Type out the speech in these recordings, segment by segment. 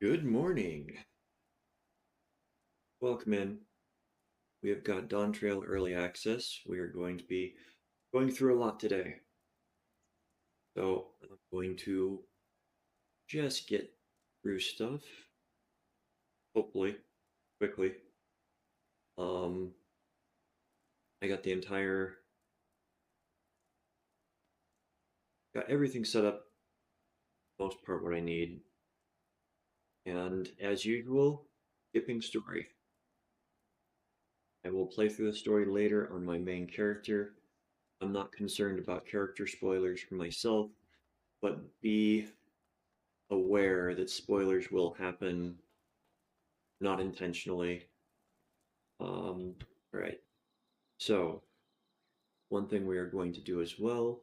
Good morning. Welcome in. We have got Dawn Trail Early Access. We are going to be going through a lot today. So I'm going to just get through stuff, hopefully, quickly. Um, I got got everything set up, most part what I need. And as usual, skipping story. I will play through the story later on my main character. I'm not concerned about character spoilers for myself, but be aware that spoilers will happen not intentionally. All right. So, one thing we are going to do as well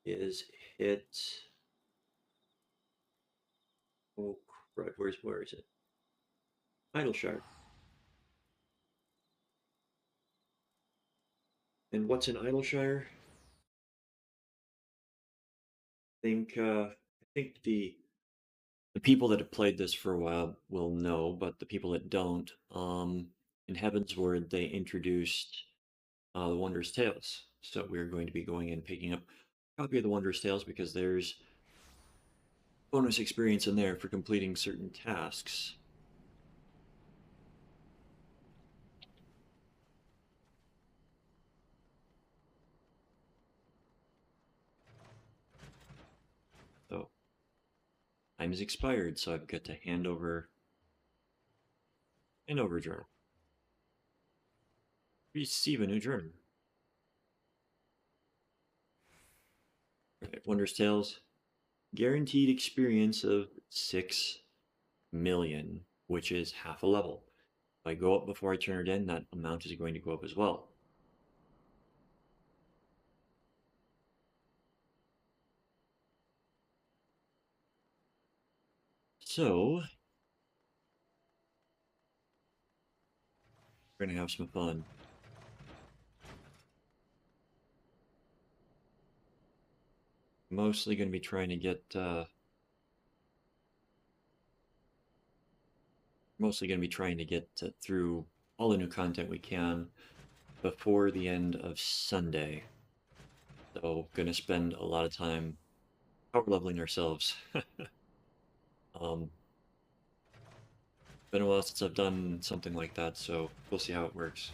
is hit. Oh, crud. Where is it? Idleshire. And what's in Idleshire? I think the people that have played this for a while will know, but the people that don't, in Heavensward they introduced the Wondrous Tales. So we're going to be going and picking up a copy of the Wondrous Tales because there's bonus experience in there for completing certain tasks. So time has expired, so I've got to hand over a journal. Receive a new journal. Right, Wondrous Tales. Guaranteed experience of 6 million, which is half a level. If I go up before I turn it in, that amount is going to go up as well. So we're gonna have some fun. Mostly gonna be trying to get through all the new content we can before the end of Sunday. So gonna spend a lot of time power leveling ourselves. um, been a while since I've done something like that, so we'll see how it works.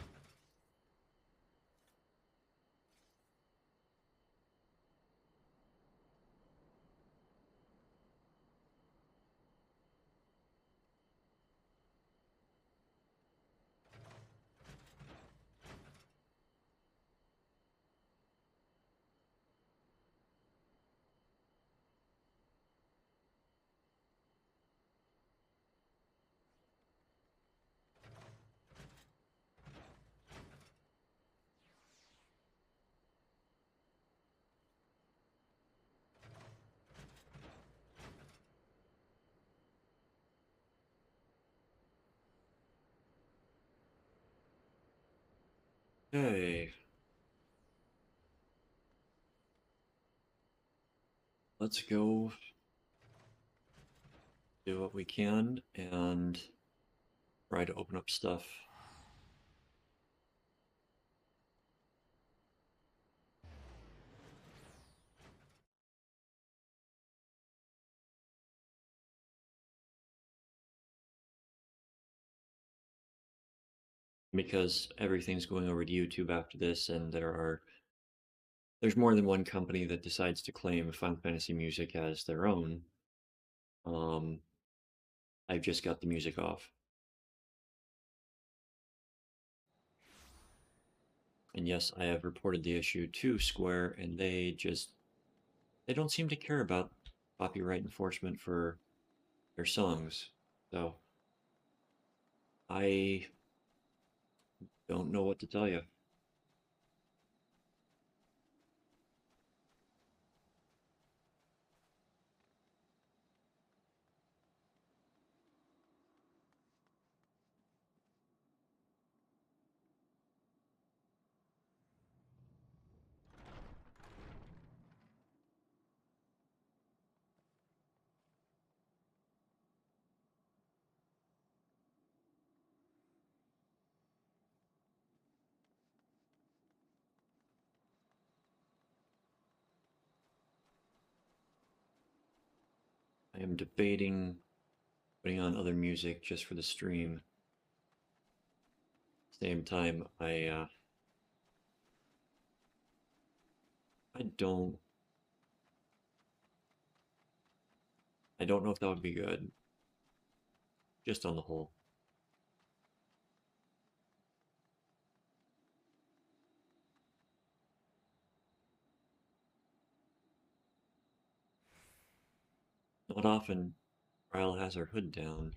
Okay, let's go do what we can and try to open up stuff. Because everything's going over to YouTube after this, and there's more than one company that decides to claim Final Fantasy music as their own. Um, I've just got the music off. And yes, I have reported the issue to Square, and they don't seem to care about copyright enforcement for their songs. So I don't know what to tell you. I am debating putting on other music just for the stream. Same time, I don't know if that would be good, just on the whole. Not often Ryle has her hood down.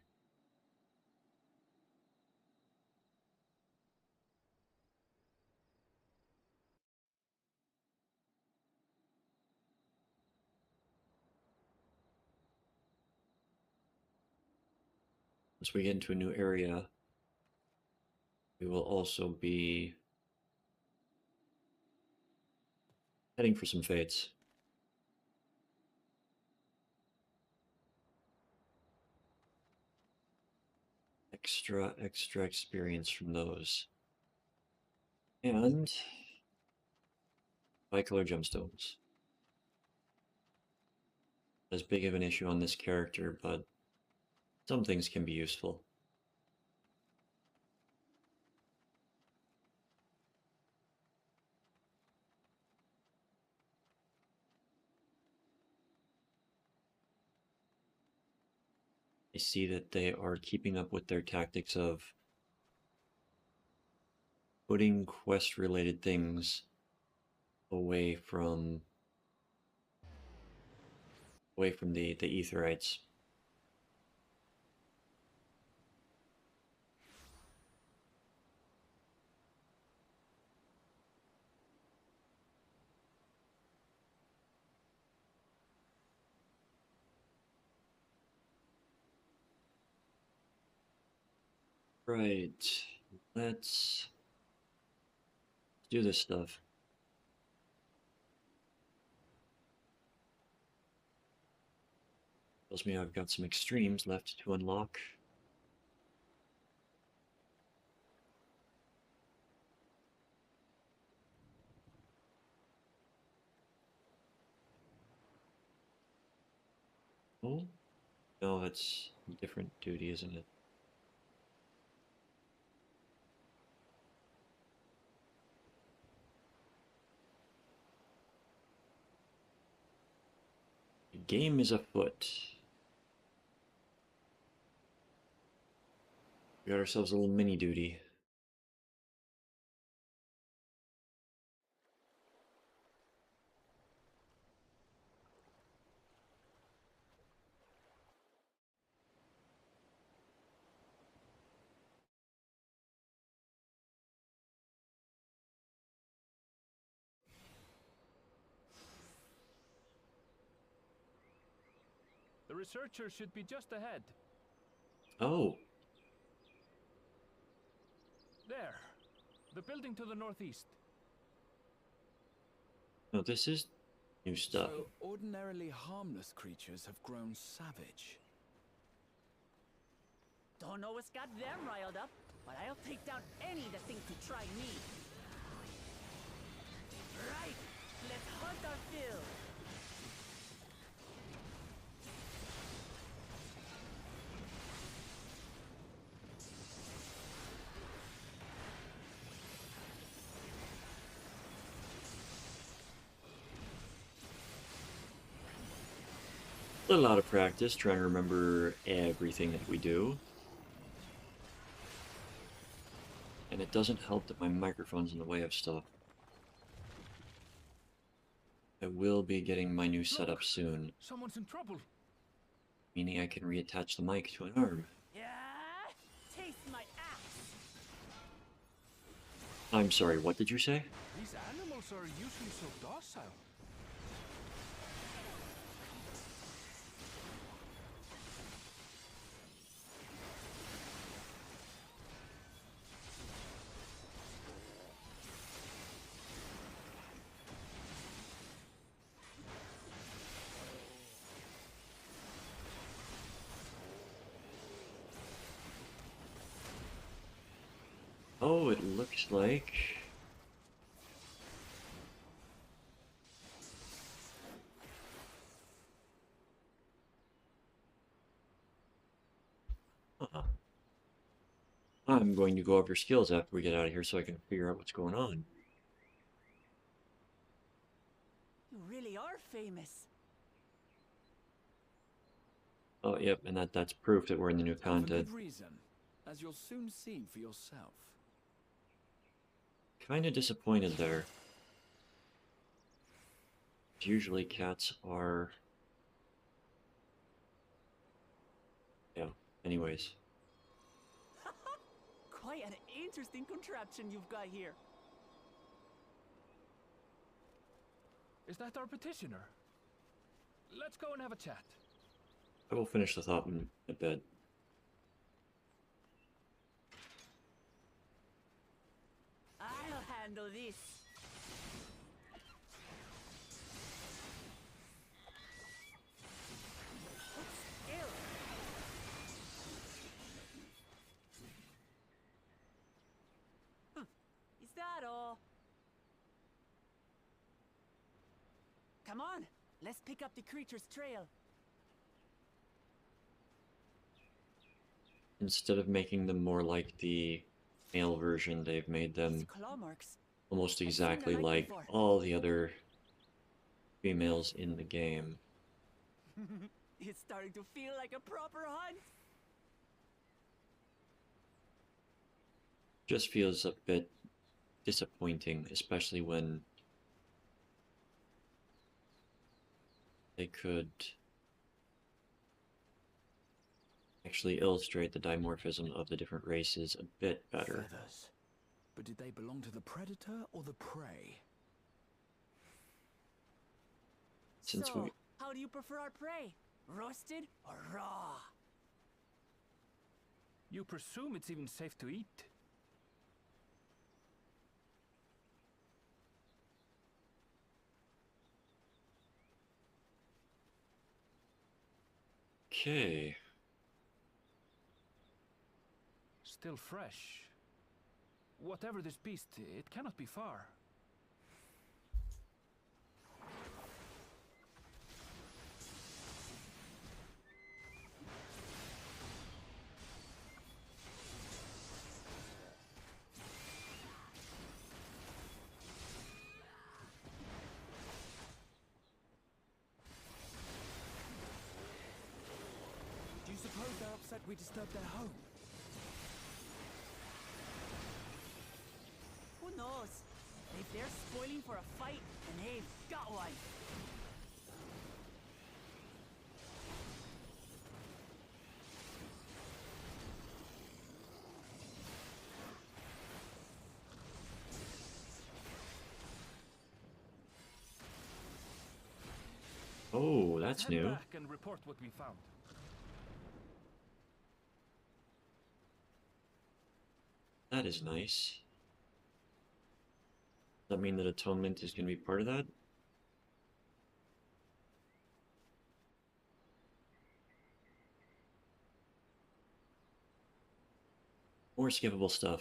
Once we get into a new area, we will also be heading for some fates. Extra experience from those. And bicolor gemstones. As big of an issue on this character, but some things can be useful. I see that they are keeping up with their tactics of putting quest-related things away from the Aetherites. Right. Let's do this stuff. Tells me I've got some extremes left to unlock. Oh, no, it's a different duty, isn't it? The game is afoot. We got ourselves a little mini duty. The researcher should be just ahead. Oh, There. The building to the northeast. no, this is new stuff. So, ordinarily harmless creatures have grown savage. Don't know what's got them riled up, but I'll take down any that think to try me. Right, let's hunt our fill. A lot of practice trying to remember everything that we do. And it doesn't help that my microphone's in the way of stuff. I will be getting my new setup soon, Someone's in trouble. meaning I can reattach the mic to an arm. Yeah, taste my axe. I'm sorry, what did you say? These animals are usually so docile. Oh, it looks like... I'm going to go over your skills after we get out of here so I can figure out what's going on. You really are famous. Oh, yep, and that's proof that we're in the new And for content. good reason, as you'll soon see for yourself. Kinda disappointed there. Usually cats are... Yeah, anyways. Quite an interesting contraption you've got here. Is that our petitioner? Let's go and have a chat. I will finish the thought in a bit. I'll handle this. What's ill? Is that all? Come on, let's pick up the creature's trail. Instead of making them more like the male version, they've made them These claw marks. almost I've seen exactly them like before. all the other females in the game. It's starting to feel like a proper hunt. Just feels a bit disappointing, especially when they could actually illustrate the dimorphism of the different races a bit better. Feathers. But did they belong to the predator or the prey? Since So, we... how do you prefer our prey? Roasted or raw? You presume it's even safe to eat? Okay. Still fresh. Whatever this beast, it cannot be far. Do you suppose they're upset we disturbed their home? Who knows? If they're spoiling for a fight, then they've got one. Oh, Let's that's head new. back and report what we found. That is nice. Does that mean that atonement is going to be part of that? More skippable stuff.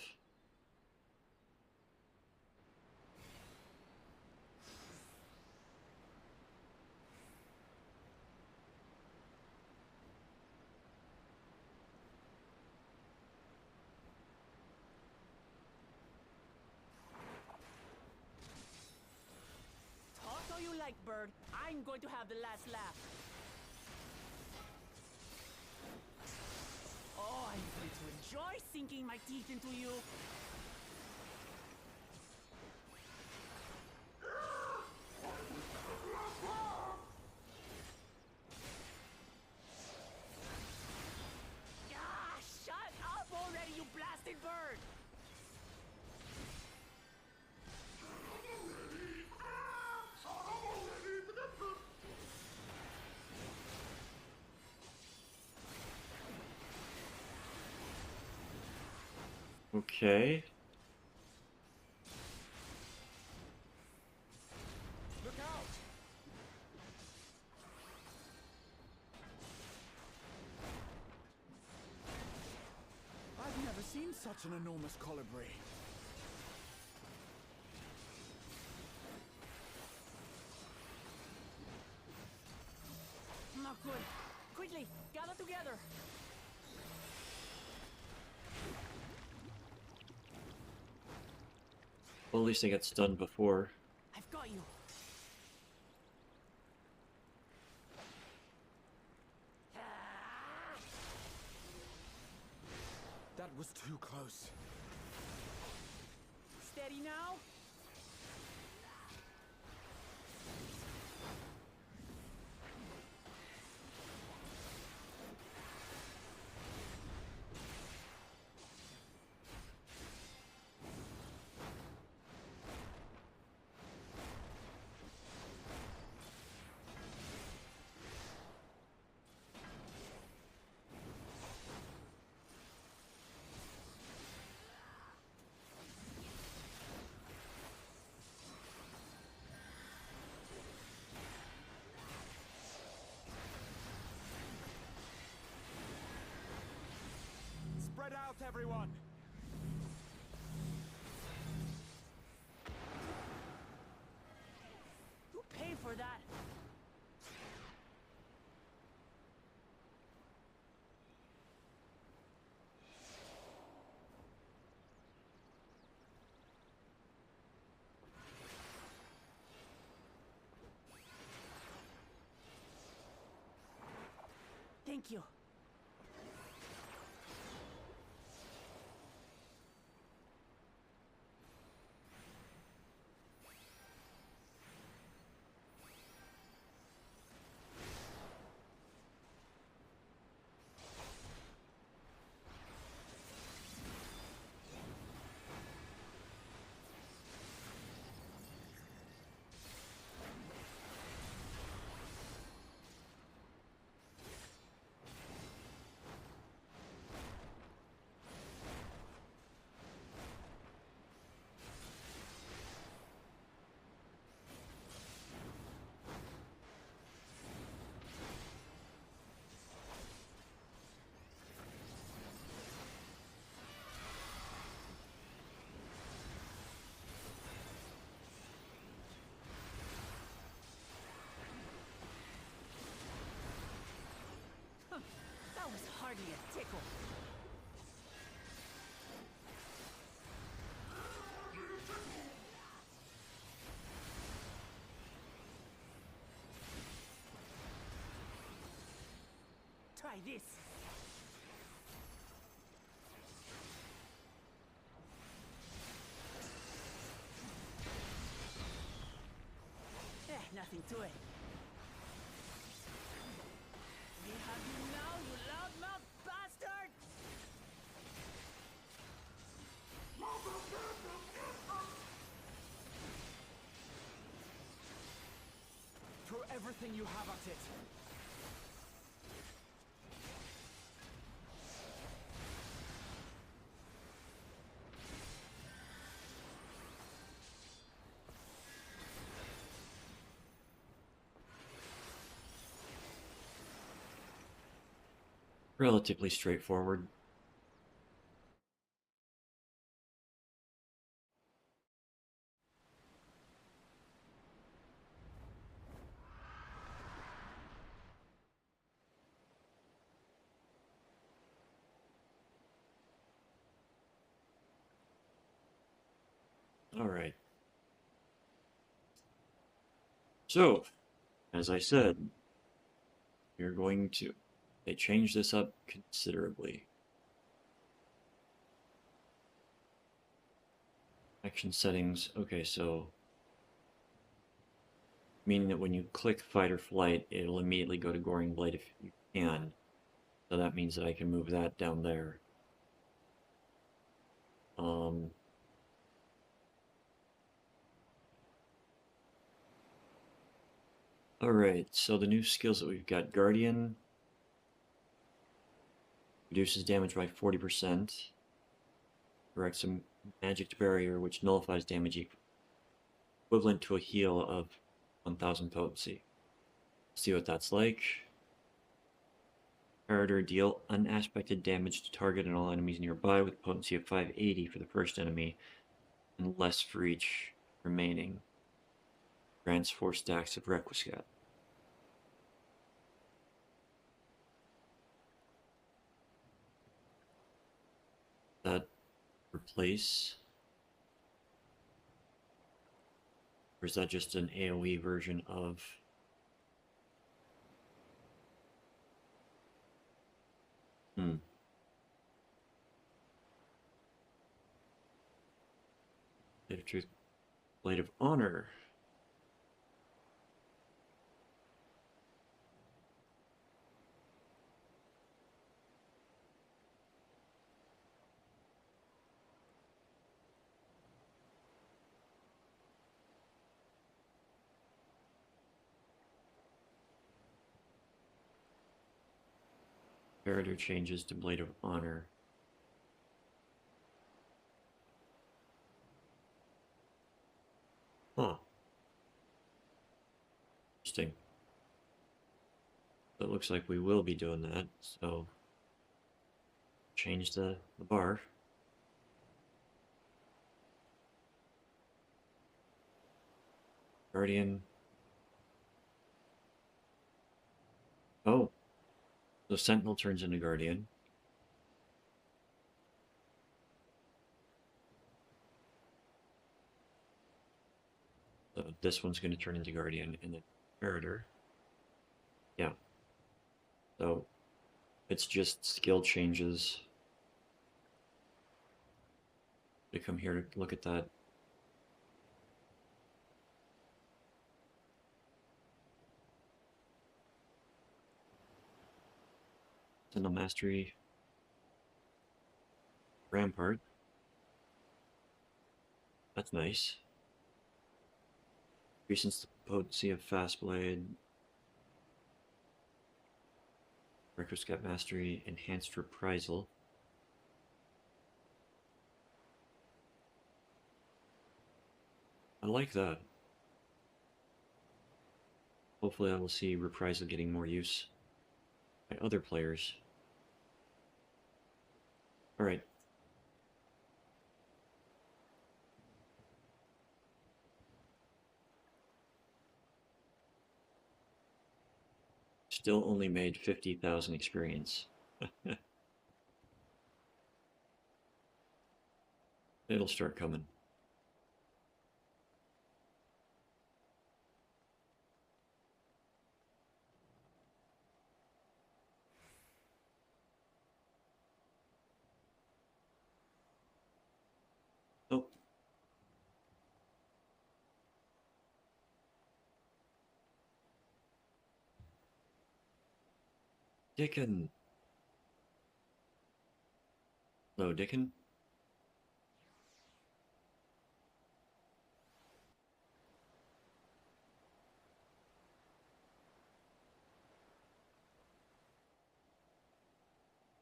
Talk all you like, bird. I'm going to have the last laugh. Oh, I'm going to enjoy sinking my teeth into you. Ah, shut up already, you blasted bird! Okay. Look out! I've never seen such an enormous colibri. Not good. Quickly, gather together. Well, at least I got stunned before. I've got you. That was too close. Steady now. Spread out, everyone! You pay for that. Thank you. That was hardly a tickle. Try this. Nothing to it. We have you now, you loudmouth bastard! Throw everything you have at it. Relatively straightforward. All right. So, as I said, we're going to... They changed this up considerably. Action settings. Okay, so... meaning that when you click fight or flight, it'll immediately go to Goring Blade if you can. So that means that I can move that down there. Alright, so the new skills that we've got. Guardian reduces damage by 40%. Directs a magic barrier which nullifies damage equivalent to a heal of 1000 potency. See what that's like. Character deal unaspected damage to target and all enemies nearby with potency of 580 for the first enemy and less for each remaining. Grants 4 stacks of Requiescat. That replace Or is that just an AoE version of... Blade of Truth, Blade of Honor. Character changes to Blade of Honor. Huh. Interesting. So it looks like we will be doing that, so change the bar. Guardian. Oh. The Sentinel turns into Guardian. So this one's going to turn into Guardian and then Imperator. Yeah. So it's just skill changes. We come here to look at that. Sentinel Mastery. Rampart. That's nice. Increases the potency of Fast Blade. Microscope Mastery. Enhanced Reprisal. I like that. Hopefully I will see Reprisal getting more use by other players. Alright. Still only made 50,000 experience. It'll start coming. Oh. Dickon. Hello, Dickon.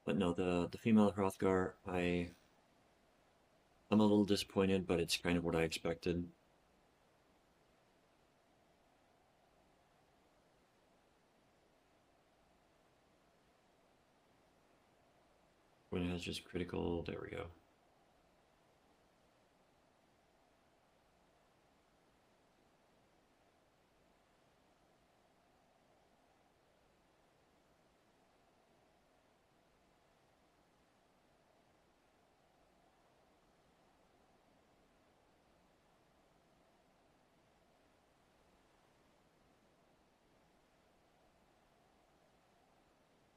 But no, the female Hrothgar, I'm a little disappointed, but it's kind of what I expected. When it has just critical, there we go.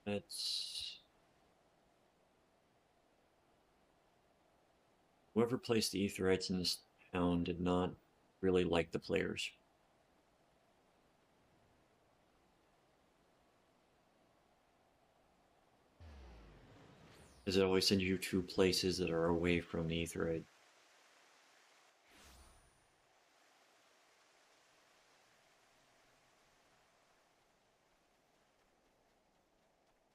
That's... Whoever placed the Aetherites in this town did not really like the players. Because it always sends you to places that are away from the Aetherite.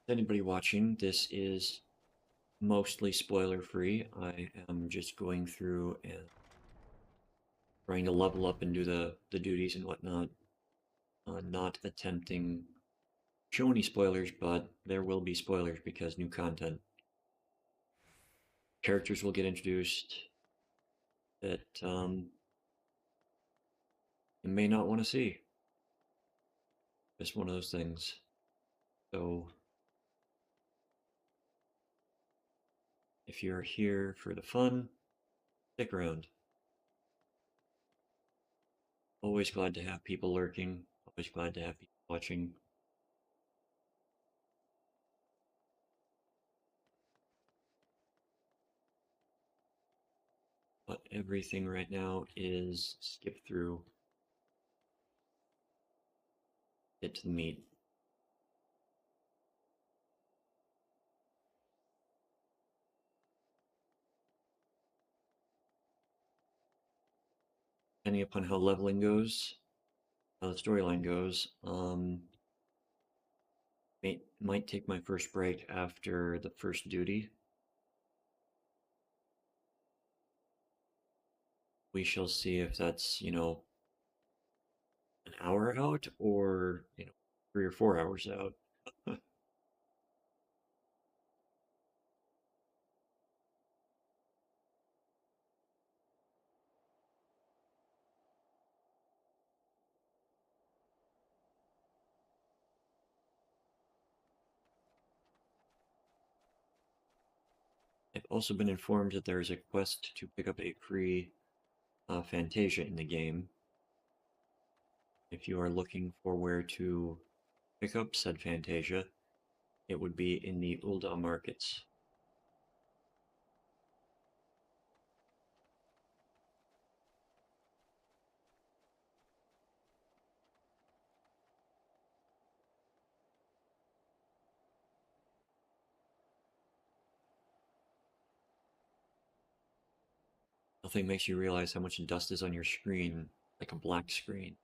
Anybody watching, this is mostly spoiler-free. I am just going through and trying to level up and do the duties and whatnot. Not attempting to show any spoilers, but there will be spoilers because new content. Characters will get introduced that you may not want to see. Just one of those things. So if you're here for the fun, stick around. Always glad to have people lurking. Always glad to have people watching. But everything right now is skip through. Get to the meat. Depending upon how leveling goes, how the storyline goes, might take my first break after the first duty. We shall see if that's, you know, an hour out or, you know, 3 or 4 hours out. I've also been informed that there is a quest to pick up a free Fantasia in the game. If you are looking for where to pick up said Fantasia, it would be in the Ul'dah markets. Nothing makes you realize how much dust is on your screen, like a black screen.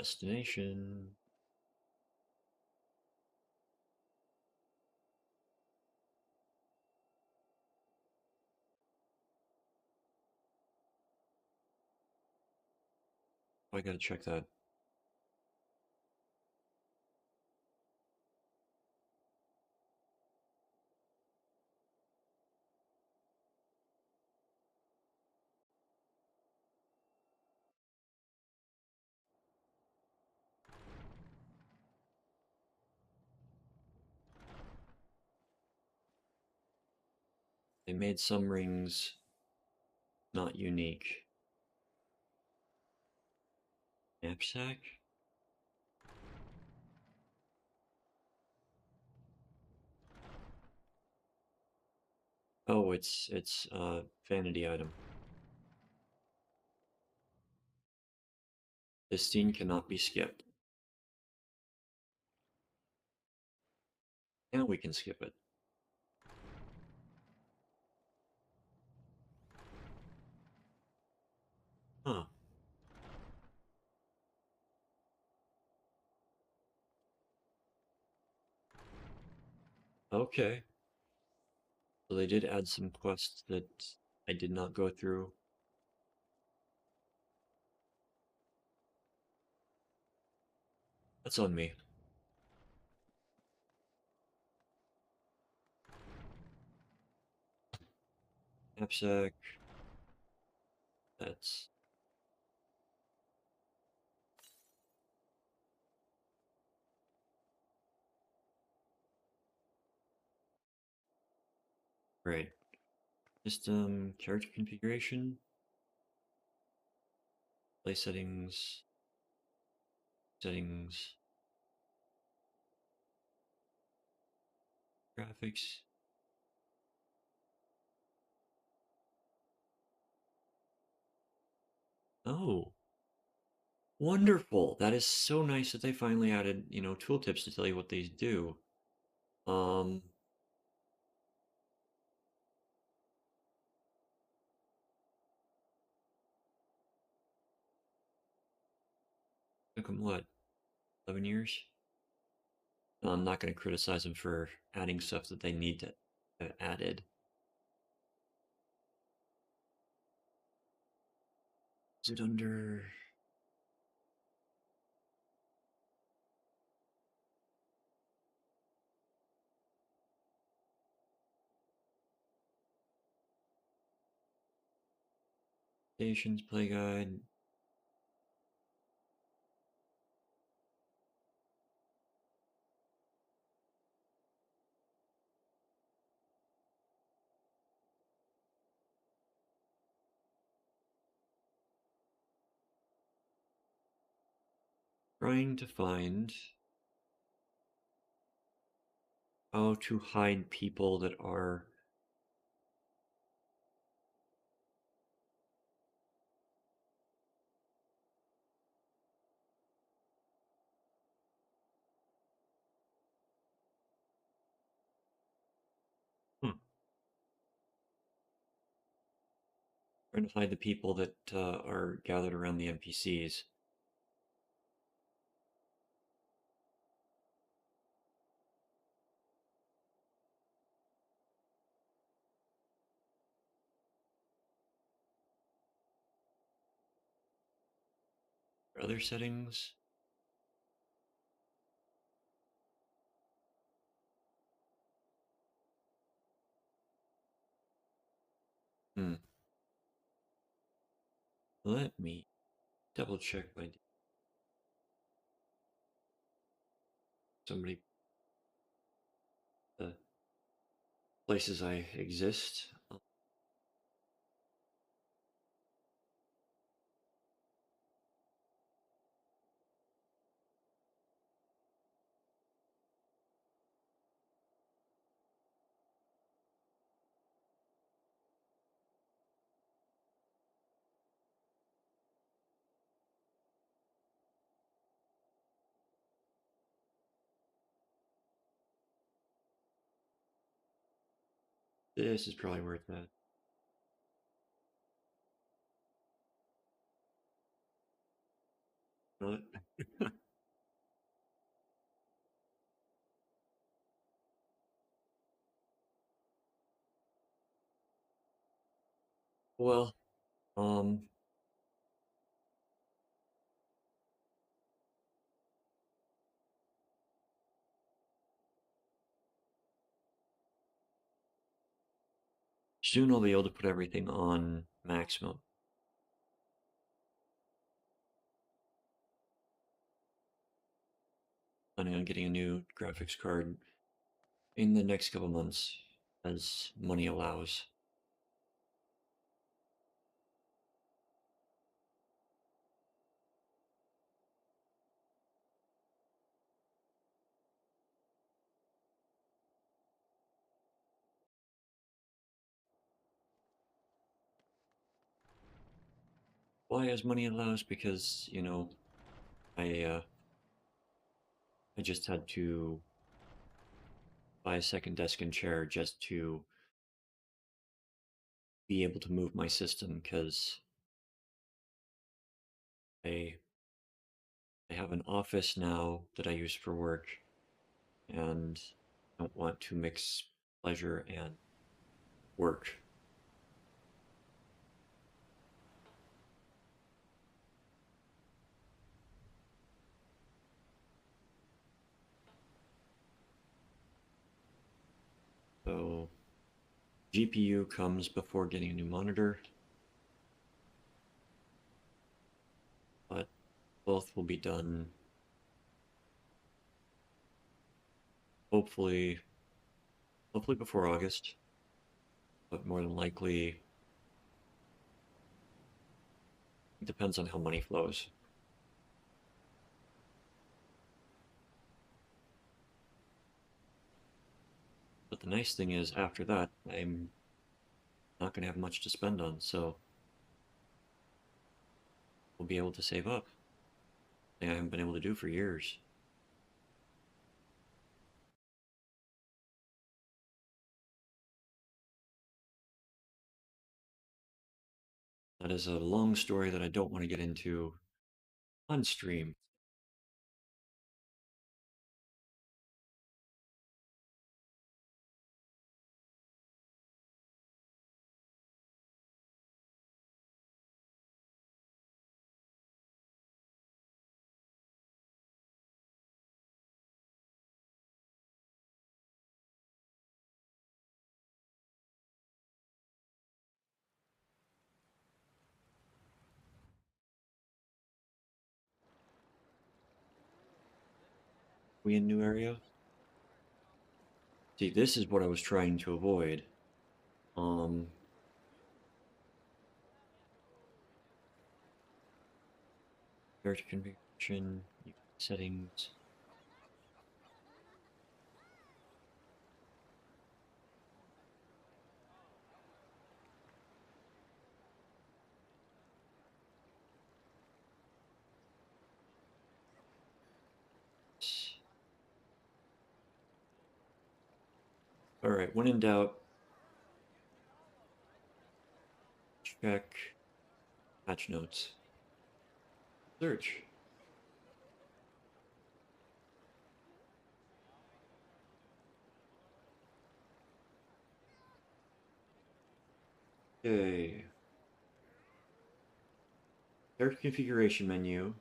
Destination. Oh, I gotta check that. They made some rings not unique. Knapsack? Oh, it's a vanity item. This scene cannot be skipped. Now we can skip it. Huh. Okay. So they did add some quests that I did not go through. That's on me. Knapsack. That's great. System character configuration. Play settings. Settings. Graphics. Oh. Wonderful. That is so nice that they finally added, you know, tooltips to tell you what these do. Um, took them what, 11 years? No, I'm not going to criticize them for adding stuff that they need to added. Is it under? Stations play guide. Trying to find how to hide people that are trying to hide the people that are gathered around the NPCs. Other settings. Let me double check my somebody the places I exist. This is probably worth that. What? Well, soon I'll be able to put everything on maximum. Planning on getting a new graphics card in the next couple months as money allows. Why as money allows? Because, you know, I just had to buy a second desk and chair just to be able to move my system because I have an office now that I use for work and don't want to mix pleasure and work. So GPU comes before getting a new monitor, but both will be done hopefully before August, but more than likely it depends on how money flows. But the nice thing is after that I'm not going to have much to spend on, so we'll be able to save up. Thing I haven't been able to do for years. That is a long story that I don't want to get into on stream. we in new area? See, this is what I was trying to avoid. Character configuration, settings. All right, when in doubt, check patch notes. Search. Okay. Character configuration menu.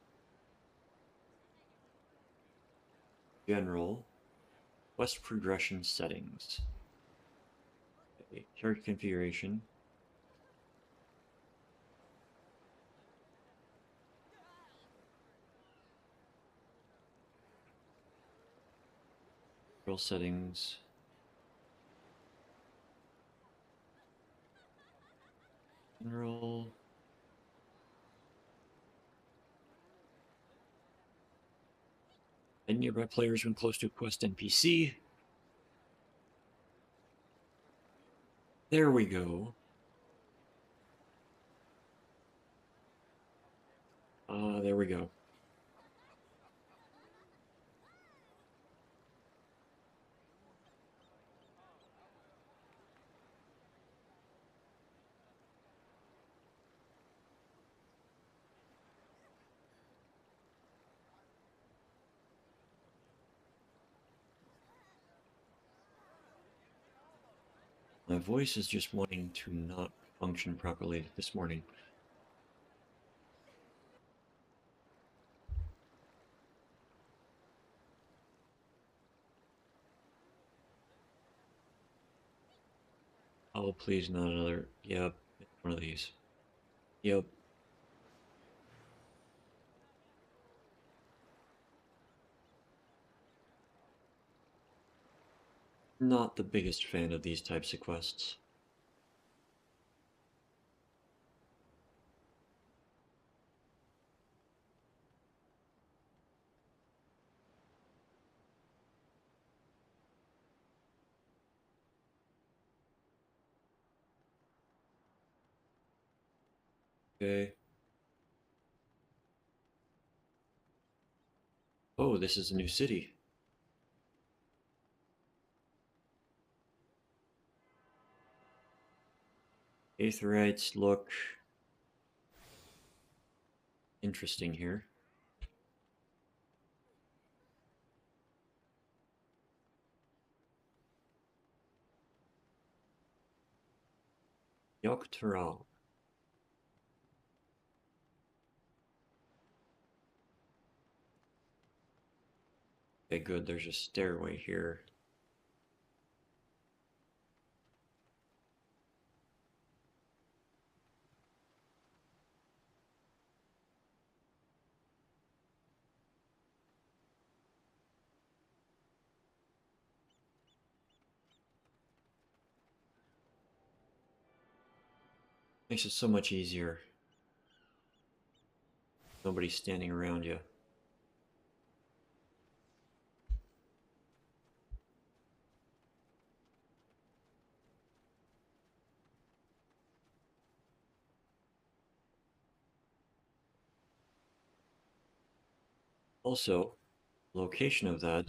General. Quest progression settings. Okay. Character configuration. Control settings. General. And nearby players when close to a quest NPC. There we go. There we go. My voice is just wanting to not function properly this morning. Oh, please, not another. Yep, one of these. Yep. Not the biggest fan of these types of quests. Okay. Oh, this is a new city. Aetherites look interesting here. Yogg-Taral. Okay, good. There's a stairway here. Makes it so much easier. Nobody's standing around you. Also, location of that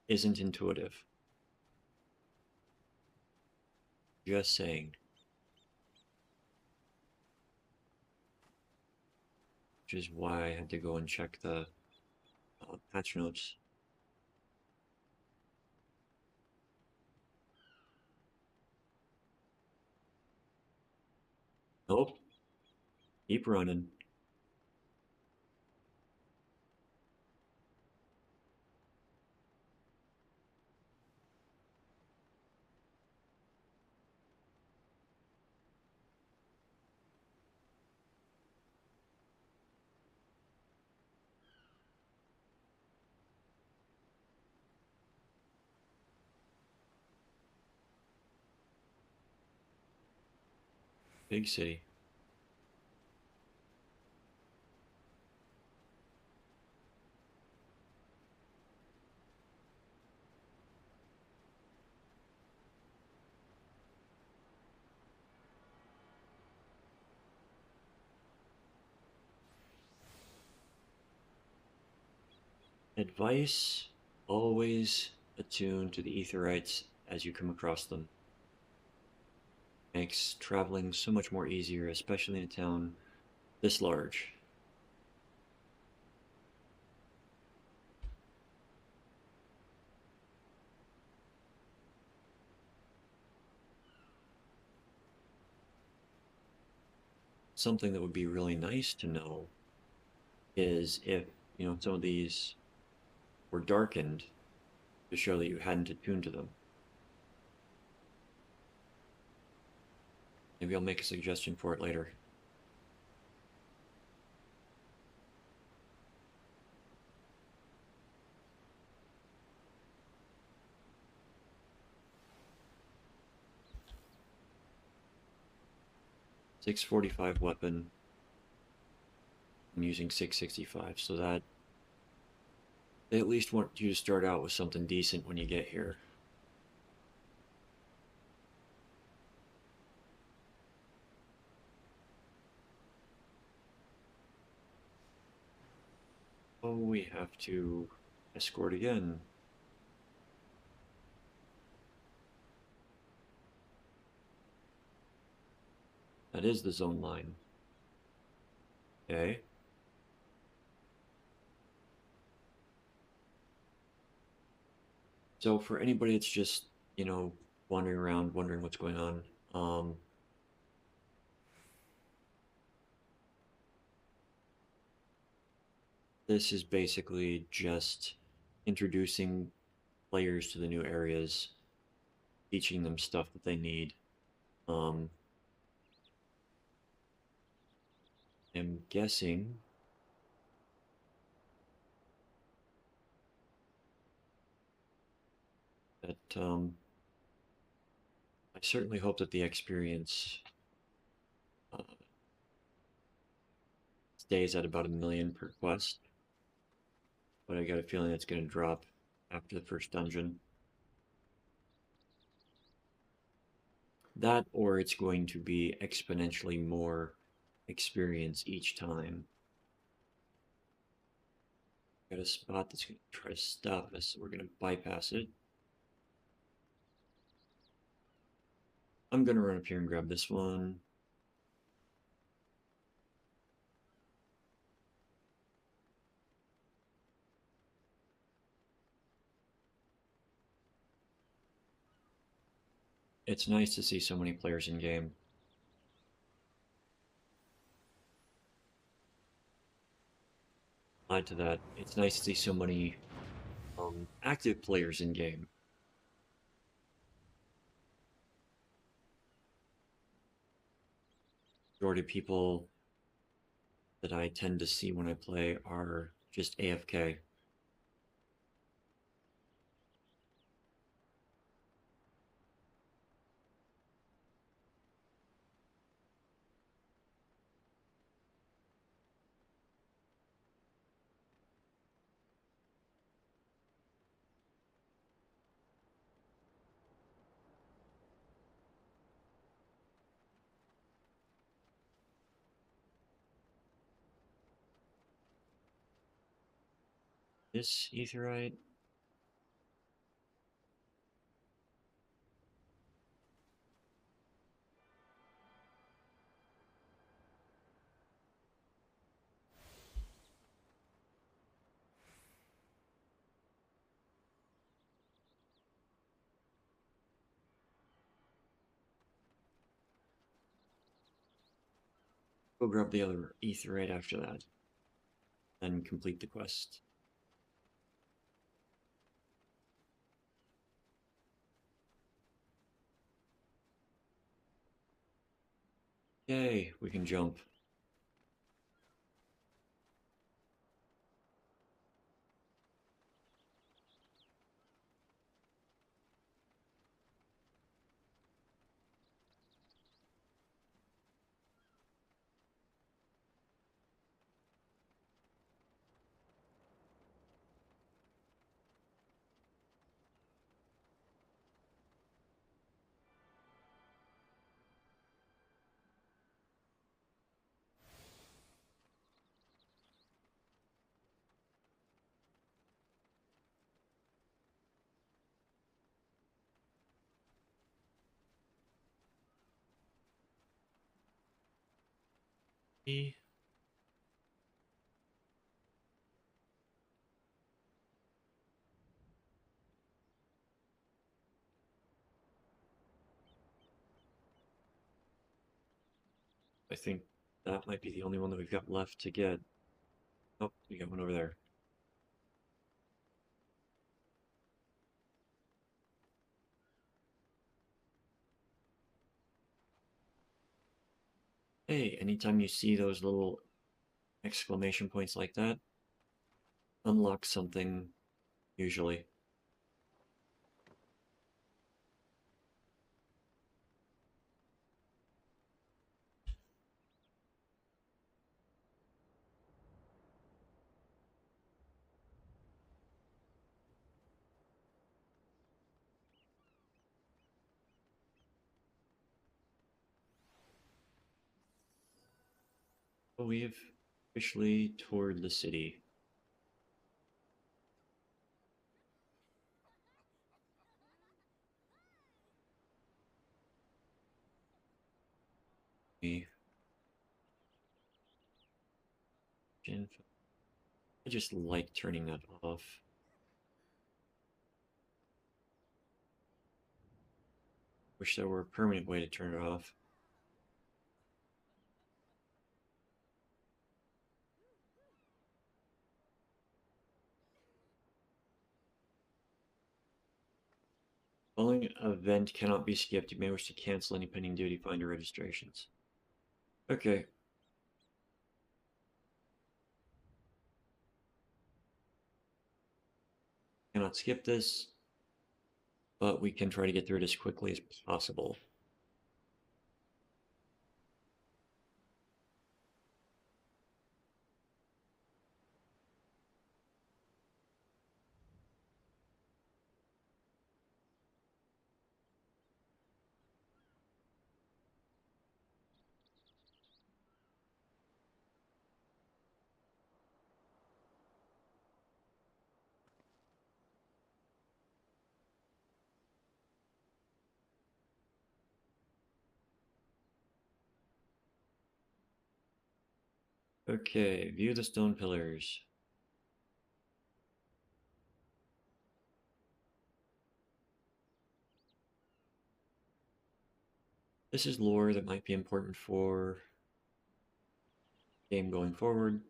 isn't intuitive. Just saying. Which is why I had to go and check the patch notes. Nope. Keep running. Big city. Advice, always attune to the Aetherites as you come across them. Makes traveling so much more easier, especially in a town this large. Something that would be really nice to know is if, some of these were darkened to show that you hadn't attuned to them. Maybe I'll make a suggestion for it later. .645 weapon. I'm using 665, so that they at least want you to start out with something decent when you get here. Oh, we have to escort again. That is the zone line. Okay. So for anybody that's just, wandering around, wondering what's going on, this is basically just introducing players to the new areas, teaching them stuff that they need. I'm guessing that I certainly hope that the experience stays at about 1 million per quest, but I got a feeling it's going to drop after the first dungeon. That, or it's going to be exponentially more experience each time. Got a spot that's going to try to stop us, so we're going to bypass it. I'm going to run up here and grab this one. It's nice to see so many players in game. Add to that, it's nice to see so many active players in game. Majority of people that I tend to see when I play are just AFK. This Aetherite. Go grab the other Aetherite after that. Then complete the quest. Yay, we can jump. I think that might be the only one that we've got left to get. Oh, we got one over there. Hey, anytime you see those little exclamation points like that, unlock something, usually. We've officially toured the city. I just like turning that off. Wish there were a permanent way to turn it off. Following event cannot be skipped. You may wish to cancel any pending duty finder registrations. Okay. Cannot skip this, but we can try to get through it as quickly as possible. Okay, view the stone pillars. This is lore that might be important for game going forward.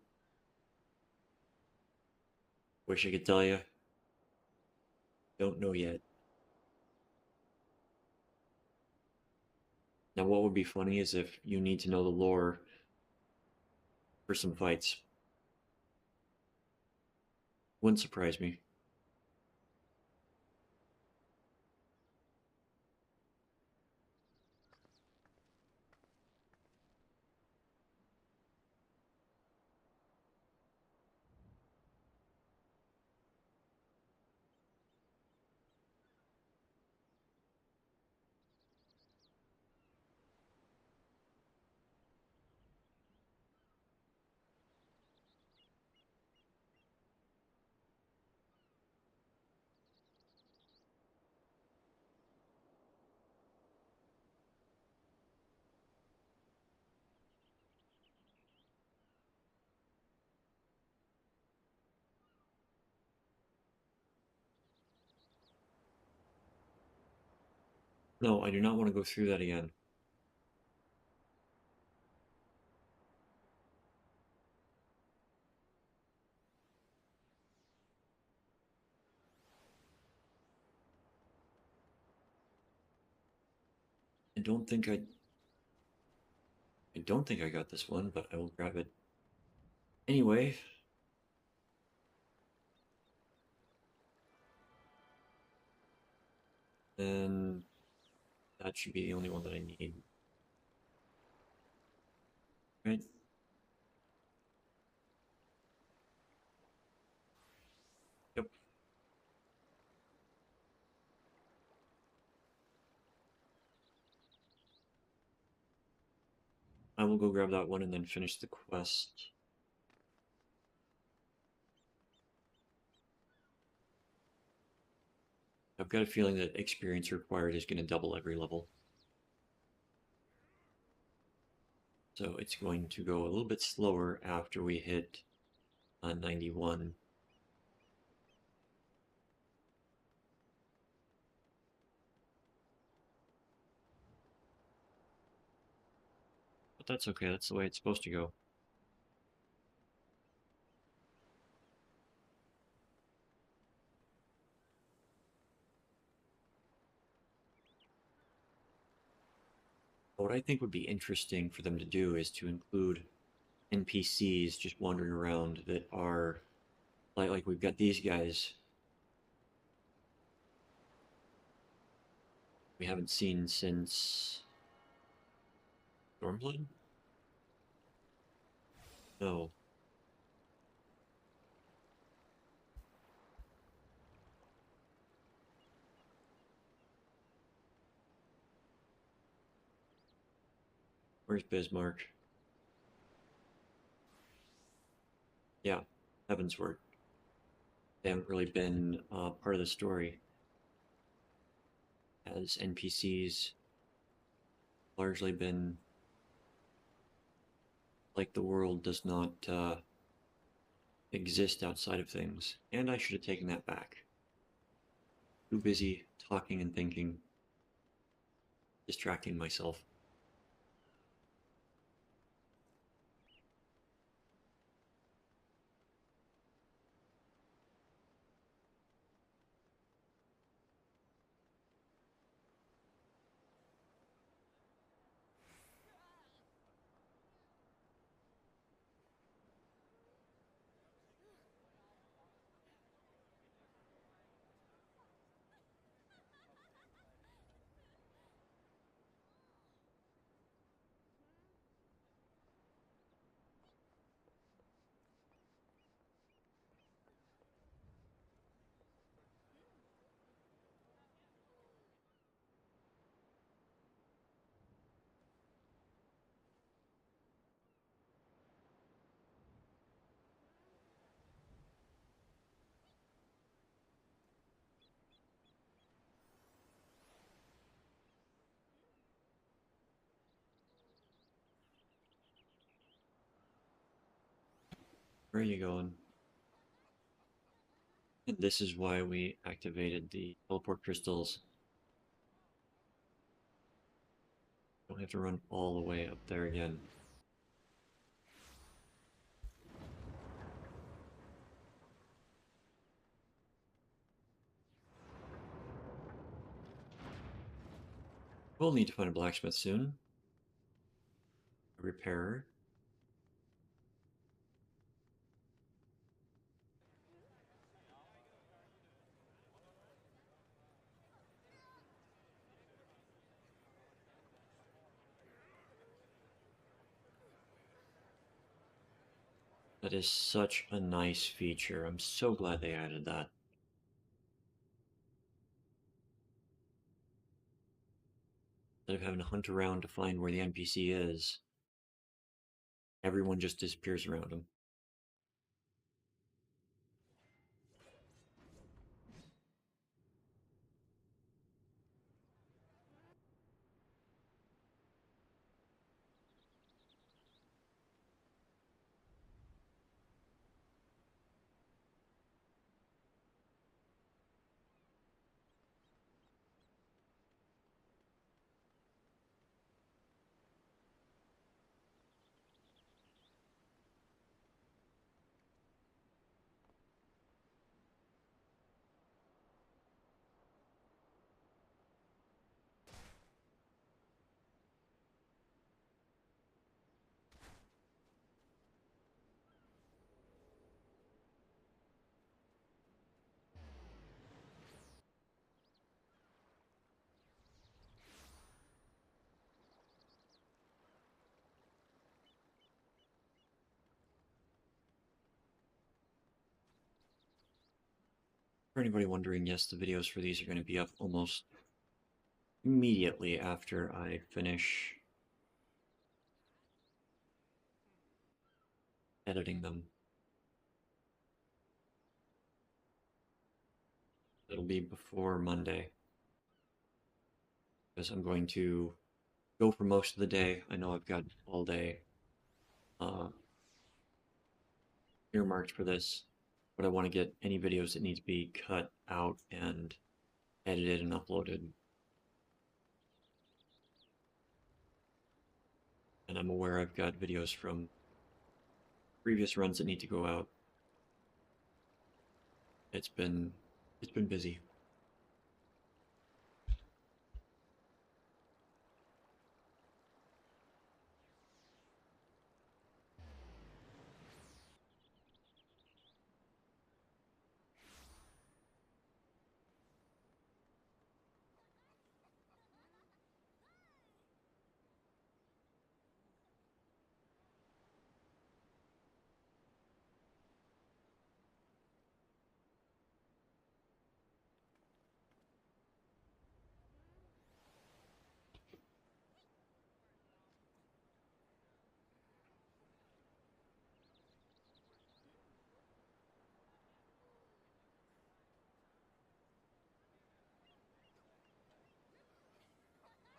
Wish I could tell you. Don't know yet. Now, what would be funny is if you need to know the lore for some fights. Wouldn't surprise me. No, I do not want to go through that again. I don't think I got this one, but I will grab it anyway. And that should be the only one that I need. Right? Yep. I will go grab that one and then finish the quest. I've got a feeling that experience required is going to double every level. So it's going to go a little bit slower after we hit 91. But that's okay, that's the way it's supposed to go. What I think would be interesting for them to do is to include NPCs just wandering around that are like we've got these guys we haven't seen since Stormblood? No. Where's Bismarck? Yeah, Heavensward. They haven't really been part of the story as NPCs largely been like the world does not exist outside of things. And I should have taken that back. Too busy talking and thinking, distracting myself. Where are you going? And this is why we activated the teleport crystals. Don't have to run all the way up there again. We'll need to find a blacksmith soon. A repairer. That is such a nice feature. I'm so glad they added that. Instead of having to hunt around to find where the NPC is, everyone just disappears around him. For anybody wondering, yes, the videos for these are going to be up almost immediately after I finish editing them. It'll be before Monday, because I'm going to go for most of the day. I know I've got all day earmarked for this, but I want to get any videos that need to be cut out and edited and uploaded. And I'm aware I've got videos from previous runs that need to go out. It's been busy.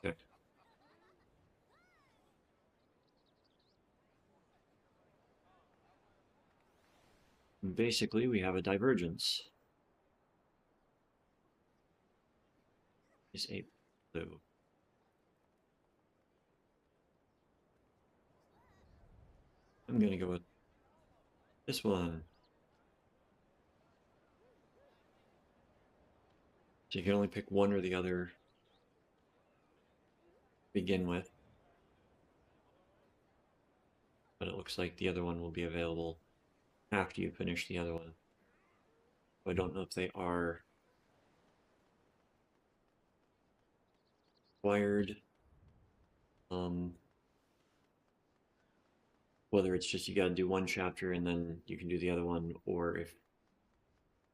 Okay. Basically, we have a divergence. Is a blue. I'm gonna go with this one. So you can only pick one or the other to begin with. But it looks like the other one will be available after you finish the other one. I don't know if they are required. Whether it's just you got to do one chapter and then you can do the other one, or if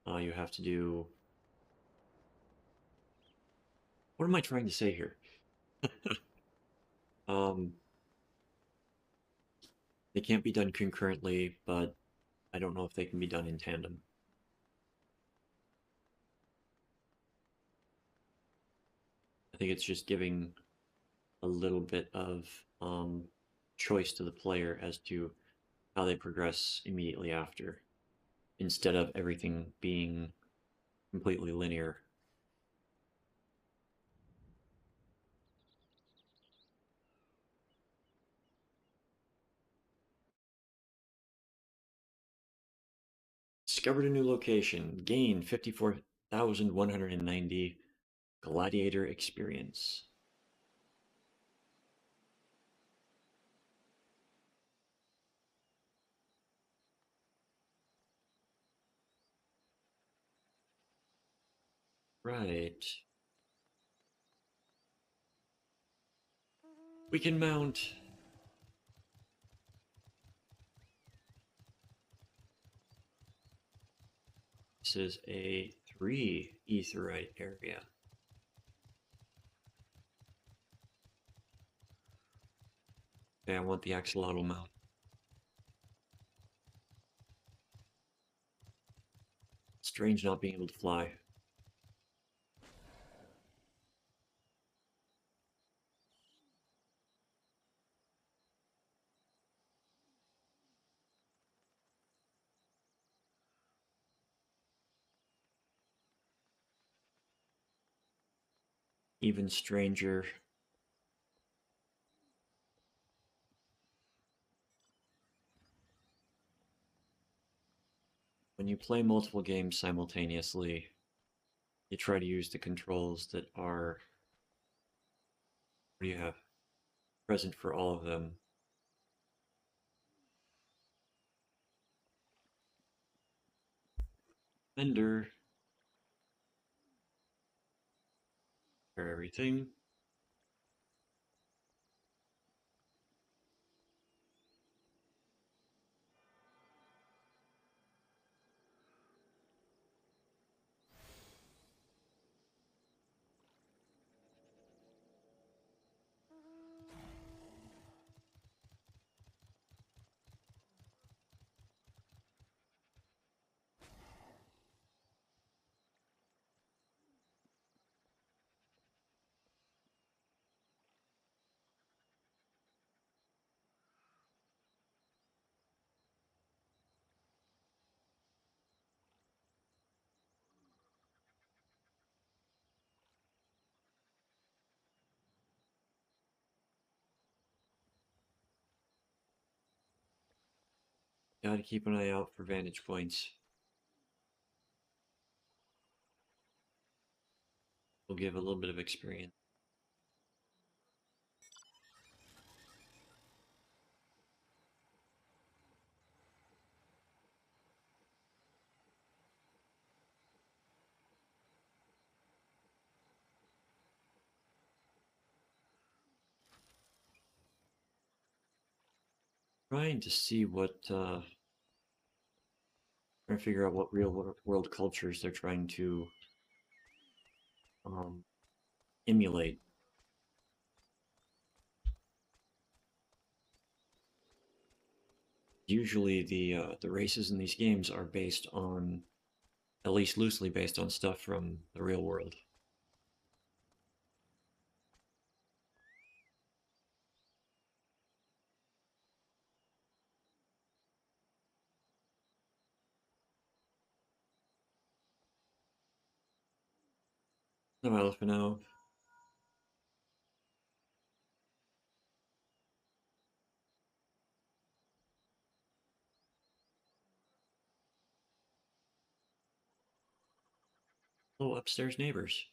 you have to do. What am I trying to say here? They can't be done concurrently, but I don't know if they can be done in tandem. I think it's just giving a little bit of choice to the player as to how they progress immediately after, instead of everything being completely linear. Discovered a new location. Gained 54,190 gladiator experience. Right. We can mount. This is a 3 aetheryte area. Okay, I want the axolotl mount. Strange not being able to fly. Even stranger. When you play multiple games simultaneously, you try to use the controls that are, what do you have, present for all of them. Vendor. For everything. Gotta keep an eye out for vantage points. Will give a little bit of experience. Trying to see what, trying to figure out what real world cultures they're trying to emulate. Usually the races in these games are based on, at least loosely based on stuff from the real world. No elephant now. Oh, upstairs neighbors.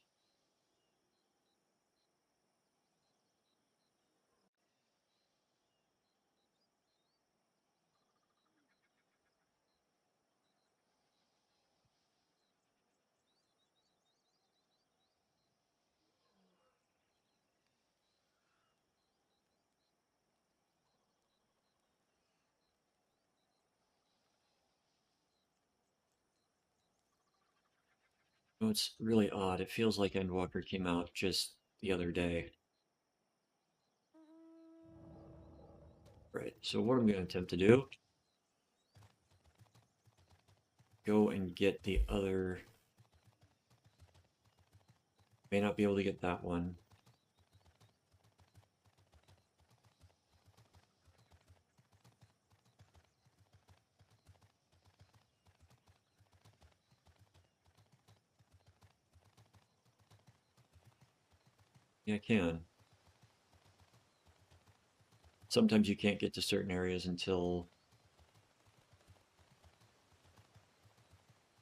Oh, it's really odd. It feels like Endwalker came out just the other day. Right, so what I'm going to attempt to do, go and get the other, may not be able to get that one. Yeah, I can. Sometimes you can't get to certain areas until...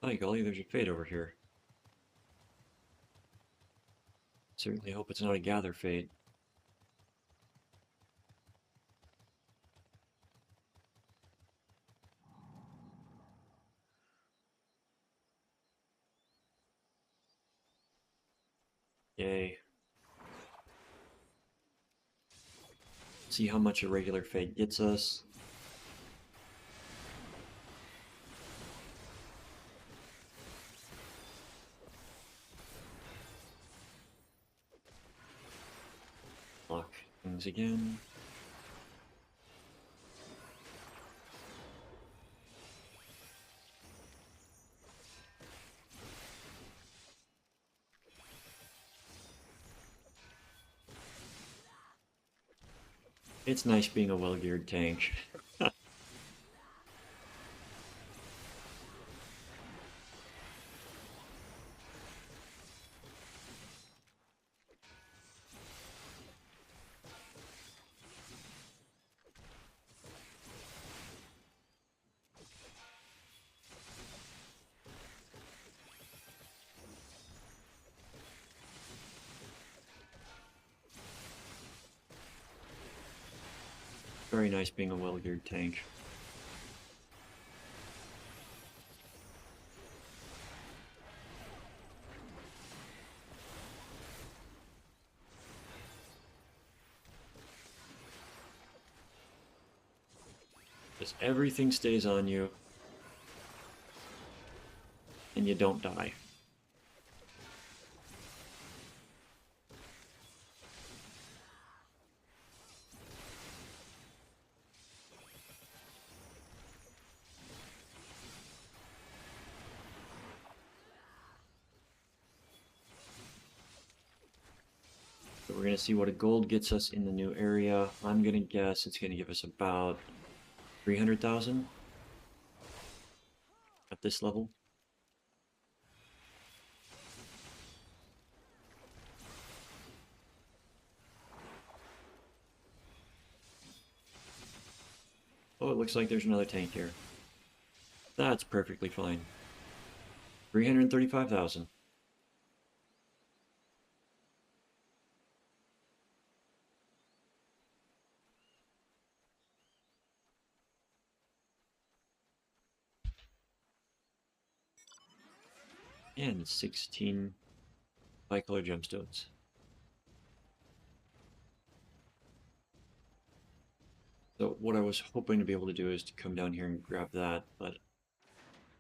By golly, there's a fate over here. Certainly hope it's not a gather fate. Yay. See how much a regular fate gets us. Lock things again. It's nice being a well-geared tank. Very nice being a well-geared tank. Just everything stays on you, and you don't die. So we're going to see what a gold gets us in the new area. I'm going to guess it's going to give us about 300,000 at this level. Oh, it looks like there's another tank here. That's perfectly fine. 335,000. And 16 bicolor gemstones. So what I was hoping to be able to do is to come down here and grab that, but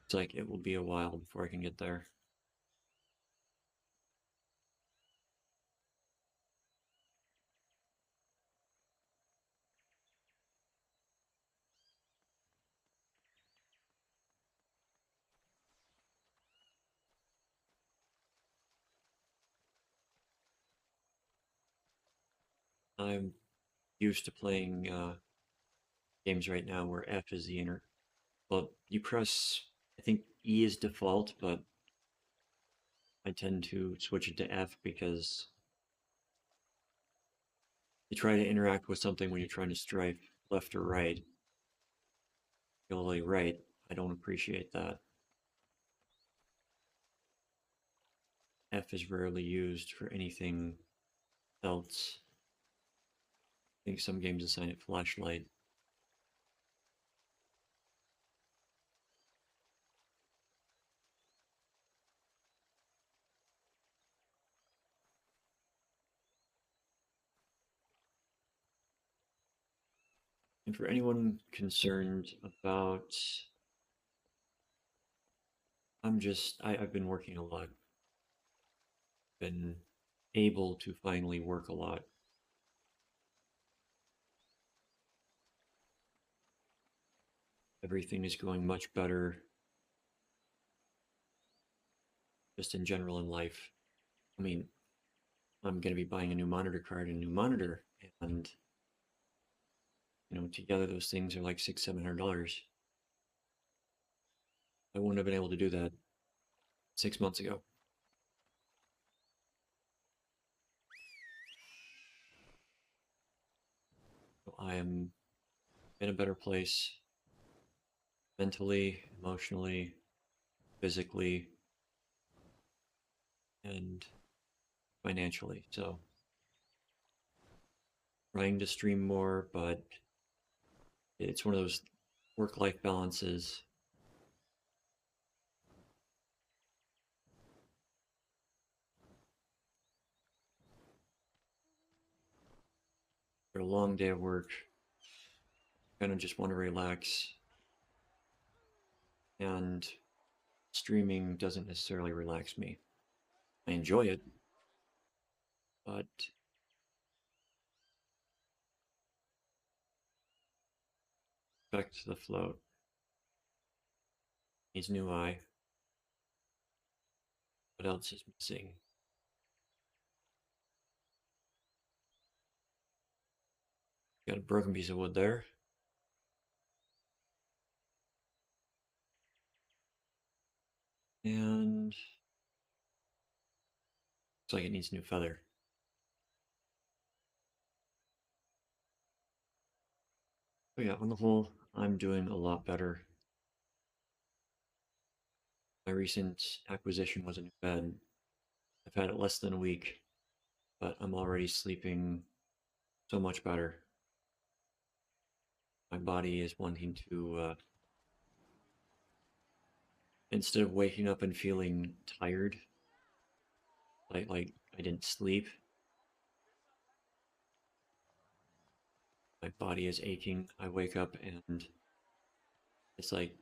it's like it will be a while before I can get there. I'm used to playing games right now where F is the inner. Well, you press, I think E is default, but I tend to switch it to F because you try to interact with something when you're trying to strafe left or right. You'll like right. I don't appreciate that. F is rarely used for anything else. I think some games assign it flashlight. And for anyone concerned about, I've been working a lot. Been able to finally work a lot. Everything is going much better just in general in life. I mean, I'm going to be buying a new monitor card and a new monitor, and together those things are like $600-700. I wouldn't have been able to do that 6 months ago. So I am in a better place mentally, emotionally, physically, and financially. So trying to stream more, but it's one of those work-life balances. For a long day of work, kind of just want to relax, and streaming doesn't necessarily relax me. I enjoy it, but back to the float. Needs new eye. What else is missing? Got a broken piece of wood there. And looks like it needs a new feather. But yeah, on the whole, I'm doing a lot better. My recent acquisition was a new bed. I've had it less than a week, but I'm already sleeping so much better. My body is wanting to, instead of waking up and feeling tired, like I didn't sleep, my body is aching. I wake up and it's like,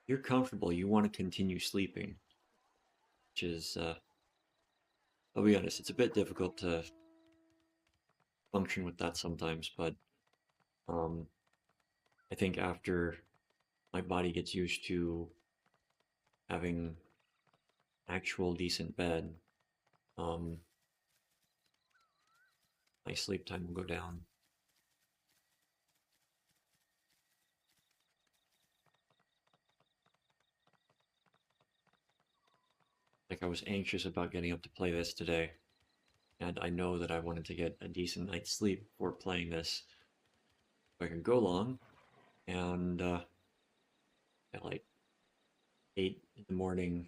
you're comfortable, you want to continue sleeping, which is, I'll be honest, it's a bit difficult to function with that sometimes, but I think after my body gets used to having actual decent bed, um, my sleep time will go down. Like, I was anxious about getting up to play this today, and I know that I wanted to get a decent night's sleep before playing this. So I can go long, and at like 8 in the morning.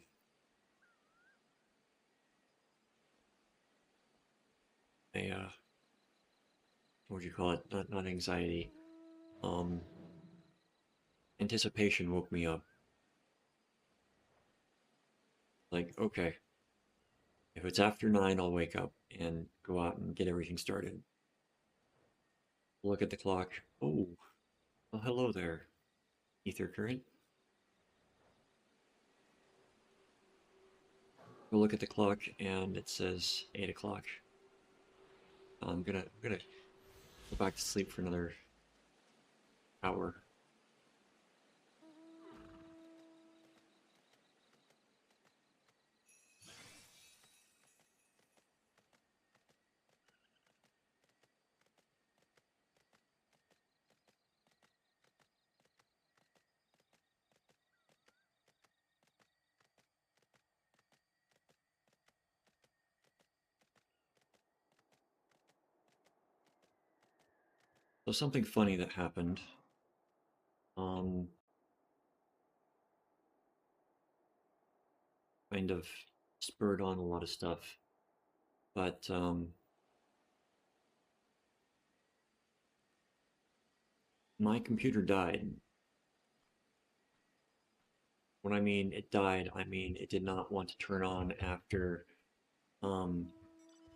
What would you call it? Not anxiety. Anticipation woke me up. Like, okay, if it's after 9, I'll wake up and go out and get everything started. Look at the clock. Oh, well, hello there, ether current. Go look at the clock, and it says 8 o'clock. I'm gonna go back to sleep for another hour. So something funny that happened. Kind of spurred on a lot of stuff, but my computer died. When I mean it died, I mean it did not want to turn on after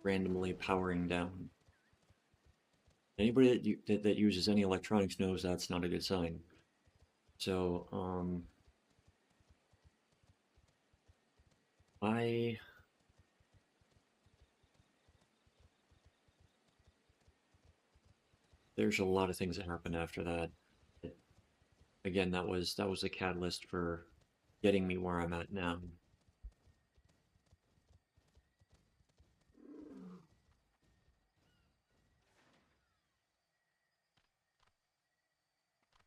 randomly powering down. Anybody that uses any electronics knows that's not a good sign. So there's a lot of things that happened after that. Again, that was a catalyst for getting me where I'm at now.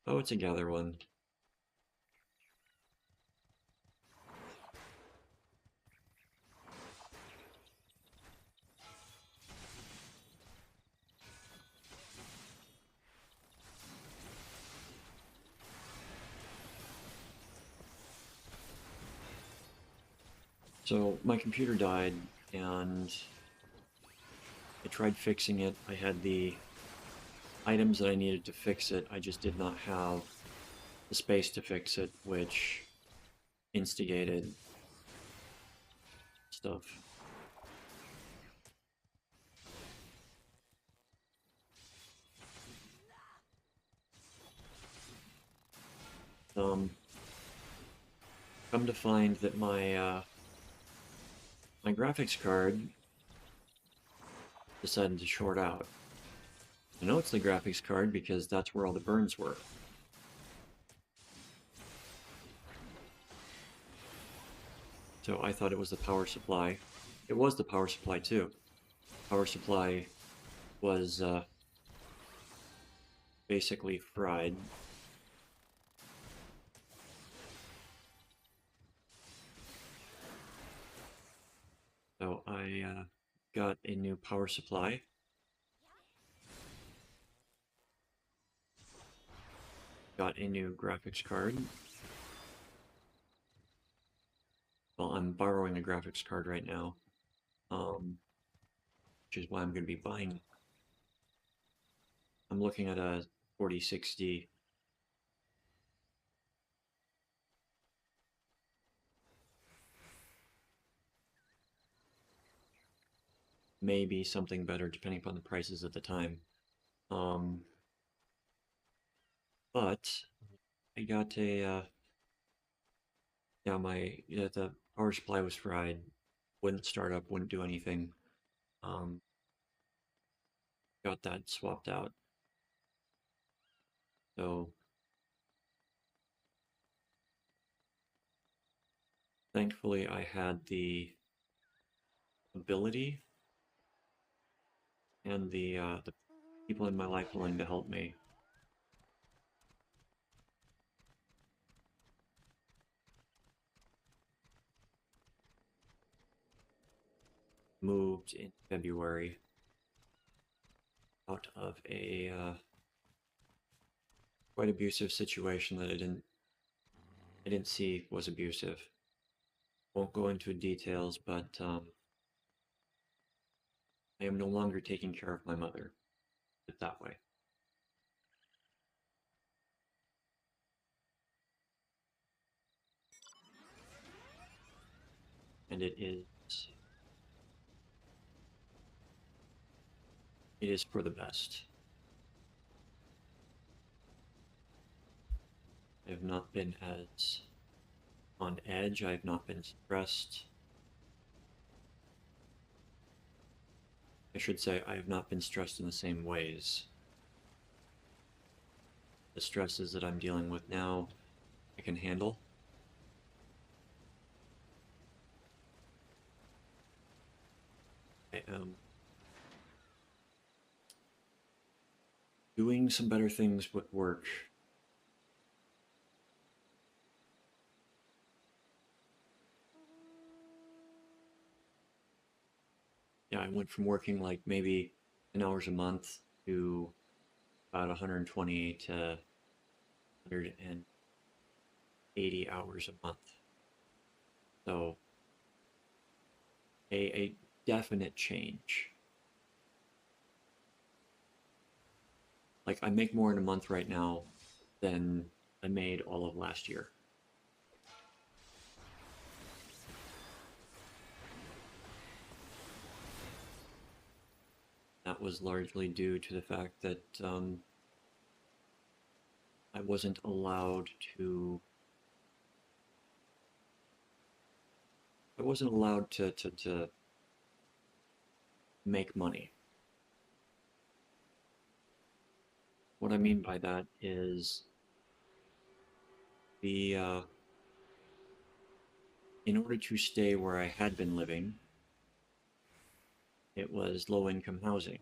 Oh, it's a gather one. So my computer died, and I tried fixing it. I had the items that I needed to fix it. I just did not have the space to fix it, which instigated stuff. Come to find that my graphics card decided to short out. I know it's the graphics card because that's where all the burns were. So I thought it was the power supply. It was the power supply too. Power supply was basically fried. So I got a new power supply. Got a new graphics card. Well, I'm borrowing a graphics card right now, which is why I'm going to be buying. I'm looking at a 4060. Maybe something better depending upon the prices at the time. But I got a the power supply was fried, wouldn't start up, wouldn't do anything. Got that swapped out. So thankfully I had the ability and the people in my life willing to help me. Moved in February out of a quite abusive situation that I didn't I didn't see was abusive. Won't go into details, but I am no longer taking care of my mother. Put it that way. And it is for the best. I have not been as on edge. I have not been stressed. I should say I have not been stressed in the same ways. The stresses that I'm dealing with now, I can handle. I am doing some better things with work. Yeah, I went from working like maybe 10 hours a month to about 120 to 180 hours a month. So a definite change. Like I make more in a month right now than I made all of last year. That was largely due to the fact that I wasn't allowed to make money. What I mean by that is the in order to stay where I had been living, it was low-income housing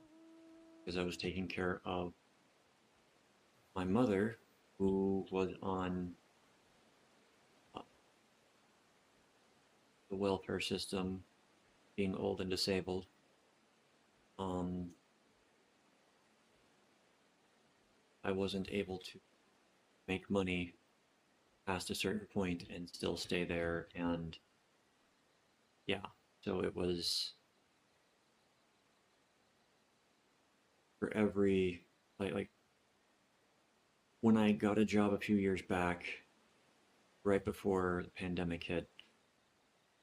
because I was taking care of my mother, who was on the welfare system, being old and disabled. I wasn't able to make money past a certain point and still stay there, and yeah, so it was for every like when I got a job a few years back, right before the pandemic hit,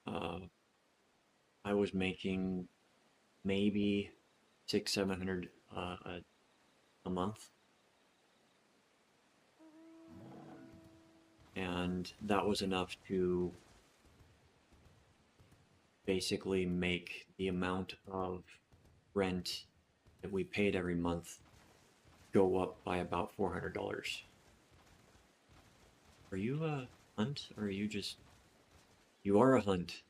I was making maybe 600-700 a month, and that was enough to basically make the amount of rent that we paid every month go up by about $400. Are you a hunt, or are you just... You are a hunt.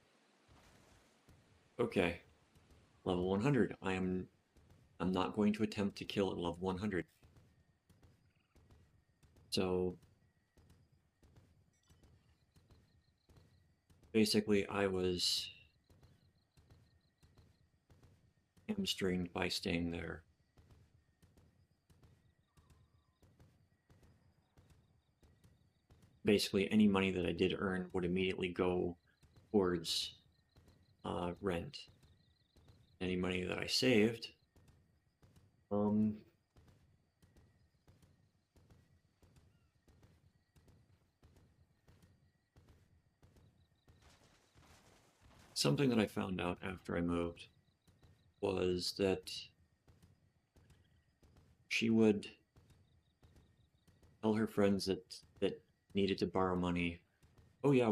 Okay. Level 100. I'm not going to attempt to kill at level 100. So basically I was hamstringed by staying there. Basically any money that I did earn would immediately go towards rent. Any money that I saved, something that I found out after I moved was that she would tell her friends that needed to borrow money, oh yeah,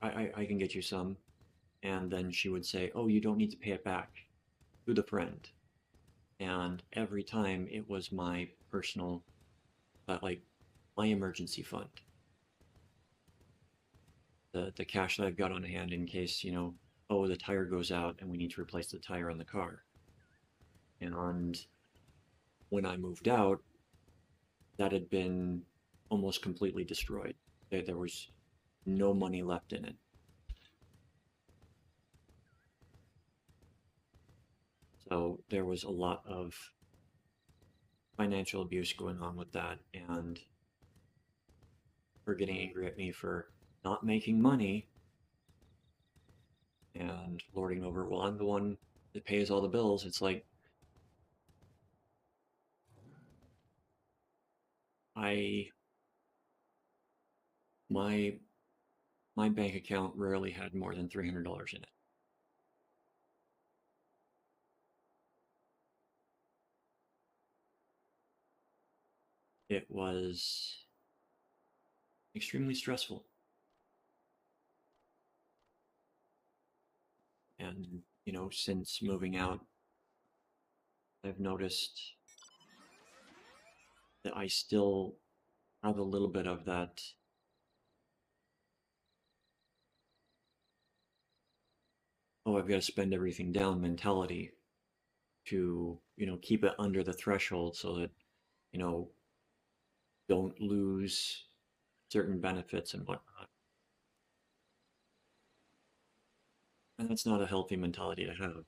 I can get you some, and then she would say, oh, you don't need to pay it back, to the friend. And every time it was my personal, like my emergency fund, the cash that I've got on hand in case, you know, oh, the tire goes out and we need to replace the tire on the car. And when I moved out, that had been almost completely destroyed. There was no money left in it. So there was a lot of financial abuse going on with that, and her getting angry at me for not making money and lording over, well, I'm the one that pays all the bills. It's like, my bank account rarely had more than $300 in it. It was extremely stressful. And, you know, since moving out, I've noticed that I still have a little bit of that, oh, I've got to spend everything down mentality to, you know, keep it under the threshold so that, you know, don't lose certain benefits and whatnot. And that's not a healthy mentality to have.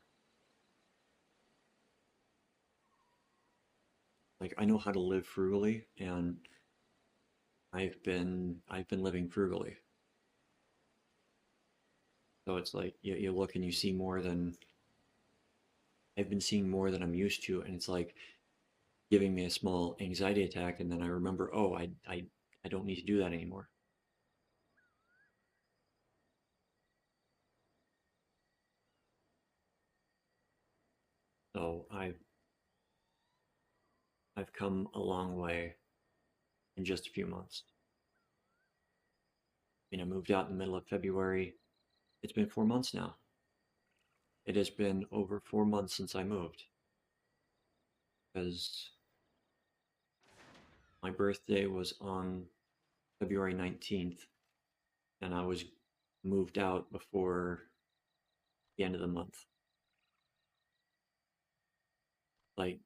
Like, I know how to live frugally, and I've been living frugally. So it's like you look and you see more than I've been seeing more than I'm used to, and it's like giving me a small anxiety attack, and then I remember, oh, I don't need to do that anymore. So I've come a long way in just a few months. I mean, I moved out in the middle of February. It's been 4 months now. It has been over 4 months since I moved. Because my birthday was on February 19th, and I was moved out before the end of the month. Like,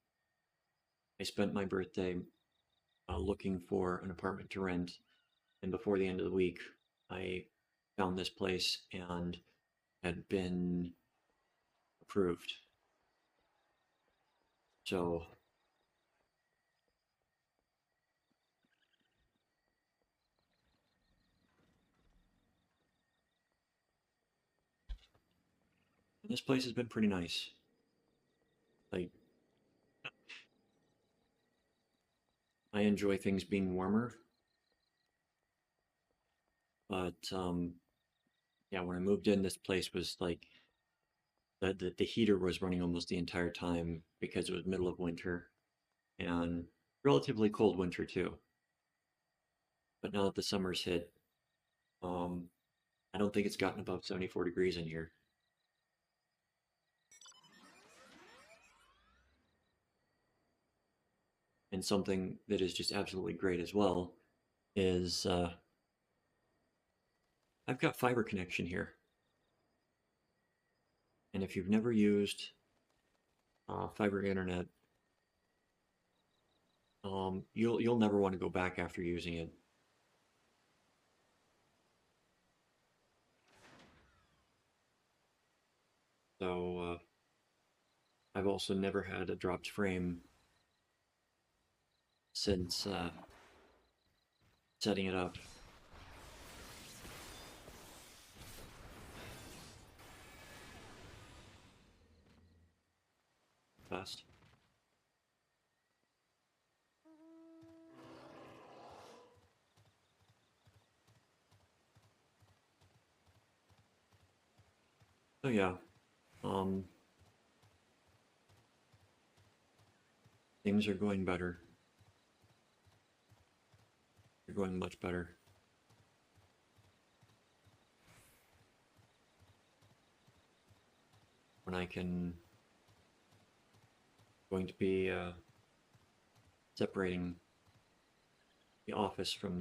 I spent my birthday looking for an apartment to rent, and before the end of the week, I found this place and had been approved. So this place has been pretty nice. Like, I enjoy things being warmer, but yeah, when I moved in, this place was like the heater was running almost the entire time because it was middle of winter and relatively cold winter too. But now that the summer's hit, um, I don't think it's gotten above 74 degrees in here. And something that is just absolutely great as well is I've got fiber connection here. And if you've never used fiber internet, you'll never want to go back after using it. So I've also never had a dropped frame since setting it up. Fast. So yeah, things are going better. They're going much better. When I can, going to be separating the office from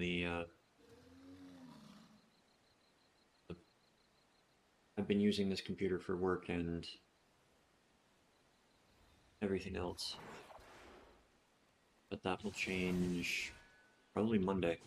I've been using this computer for work and everything else. But that will change probably Monday.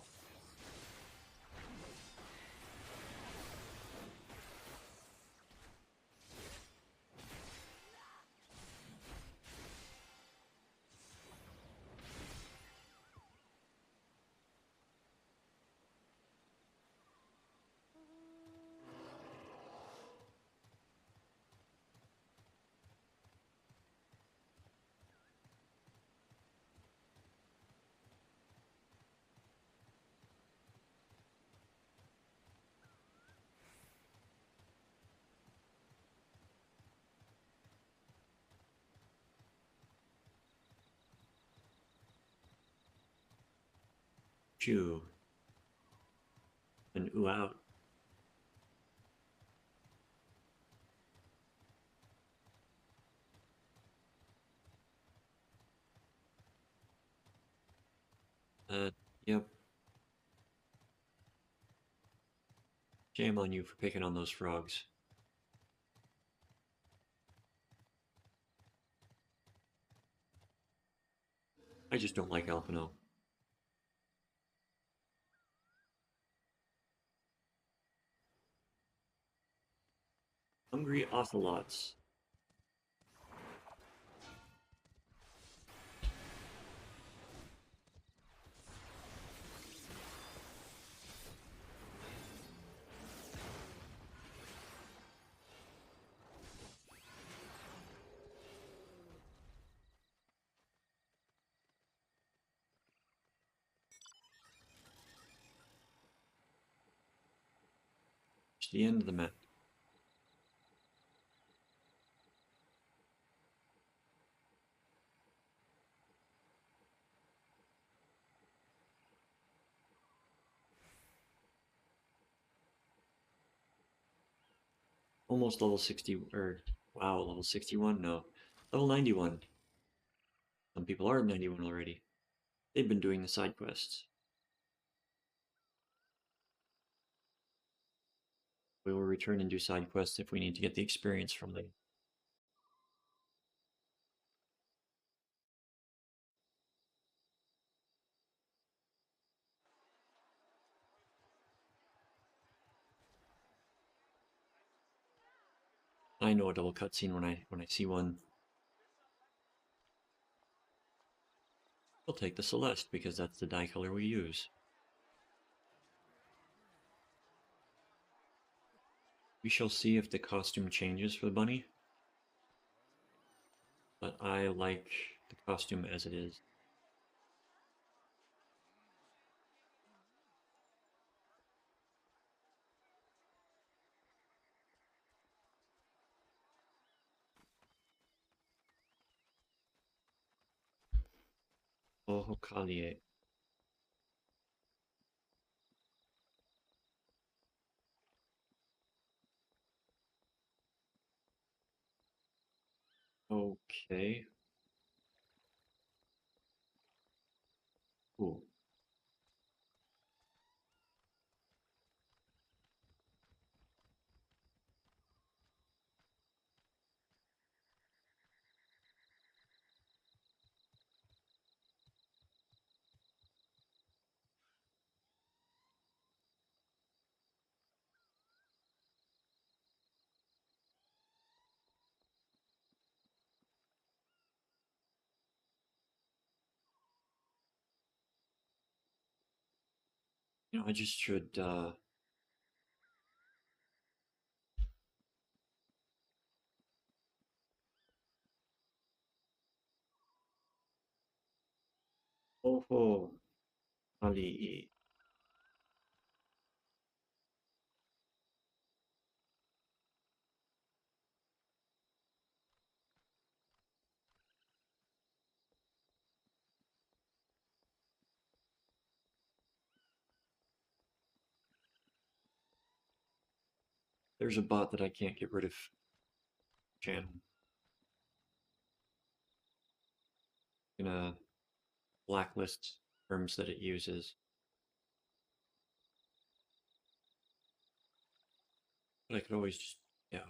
chew. And ooh out. Yep. Shame on you for picking on those frogs. I just don't like Alpino. Hungry ocelots. It's the end of the map. Almost level 60, or wow, level 61? No, level 91. Some people are at 91 already. They've been doing the side quests. We will return and do side quests if we need to get the experience from them. I know a double cutscene when I see one. We'll take the Celeste because that's the dye color we use. We shall see if the costume changes for the bunny. But I like the costume as it is. Oh, Hokalie. Okay. Cool. You know, I just should, oh, Ali. There's a bot that I can't get rid of. Channel. Gonna blacklist terms that it uses. But I could always just, yeah.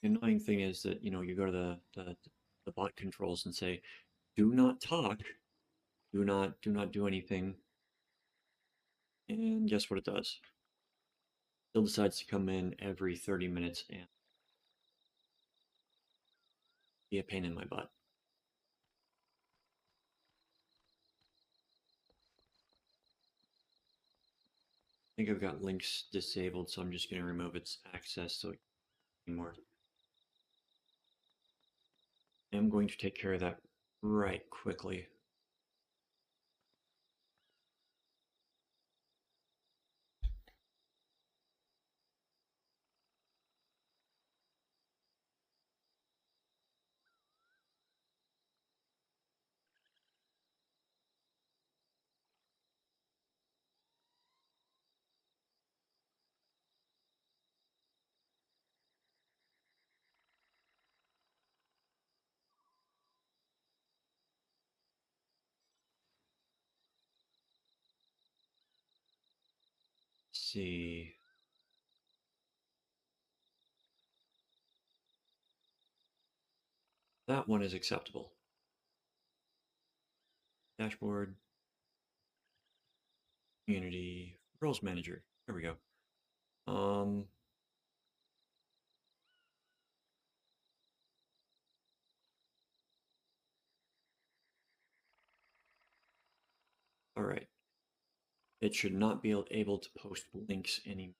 The annoying thing is that, you know, you go to the bot controls and say, do not talk, do not do anything. And guess what it does? Still decides to come in every 30 minutes and be a pain in my butt. I think I've got links disabled, so I'm just going to remove its access so it can't anymore. I'm going to take care of that right quickly. See. That one is acceptable. Dashboard, community, roles manager. There we go. All right. It should not be able to post links anymore.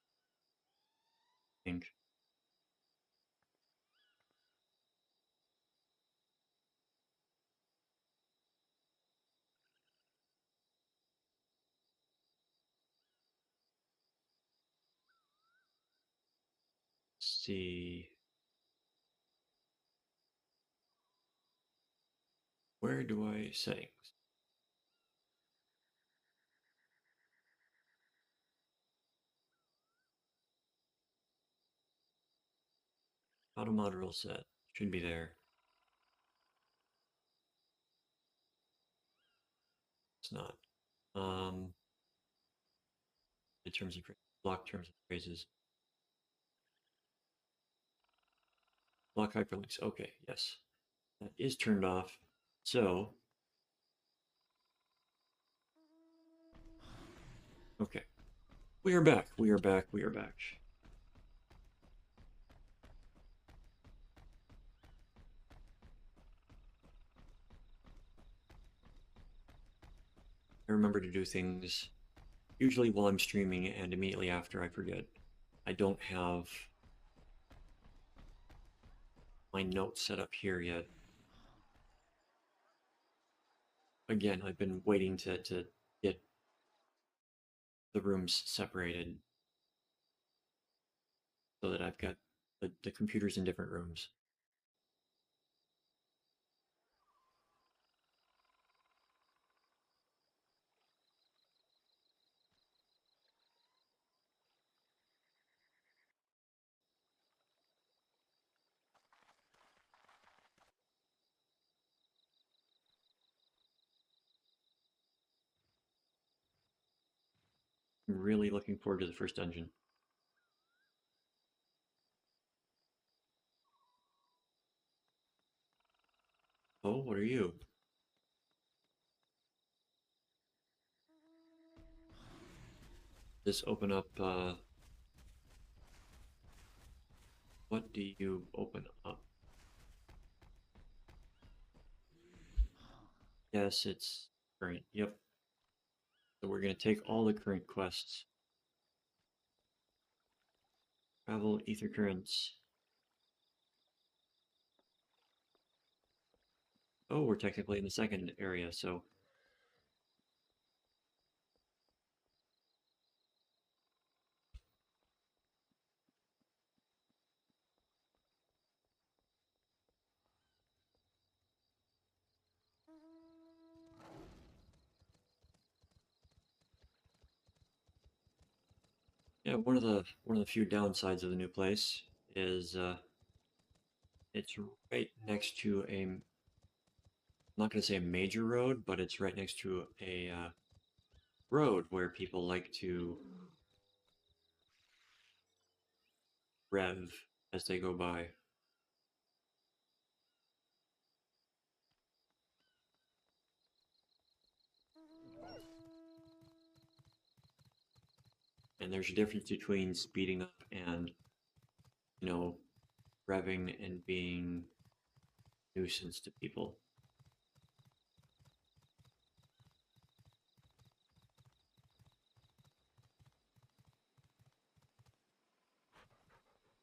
See. Where do I settings? Auto mod rule set. Should be there. It's not. The terms and block terms and phrases. Block hyperlinks. Okay, yes. That is turned off. So, okay. We are back. We are back. We are back. I remember to do things usually while I'm streaming and immediately after I forget. I don't have my notes set up here yet. Again, I've been waiting to get the rooms separated so that I've got the computers in different rooms. I'm really looking forward to the first dungeon. Oh, what are you? This open up, what do you open up? Yes, it's current. Yep. So we're going to take all the current quests. Travel, ether currents. Oh, we're technically in the second area, so yeah, one of the few downsides of the new place is it's right next to a, I'm not going to say a major road, but it's right next to a road where people like to rev as they go by. And there's a difference between speeding up and, you know, revving and being a nuisance to people.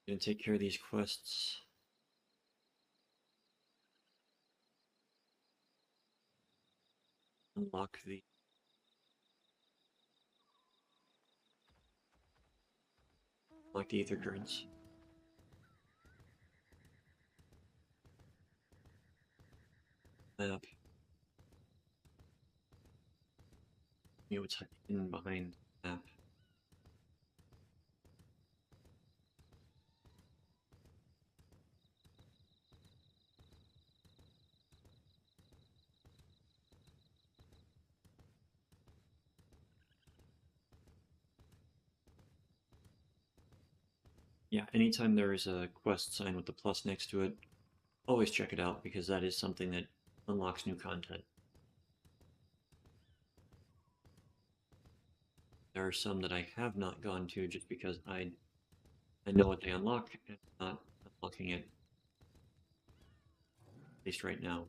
Gonna take care of these quests. unlock the ether currents. Map. You know what's hidden behind the map. Yeah, anytime there is a quest sign with the plus next to it, always check it out because that is something that unlocks new content. There are some that I have not gone to just because I know what they unlock and I'm not unlocking it, at least right now.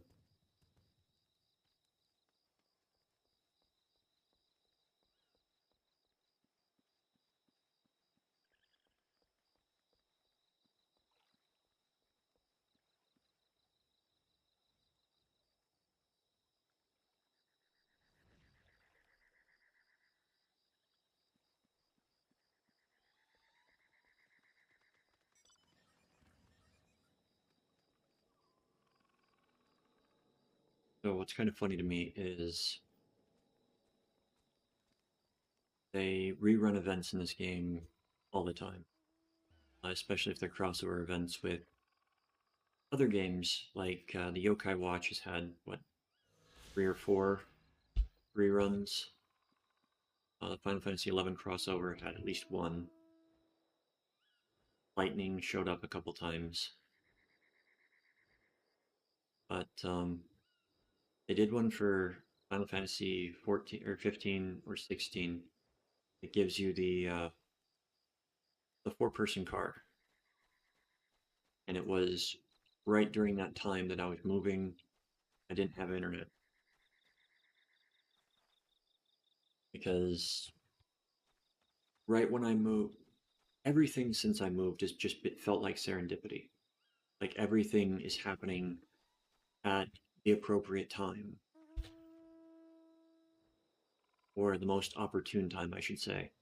So what's kind of funny to me is they rerun events in this game all the time, especially if they're crossover events with other games. Like the Yokai Watch has had, what, 3 or 4 reruns. Final Fantasy XI crossover had at least one. Lightning showed up a couple times. But they did one for Final Fantasy 14 or 15 or 16. It gives you the 4-person car. And it was right during that time that I was moving. I didn't have internet. Because right when I moved, everything since I moved has just felt like serendipity. Like everything is happening at the appropriate time. Or the most opportune time, I should say.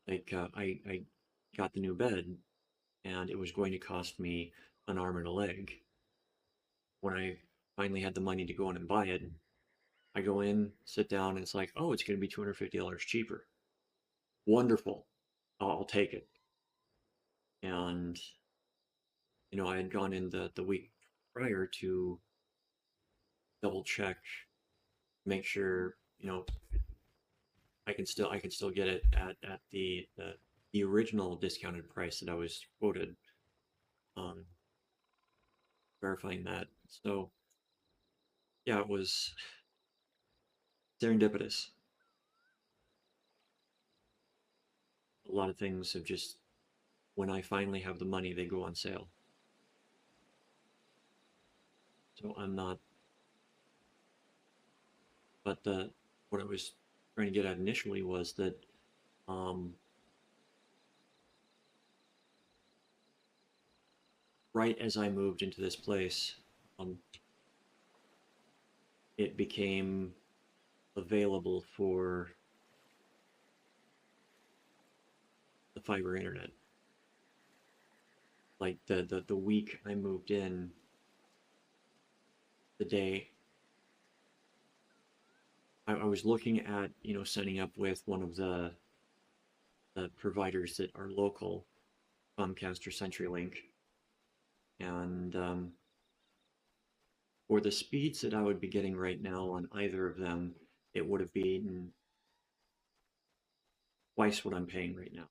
Like, I got the new bed, and it was going to cost me an arm and a leg. When I finally had the money to go in and buy it, I go in, sit down, and it's like, oh, it's going to be $250 cheaper. Wonderful. I'll take it. And, you know, I had gone in the week prior to double check, make sure, you know, I can still get it at the original discounted price that I was quoted. Verifying that. So yeah, it was serendipitous. A lot of things have just, when I finally have the money, they go on sale. So I'm not, but what I was trying to get at initially was that right as I moved into this place, it became available for the fiber internet. Like the week I moved in, the day I was looking at, you know, signing up with one of the providers that are local, Comcast or CenturyLink, and for the speeds that I would be getting right now on either of them, it would have been twice what I'm paying right now.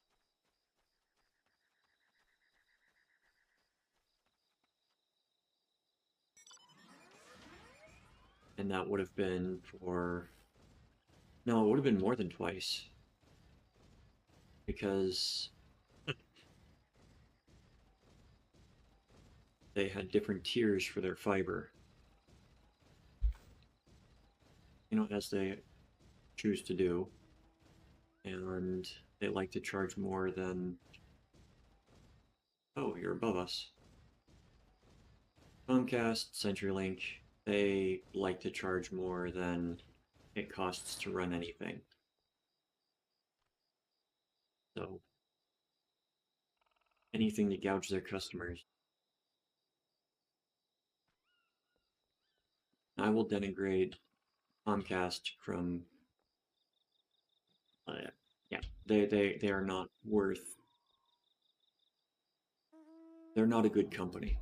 And that would have been for, no, it would have been more than twice. Because they had different tiers for their fiber. You know, as they choose to do. And they like to charge more than, oh, you're above us. Comcast, CenturyLink, they like to charge more than it costs to run anything. So anything to gouge their customers. I will denigrate Comcast from. Yeah, they are not worth. They're not a good company.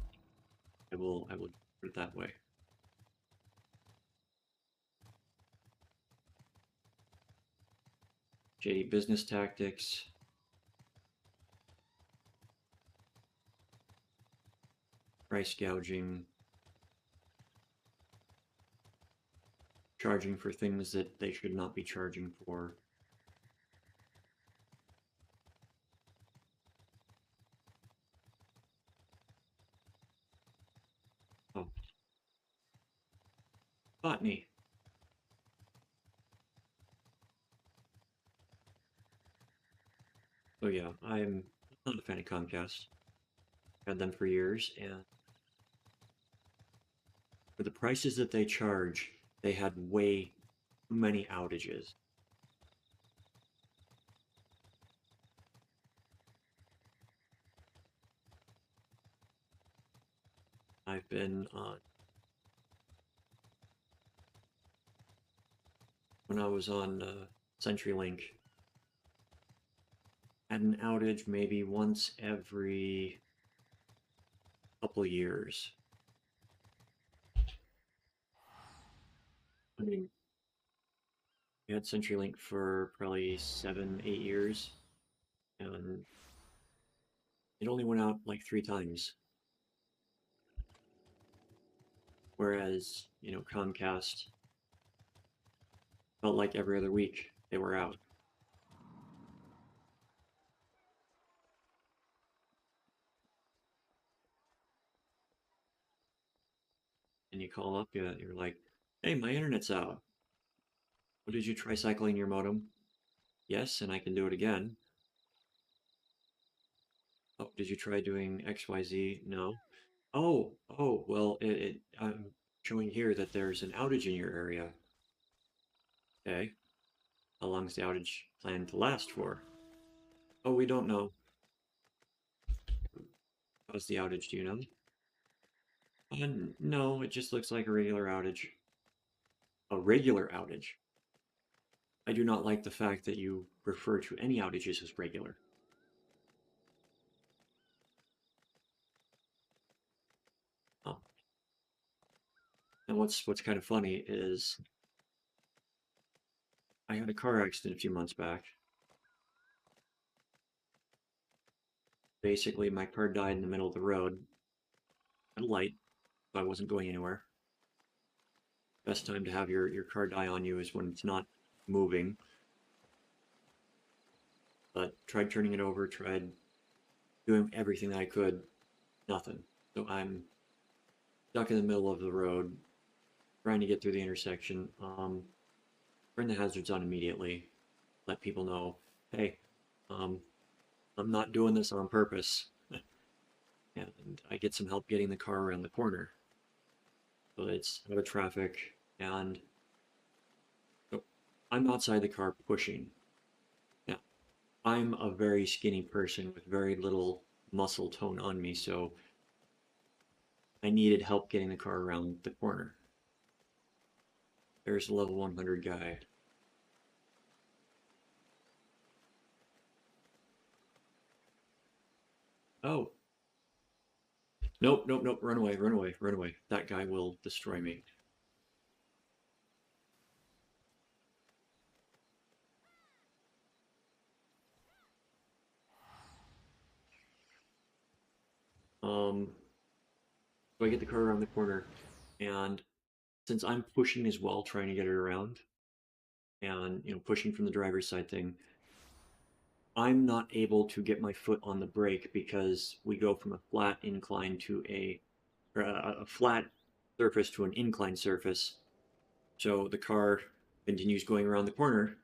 I will put it that way. Shady business tactics. Price gouging. Charging for things that they should not be charging for. Oh. Botany. So yeah, I'm not a fan of Comcast. Had them for years, and for the prices that they charge, they had way too many outages. I've been when I was on CenturyLink, had an outage maybe once every couple of years. I mean, we had CenturyLink for probably 7, 8 years, and it only went out like 3 times. Whereas, Comcast felt like every other week they were out. And you call up, you're like, hey, my internet's out. Well, did you try cycling your modem? Yes, and I can do it again. Oh, did you try doing XYZ? No. Oh, well, I'm showing here that there's an outage in your area. Okay. How long's the outage planned to last for? Oh, we don't know. How's the outage, do you know? No, it just looks like a regular outage. A regular outage. I do not like the fact that you refer to any outages as regular. Oh. And what's kind of funny is I had a car accident a few months back. Basically, my car died in the middle of the road at a light, so I wasn't going anywhere. Best time to have your car die on you is when it's not moving. But tried turning it over, tried doing everything that I could, nothing. So I'm stuck in the middle of the road, trying to get through the intersection. Turn the hazards on immediately. Let people know, hey, I'm not doing this on purpose. And I get some help getting the car around the corner. So it's out of traffic, and so I'm outside the car pushing. Now, I'm a very skinny person with very little muscle tone on me, so I needed help getting the car around the corner. There's a level 100 guy. Oh. Nope, run away. That guy will destroy me. So I get the car around the corner, and since I'm pushing as well, trying to get it around, and pushing from the driver's side thing, I'm not able to get my foot on the brake because we go from a flat incline to a flat surface to an inclined surface. So the car continues going around the corner,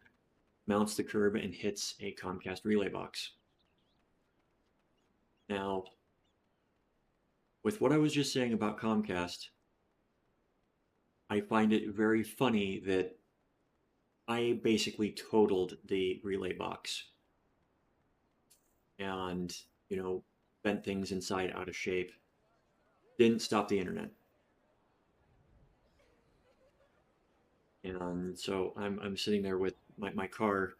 mounts the curb, and hits a Comcast relay box. Now, with what I was just saying about Comcast, I find it very funny that I basically totaled the relay box and, bent things inside out of shape. Didn't stop the internet. And so I'm sitting there with my car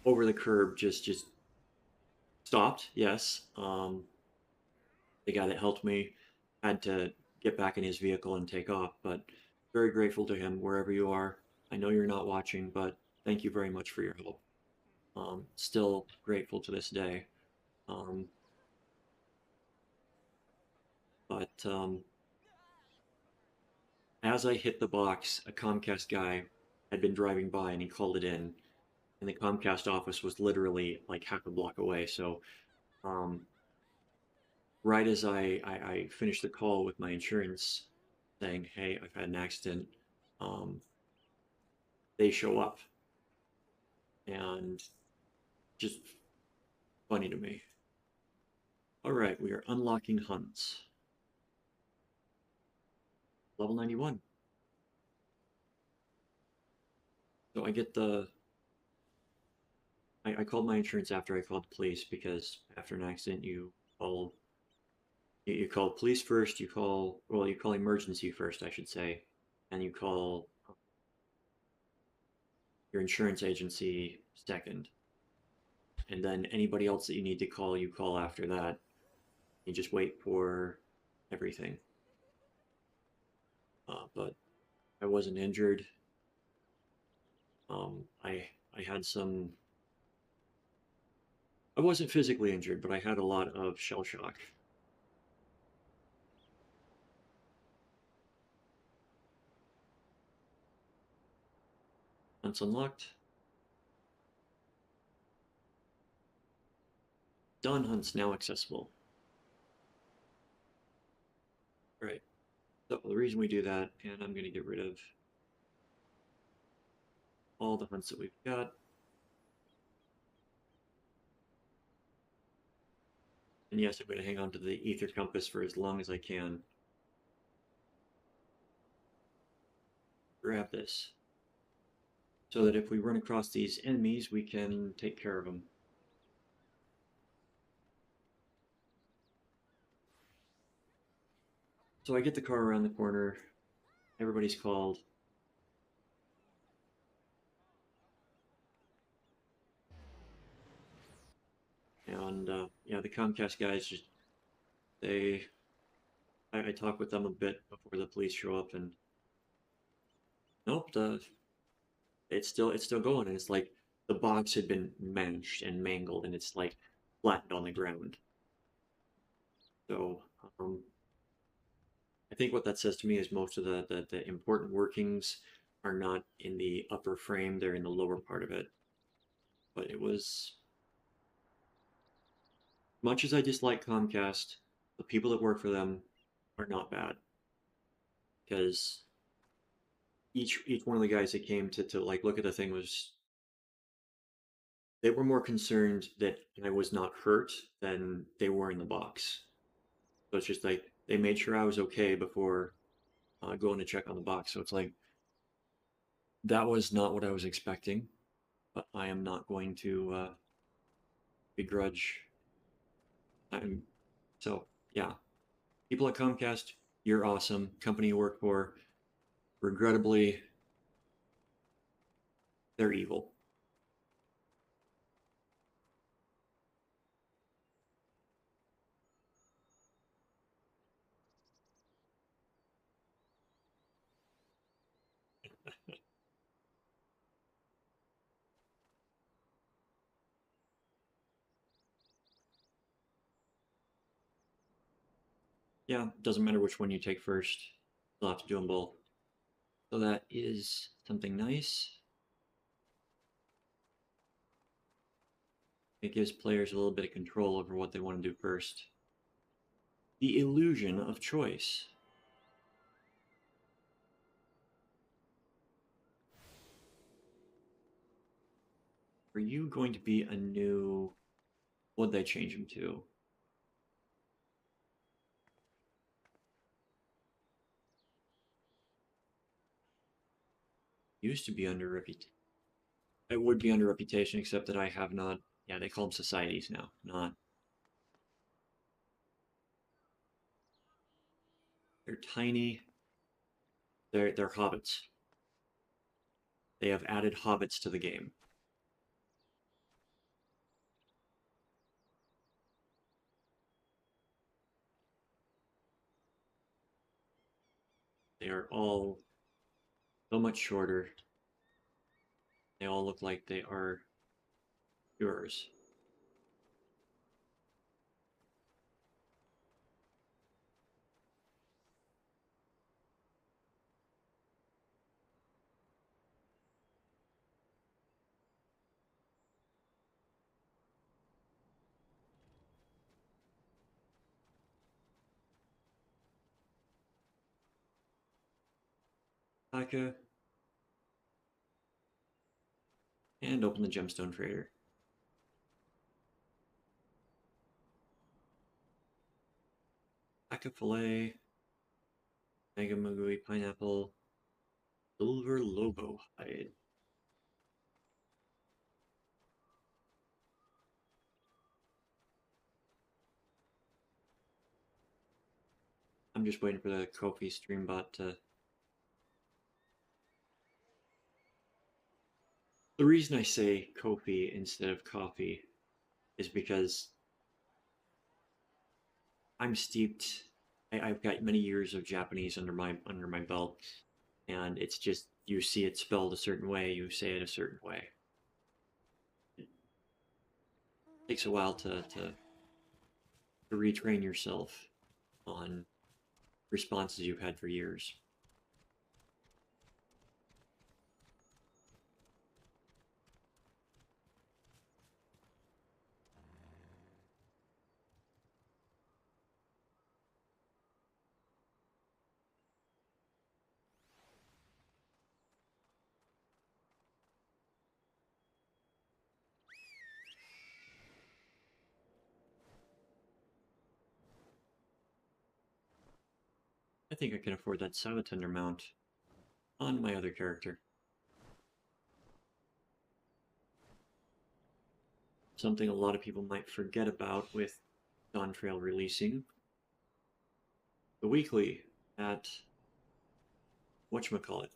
over the curb, just stopped. Yes. The guy that helped me had to get back in his vehicle and take off, but very grateful to him wherever you are. I know you're not watching, but thank you very much for your help. Still grateful to this day. Um, but as I hit the box, a Comcast guy had been driving by and he called it in. And the Comcast office was literally like half a block away. So, um, right as I finished the call with my insurance saying, hey, I've had an accident, um, they show up. And just funny to me. All right, we are unlocking hunts. Level 91. So I called my insurance after I called the police because after an accident you call police first, you call emergency first, I should say, and you call your insurance agency second. And then anybody else that you need to call, you call after that. You just wait for everything. But I wasn't injured. I had some. I wasn't physically injured, but I had a lot of shell shock. Once unlocked. Dawn Hunt's now accessible. Right. So the reason we do that, and I'm going to get rid of all the hunts that we've got. And yes, I'm going to hang on to the ether compass for as long as I can. Grab this. So that if we run across these enemies, we can take care of them. So I get the car around the corner. Everybody's called. And yeah, the Comcast guys I talk with them a bit before the police show up, and nope, it's still going, and it's like the box had been mashed and mangled, and it's like flattened on the ground. So I think what that says to me is most of the important workings are not in the upper frame; they're in the lower part of it. But it was much as I dislike Comcast, the people that work for them are not bad because each one of the guys that came to like look at the thing was they were more concerned that I was not hurt than they were in the box. So it's just like they made sure I was okay before going to check on the box. So it's like that was not what I was expecting, but I am not going to begrudge. I'm so yeah. People at Comcast, you're awesome. Company you work for, regrettably, they're evil. Yeah, doesn't matter which one you take first. You'll have to do them both. So that is something nice. It gives players a little bit of control over what they want to do first. The illusion of choice. Are you going to be a new... What'd they change him to? Used to be under reputation. It would be under reputation, except that I have not. Yeah, they call them societies now, not. They're tiny. They're hobbits. They have added hobbits to the game. They are all so much shorter. They all look like they are yours. Taka, and open the gemstone trader. Taka fillet, mega magui pineapple, silver lobo hide. I'm just waiting for the Ko-fi stream bot to. The reason I say Ko-fi instead of coffee is because I'm steeped. I've got many years of Japanese under my belt, and it's just you see it spelled a certain way, you say it a certain way. It takes a while to retrain yourself on responses you've had for years. I think I can afford that Sabatender mount on my other character. Something a lot of people might forget about with Dawn Trail releasing. The weekly at whatchamacallit.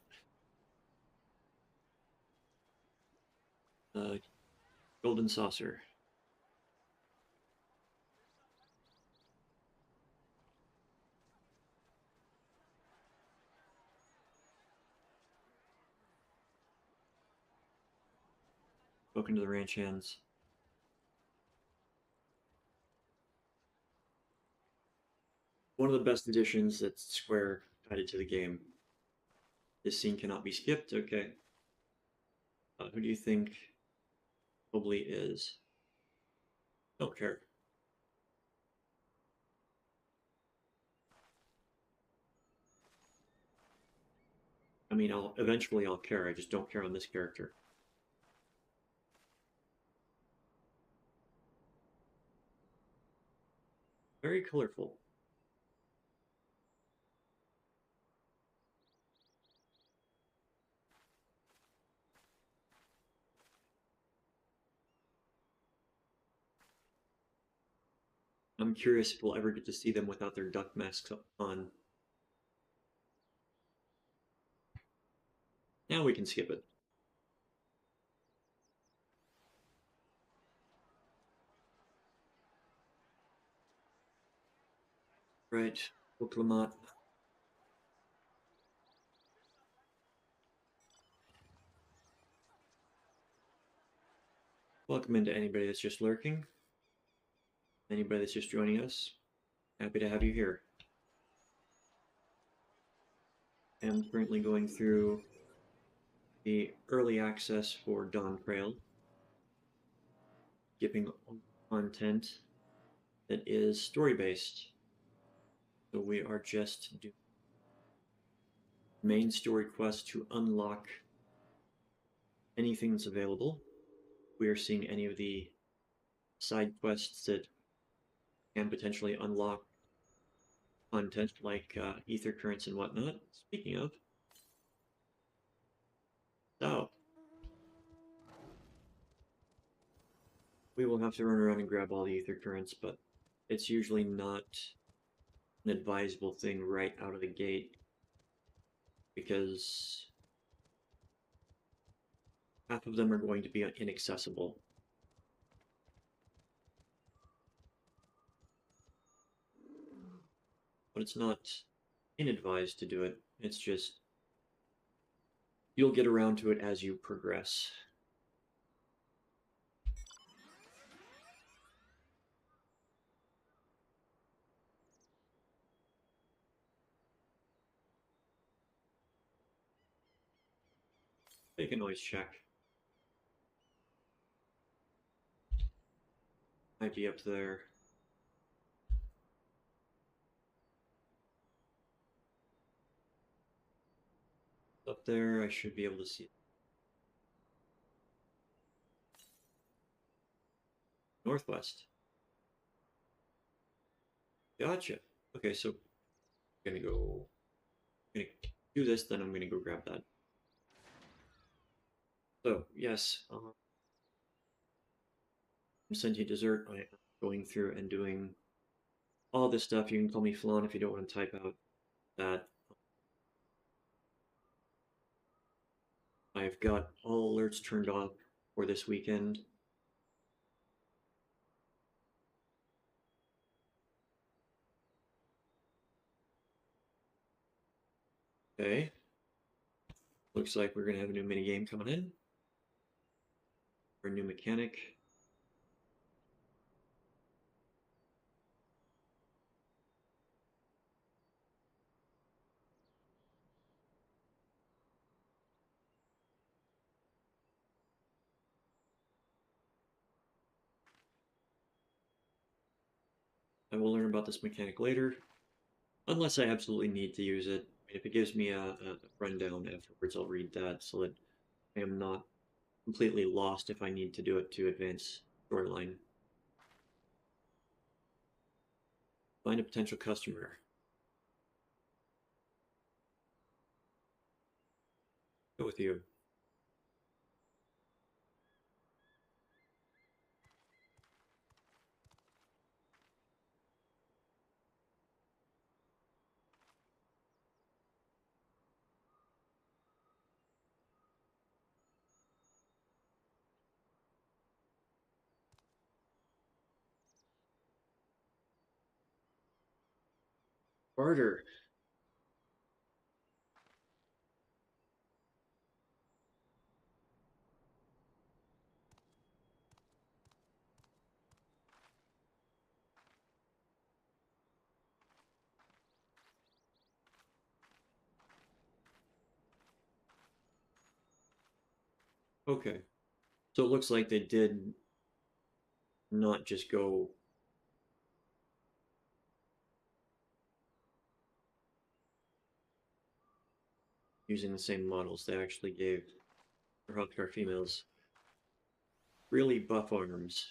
The Golden Saucer. Spoken to the ranch hands. One of the best additions that Square added to the game. This scene cannot be skipped. Okay. Who do you think probably is? Don't care. I mean, eventually I'll care. I just don't care on this character. Very colorful. I'm curious if we'll ever get to see them without their duck masks on. Now we can skip it. Right, Oklamat. Welcome into anybody that's just lurking. Anybody that's just joining us. Happy to have you here. I'm currently going through the early access for Dawn Trail, skipping content that is story-based. So we are just doing main story quest to unlock anything that's available. We are seeing any of the side quests that can potentially unlock content like ether currents and whatnot. Speaking of, So, we will have to run around and grab all the ether currents, but it's usually not an advisable thing right out of the gate, because half of them are going to be inaccessible. But it's not inadvised to do it. It's just you'll get around to it as you progress. They can always check. Might be up there. Up there, I should be able to see it. Northwest. Gotcha. Okay, so I'm gonna do this, then I'm gonna go grab that. So, yes, sentient dessert, I am going through and doing all this stuff. You can call me Flan if you don't want to type out that. I've got all alerts turned off for this weekend. Okay. Looks like we're going to have a new minigame coming in. Or a new mechanic. I will learn about this mechanic later, unless I absolutely need to use it. If it gives me a rundown afterwards, I'll read that so that I am not completely lost if I need to do it to advance storyline. Find a potential customer. Go with you. Barter. Okay. So it looks like they did not just go using the same models. They actually gave their Hotcar females really buff arms.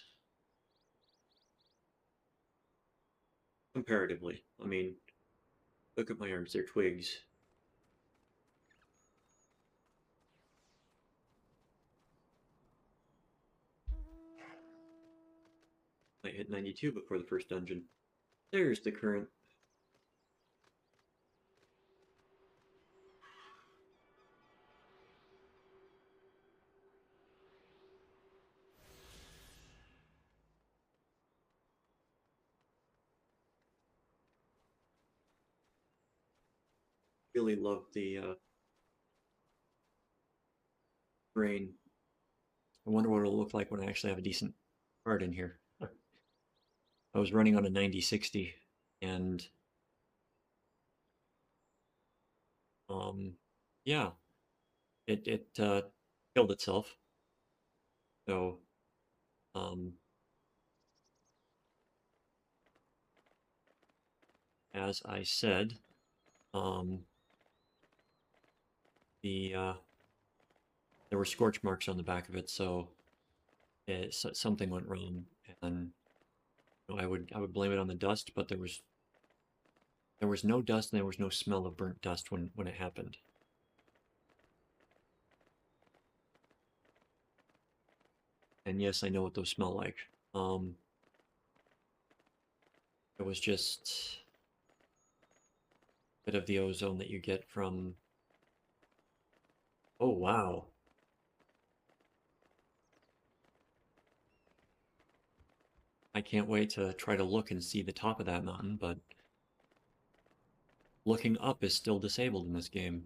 Comparatively. I mean, look at my arms, they're twigs. I hit 92 before the first dungeon. There's the current. Really love the grain. I wonder what it'll look like when I actually have a decent card in here. I was running on a 9060 and yeah, it killed itself. So as I said, there were scorch marks on the back of it, so something went wrong, and I would blame it on the dust, but there was no dust and there was no smell of burnt dust when it happened. And yes, I know what those smell like. It was just a bit of the ozone that you get from... Oh, wow. I can't wait to try to look and see the top of that mountain, but looking up is still disabled in this game.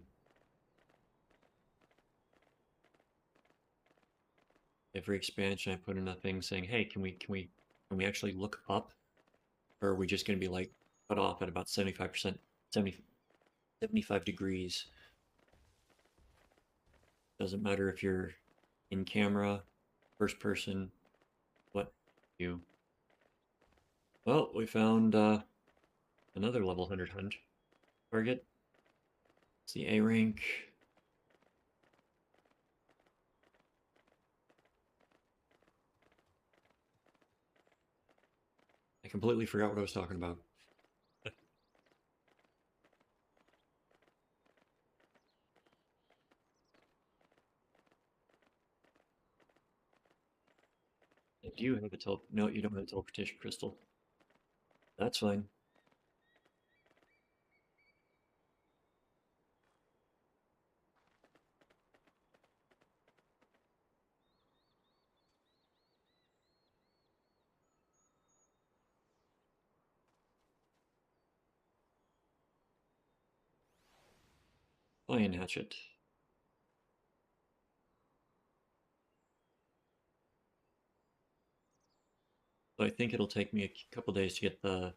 Every expansion I put in a thing saying, hey, can we actually look up? Or are we just going to be like cut off at about 75%, 75 degrees? Doesn't matter if you're in camera, first person, what you. Well, we found another level 100 hunt target. It's the A rank. I completely forgot what I was talking about. Do you have a No, you don't have a teleportation crystal. That's fine. Iron hatchet. So I think it'll take me a couple days to get the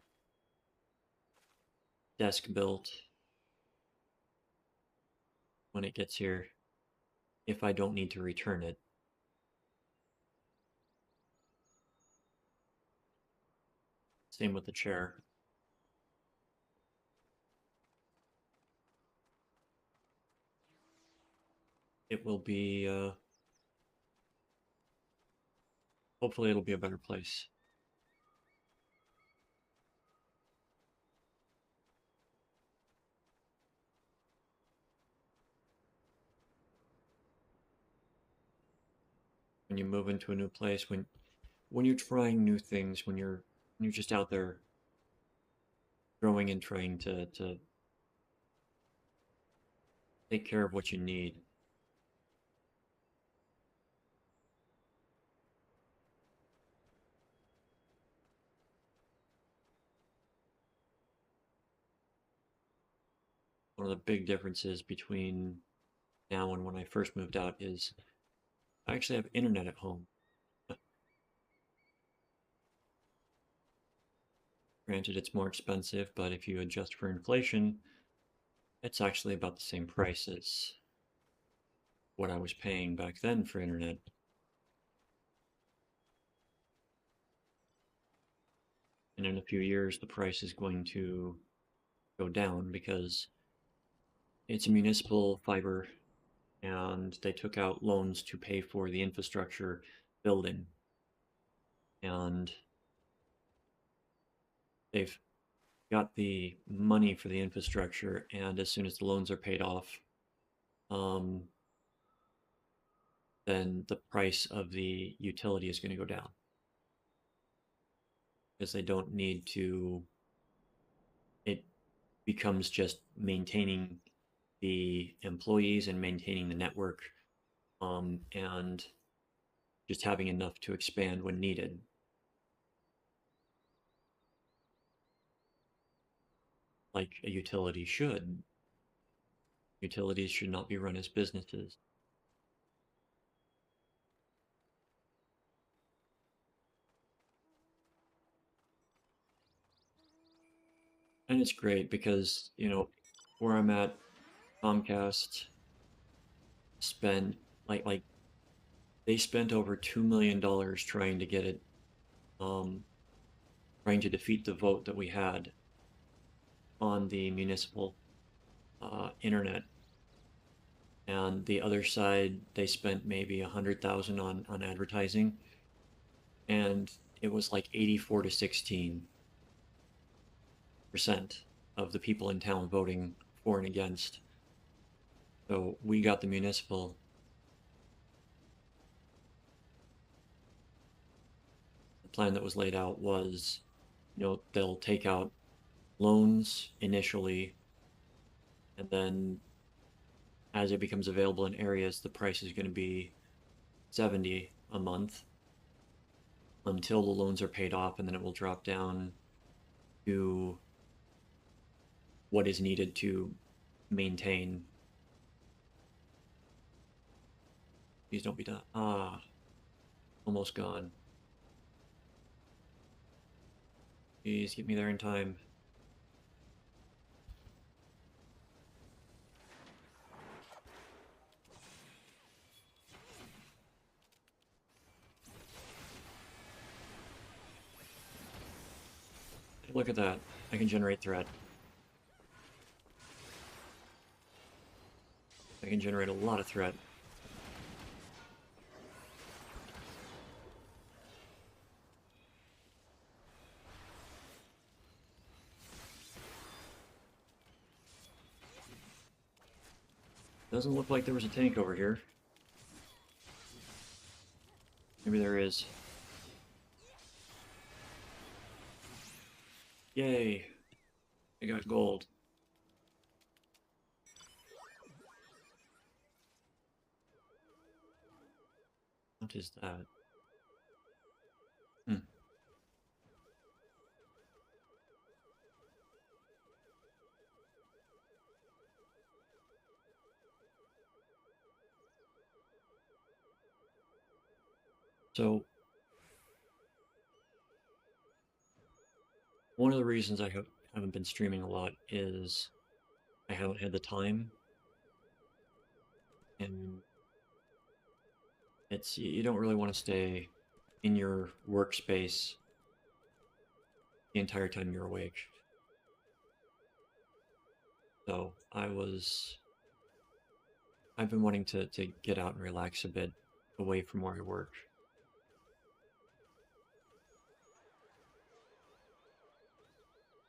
desk built when it gets here, if I don't need to return it. Same with the chair. It will be, hopefully it'll be a better place. When you move into a new place, when you're trying new things, when you're just out there growing and trying to take care of what you need. One of the big differences between now and when I first moved out is I actually have internet at home. Granted, it's more expensive, but if you adjust for inflation, it's actually about the same price as what I was paying back then for internet. And in a few years, the price is going to go down because it's a municipal fiber and they took out loans to pay for the infrastructure building. And they've got the money for the infrastructure, and as soon as the loans are paid off, then the price of the utility is going to go down because they don't need to. It becomes just maintaining the employees and maintaining the network, and just having enough to expand when needed. Like a utility should. Utilities should not be run as businesses. And it's great because, where I'm at, Comcast spent like they spent over $2 million trying to get it, trying to defeat the vote that we had on the municipal internet. And the other side, they spent maybe 100,000 on advertising, and it was like 84 to 16% of the people in town voting for and against. So we got the municipal. plan that was laid out was, they'll take out loans initially, and then as it becomes available in areas, the price is going to be $70 a month until the loans are paid off, and then it will drop down to what is needed to maintain. Please don't be done. Ah, almost gone. Please get me there in time. Look at that. I can generate threat. I can generate a lot of threat. Doesn't look like there was a tank over here. Maybe there is. Yay! I got gold. What is that? So, one of the reasons I haven't been streaming a lot is I haven't had the time, and you don't really want to stay in your workspace the entire time you're awake. So I've been wanting to get out and relax a bit away from where I work.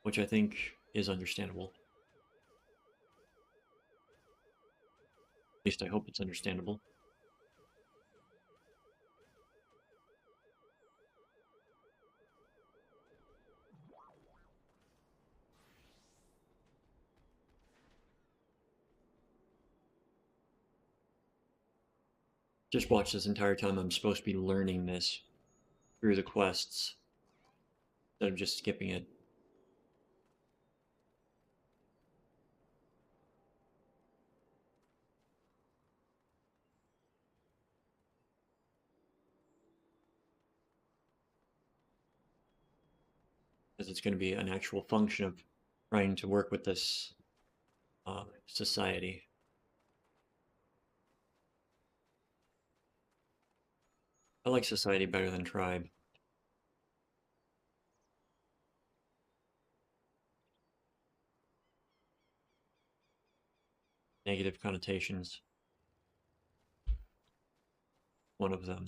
Which I think is understandable. At least I hope it's understandable. Just watch this entire time. I'm supposed to be learning this through the quests instead of just skipping it. Because it's going to be an actual function of trying to work with this society. I like society better than tribe. Negative connotations. One of them.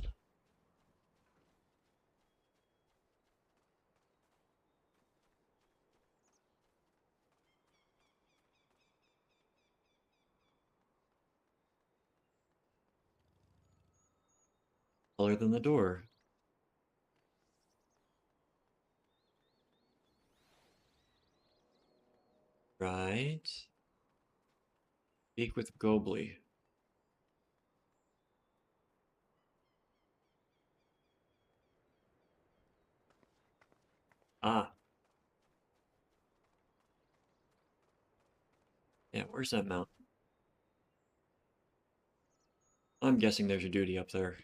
Taller than the door. Right. Speak with Gobley. Ah. Yeah, where's that mountain? I'm guessing there's a duty up there.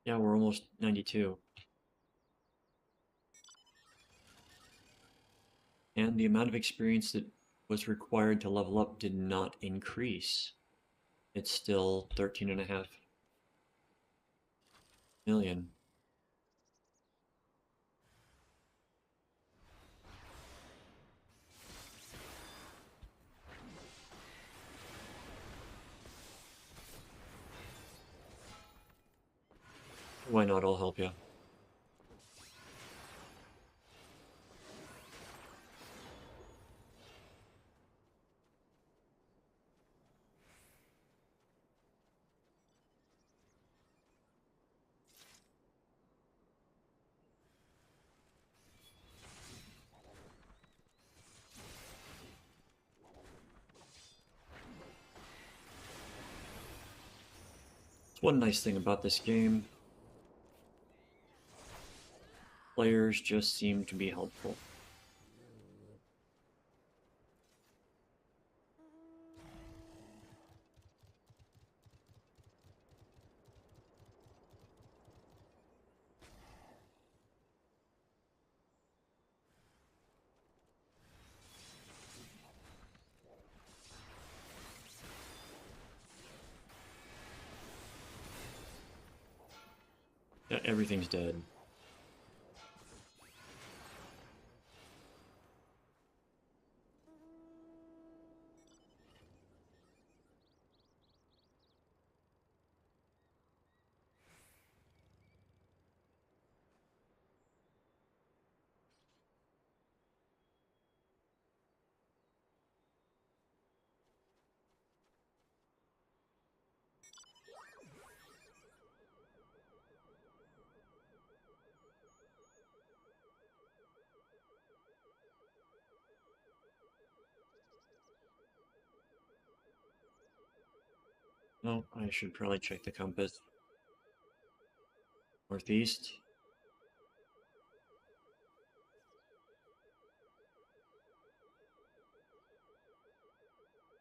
Yeah, we're almost 92. And the amount of experience that was required to level up did not increase. It's still 13.5 million. Why not? I'll help you. One nice thing about this game, players just seem to be helpful. Yeah, everything's dead. No, I should probably check the compass. Northeast.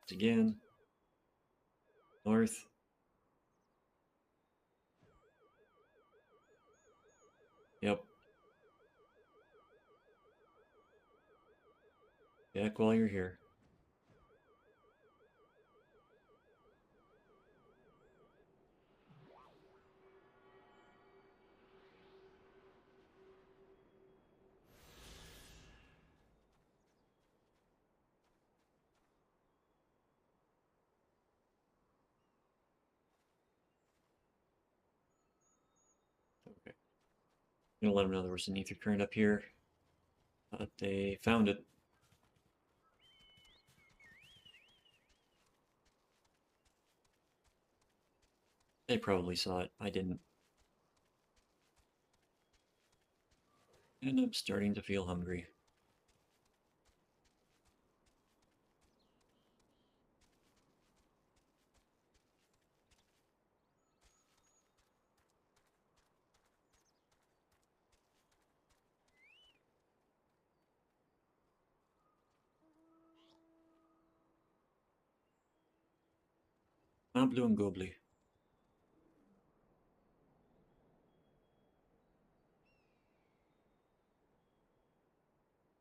Again. North. Yep. Back while you're here. Okay. I'm gonna let them know there was an ether current up here. But they found it. They probably saw it. I didn't. And I'm starting to feel hungry. I'm blue and gobbly.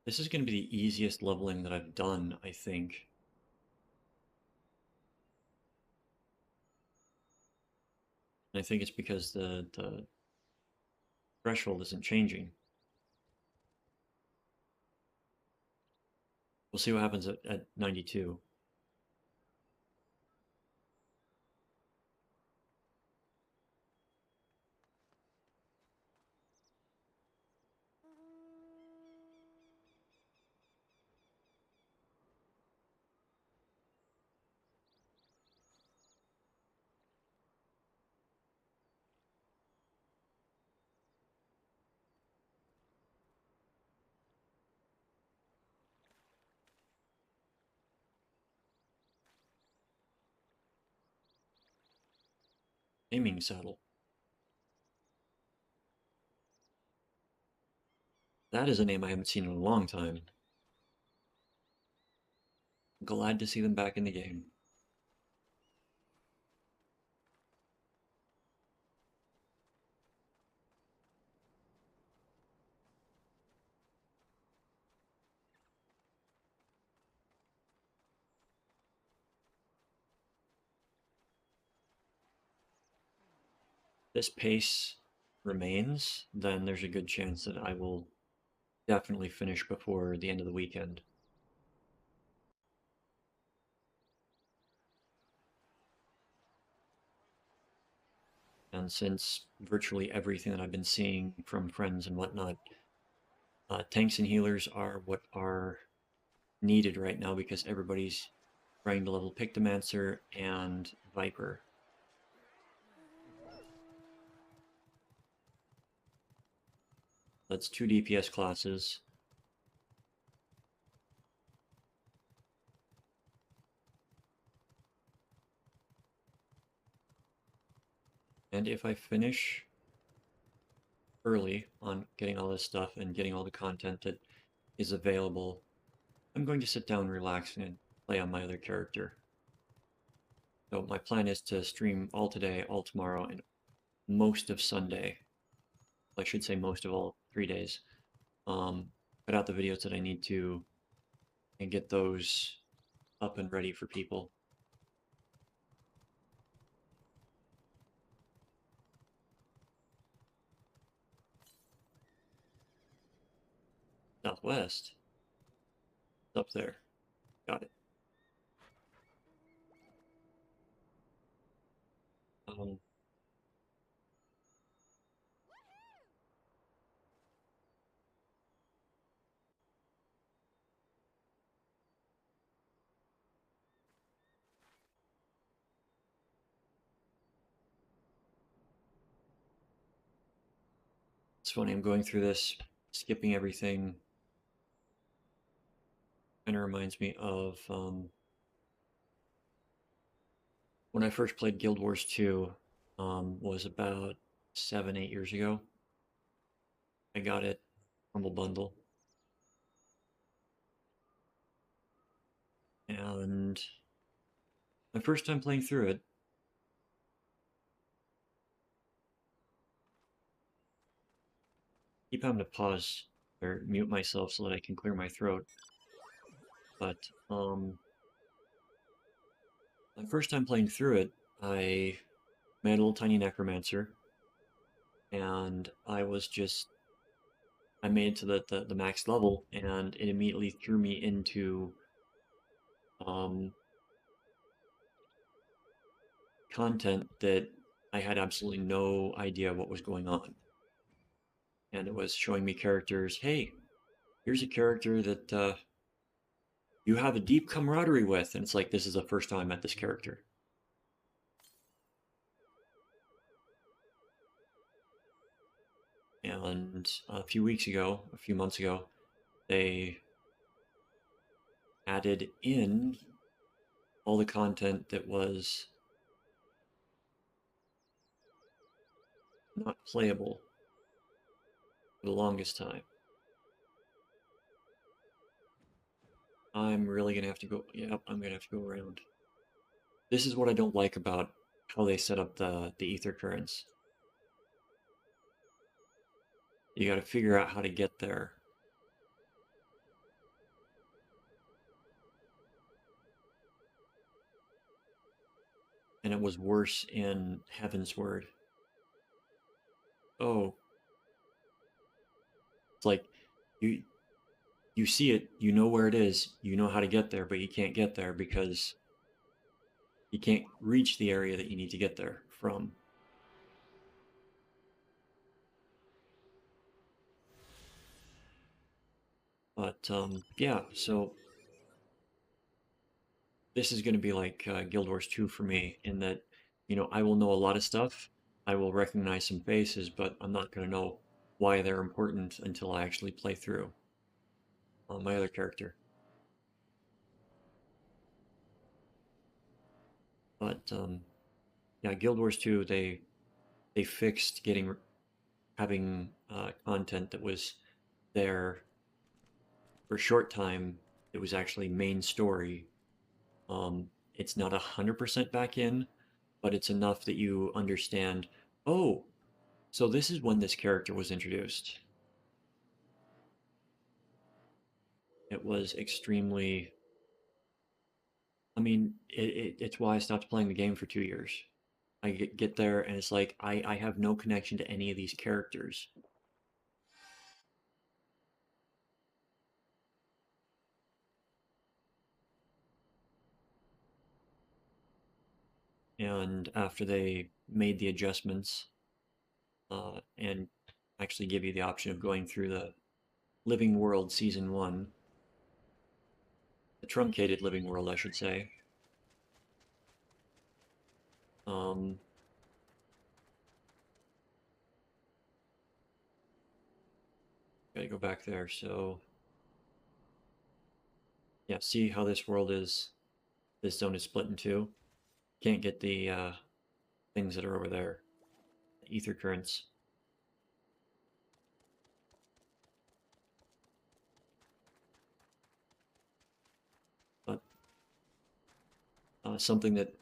This is going to be the easiest leveling that I've done, I think. And I think it's because the threshold isn't changing. We'll see what happens at 92. Aiming saddle. That is a name I haven't seen in a long time. Glad to see them back in the game. this pace remains, then there's a good chance that I will definitely finish before the end of the weekend. And since virtually everything that I've been seeing from friends and whatnot, tanks and healers are what are needed right now because everybody's trying to level Pictomancer and Viper. That's 2 DPS classes. And if I finish early on getting all this stuff and getting all the content that is available, I'm going to sit down, relax, and play on my other character. So my plan is to stream all today, all tomorrow, and most of Sunday. I should say most of all 3 days. Put out the videos that I need to and get those up and ready for people. Southwest. It's up there. Got it. It's funny, I'm going through this, skipping everything. Kind of reminds me of when I first played Guild Wars 2, was about 7-8 years ago. I got it, Humble Bundle. And my first time playing through it, keep having to pause or mute myself so that I can clear my throat. But my first time playing through it, I made a little tiny necromancer, and I made it to the max level, and it immediately threw me into content that I had absolutely no idea what was going on. And it was showing me characters, hey, here's a character that you have a deep camaraderie with. And it's like, this is the first time I met this character. And a few months ago, they added in all the content that was not playable for the longest time. I'm really gonna have to go, yep, I'm gonna have to go around. This is what I don't like about how they set up the ether currents. You gotta figure out how to get there. And it was worse in Heaven's Word. Oh. It's like, you see it, you know where it is, you know how to get there, but you can't get there because you can't reach the area that you need to get there from. But yeah, so this is going to be like Guild Wars 2 for me, in that, you know, I will know a lot of stuff, I will recognize some faces, but I'm not going to know why they're important until I actually play through my other character. But yeah, Guild Wars 2, they fixed having content that was there for a short time. It was actually main story. It's not 100% back in, but it's enough that you understand, oh, so this is when this character was introduced. It was extremely, I mean, it's why I stopped playing the game for 2 years. I get there and it's like I have no connection to any of these characters. And after they made the adjustments and actually give you the option of going through the Living World Season 1, the truncated Living World, I should say. Gotta go back there, so yeah, see how this world is, this zone is split in two. Can't get the things that are over there, ether currents. But something that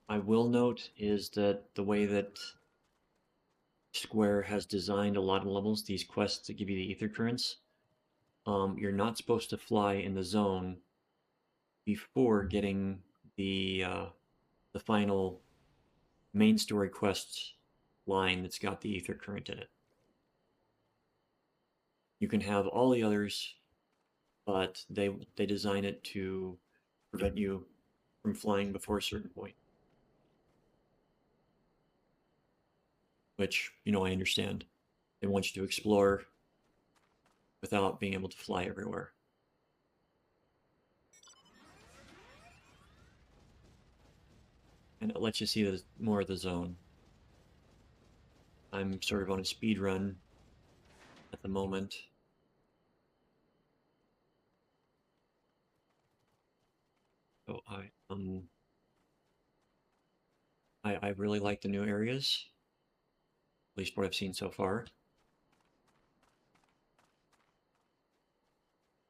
I will note is that the way that Square has designed a lot of levels, these quests that give you the ether currents, you're not supposed to fly in the zone before getting the final main story quest line that's got the ether current in it. You can have all the others, but they design it to prevent you from flying before a certain point. Which, you know, I understand. They want you to explore without being able to fly everywhere. And it lets you see more of the zone. I'm sort of on a speed run at the moment. So I really like the new areas, at least what I've seen so far.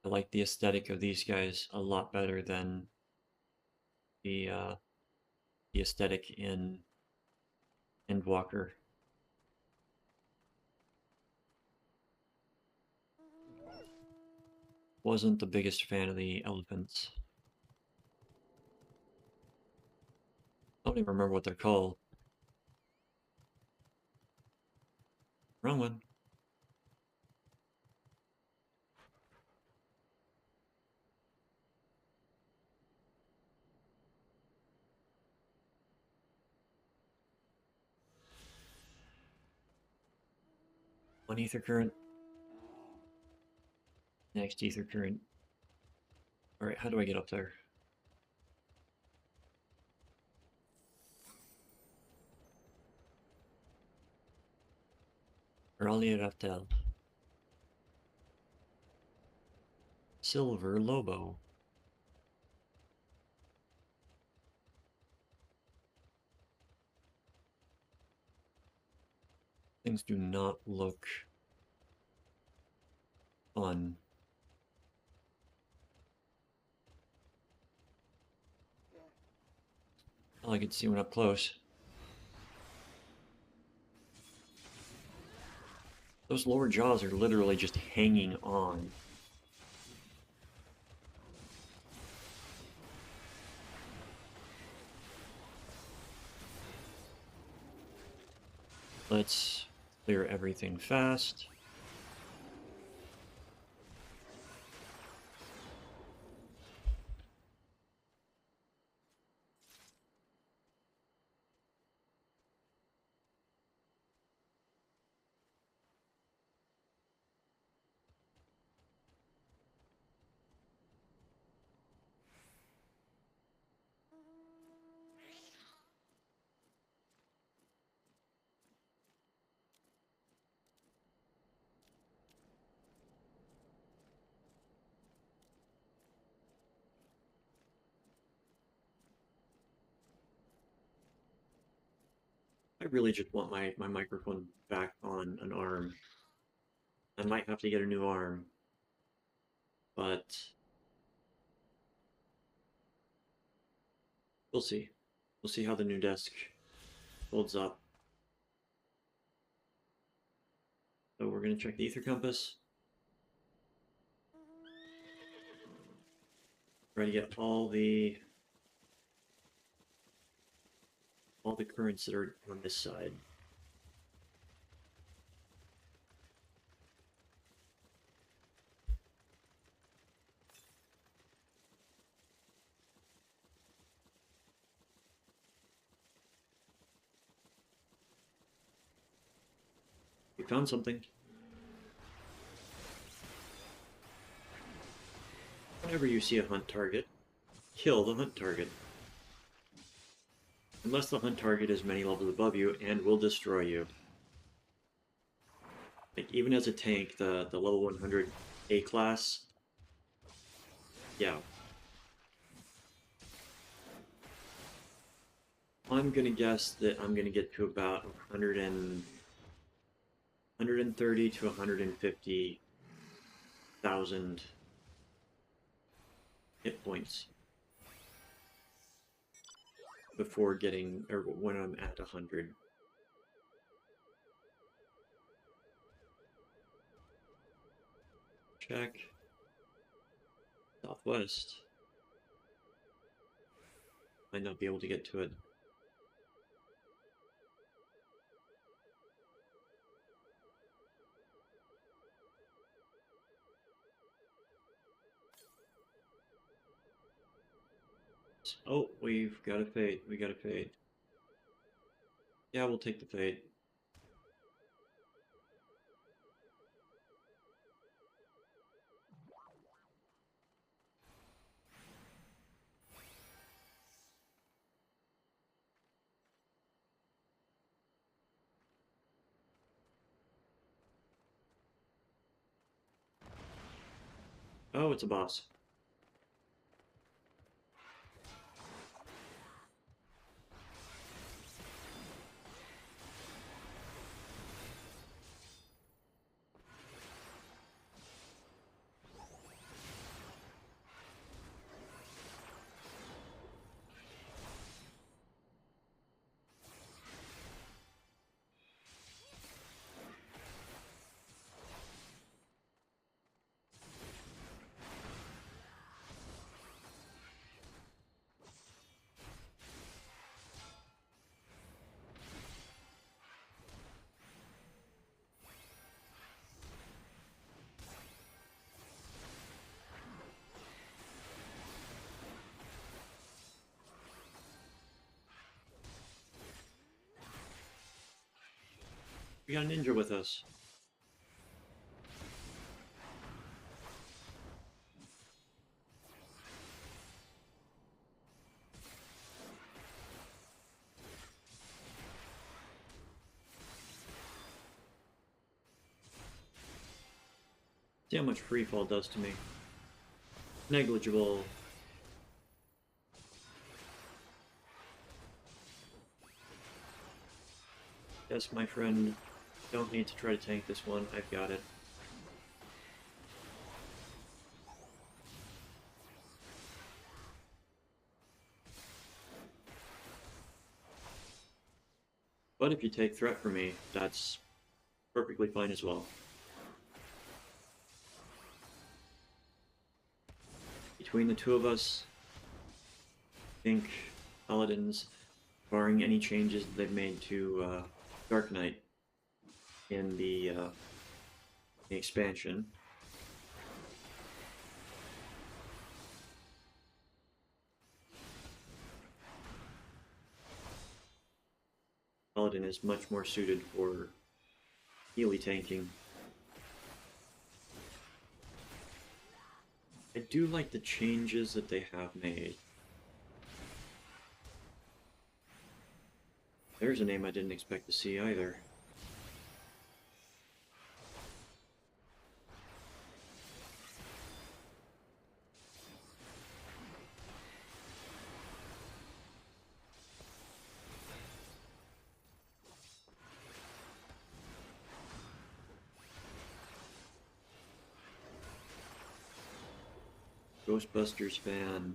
I like the aesthetic of these guys a lot better than the aesthetic in Endwalker. Wasn't the biggest fan of the elephants. I don't even remember what they're called. Wrong one. One ether current. Next ether current. Alright, how do I get up there? Raleigh Raftel. Silver Lobo. Things do not look fun. Well, I could see one up close. Those lower jaws are literally just hanging on. Let's clear everything fast. I really just want my microphone back on an arm. I might have to get a new arm, but we'll see. We'll see how the new desk holds up. So we're going to check the ether compass. Try to get all the all the currents that are on this side. We found something. Whenever you see a hunt target, kill the hunt target. Unless the hunt target is many levels above you and will destroy you. Like, even as a tank, the level 100 A class, yeah. I'm gonna guess that I'm gonna get to about 130 to 150,000 hit points before getting, or when I'm at 100. Check. Southwest. Might not be able to get to it. Oh, we've got a fade. We got a fade. Yeah, we'll take the fade. Oh, it's a boss. We got a ninja with us. See how much free fall does to me. Negligible. Yes, my friend. Don't need to try to tank this one. I've got it. But if you take threat from me, that's perfectly fine as well. Between the two of us, I think Paladins, barring any changes that they've made to Dark Knight in the expansion, Paladin is much more suited for melee tanking. I do like the changes that they have made. There's a name I didn't expect to see either. Ghostbusters fan.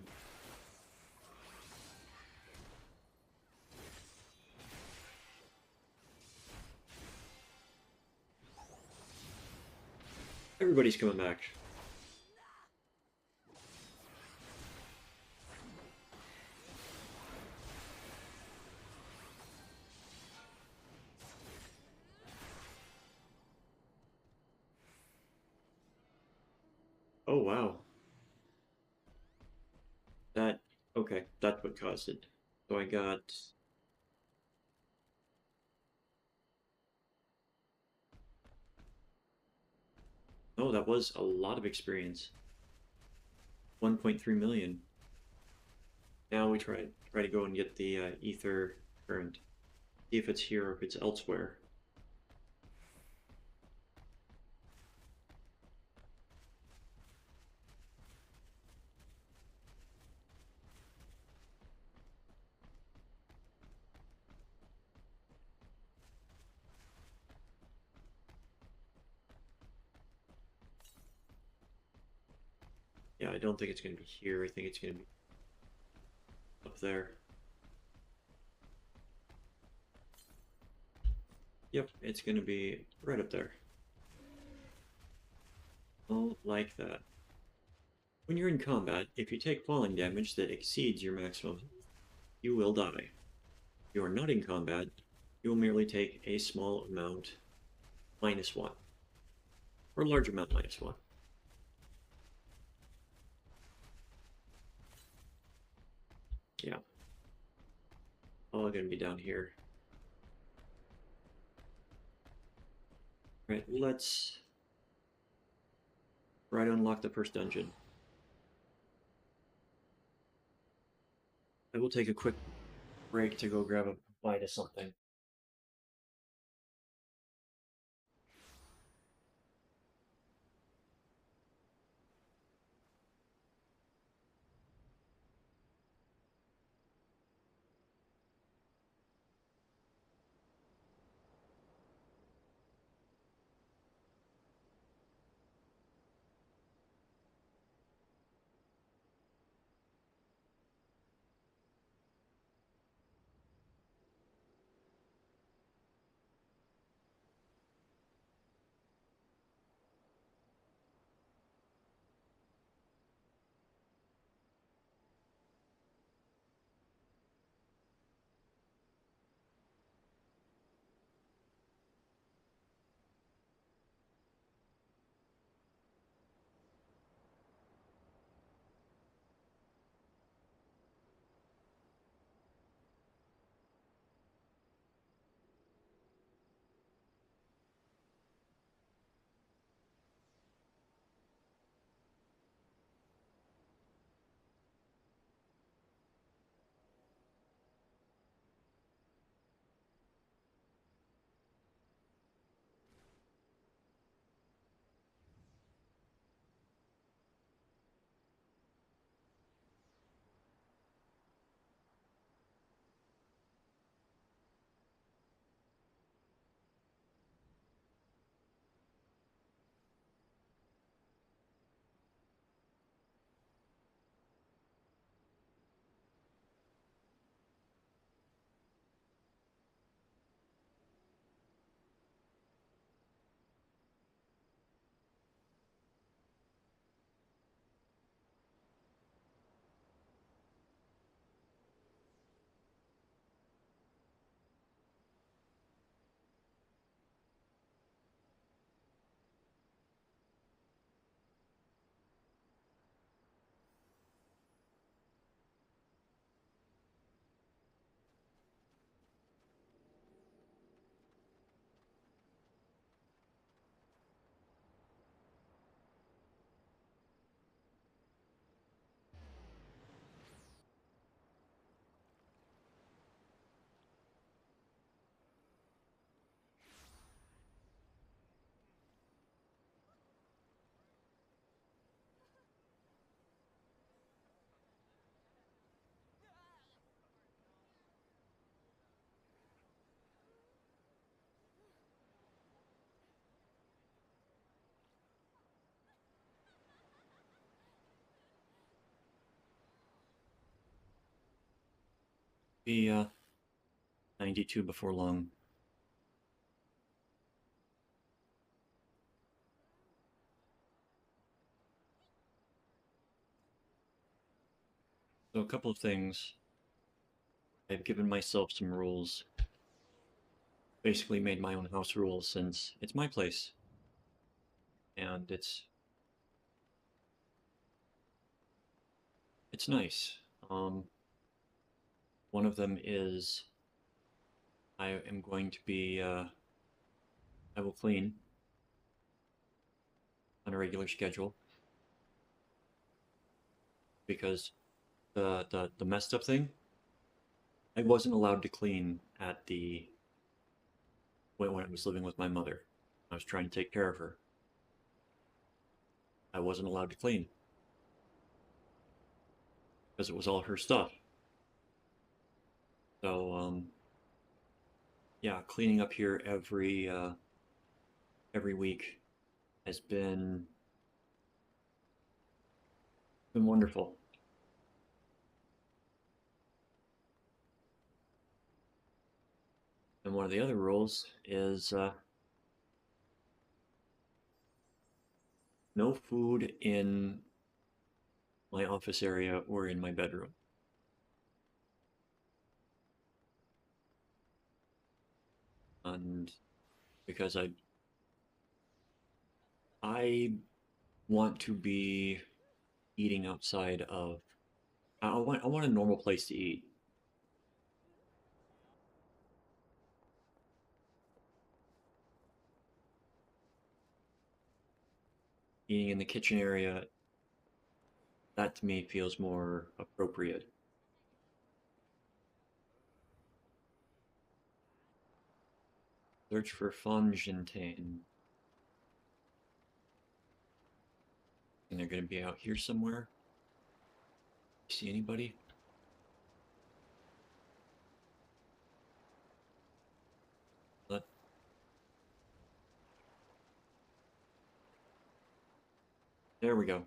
Everybody's coming back. Oh, wow. That, okay, that's what caused it. So I got... Oh, that was a lot of experience. 1.3 million. Now we try to go and get the ether current. See if it's here or if it's elsewhere. Yeah, I don't think it's going to be here. I think it's going to be up there. Yep, it's going to be right up there. Oh, like that. When you're in combat, if you take falling damage that exceeds your maximum, you will die. If you are not in combat, you will merely take a small amount -1. Or a large amount -1. Yeah. All going to be down here. Right, let's try to unlock the first dungeon. I will take a quick break to go grab a bite of something. Be 92 before long. So a couple of things. I've given myself some rules. Basically made my own house rules since it's my place. And it's it's nice. One of them is I am going to be I will clean on a regular schedule because the messed up thing, I wasn't allowed to clean at the when I was living with my mother. I was trying to take care of her. I wasn't allowed to clean because it was all her stuff. So yeah, cleaning up here every week has been wonderful. And one of the other rules is no food in my office area or in my bedroom. And because I want to be eating outside of I want a normal place to eat. Eating in the kitchen area, that to me feels more appropriate. Search for Fontaine. And they're going to be out here somewhere. See anybody? There we go.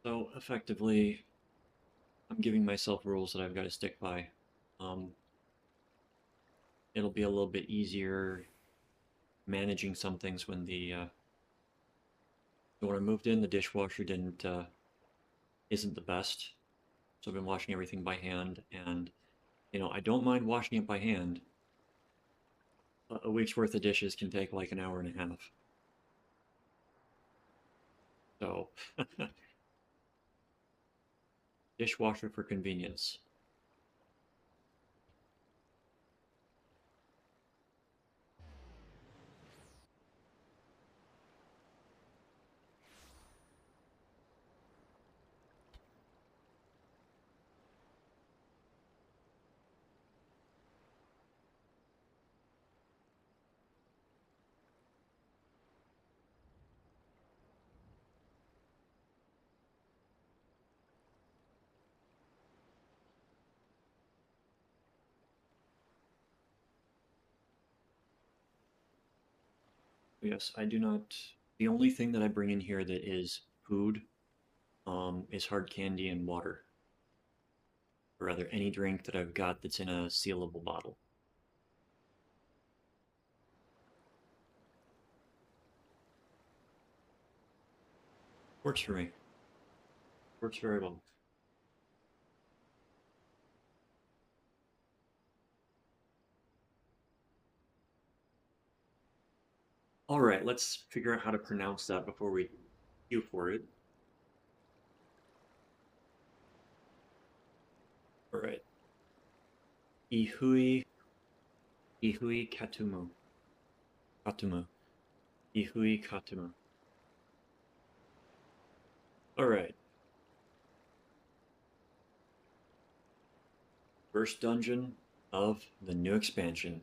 So effectively, I'm giving myself rules that I've got to stick by. It'll be a little bit easier managing some things when when I moved in, the dishwasher isn't the best. So I've been washing everything by hand, and I don't mind washing it by hand. A week's worth of dishes can take like an hour and a half. So, dishwasher for convenience. Yes, I do not. The only thing that I bring in here that is food is hard candy and water. Or rather, any drink that I've got that's in a sealable bottle. Works for me. Works very well. All right, let's figure out how to pronounce that before we queue for it. All right. Ihui Katumu. Katumu. Ihui Katumu. All right. First dungeon of the new expansion.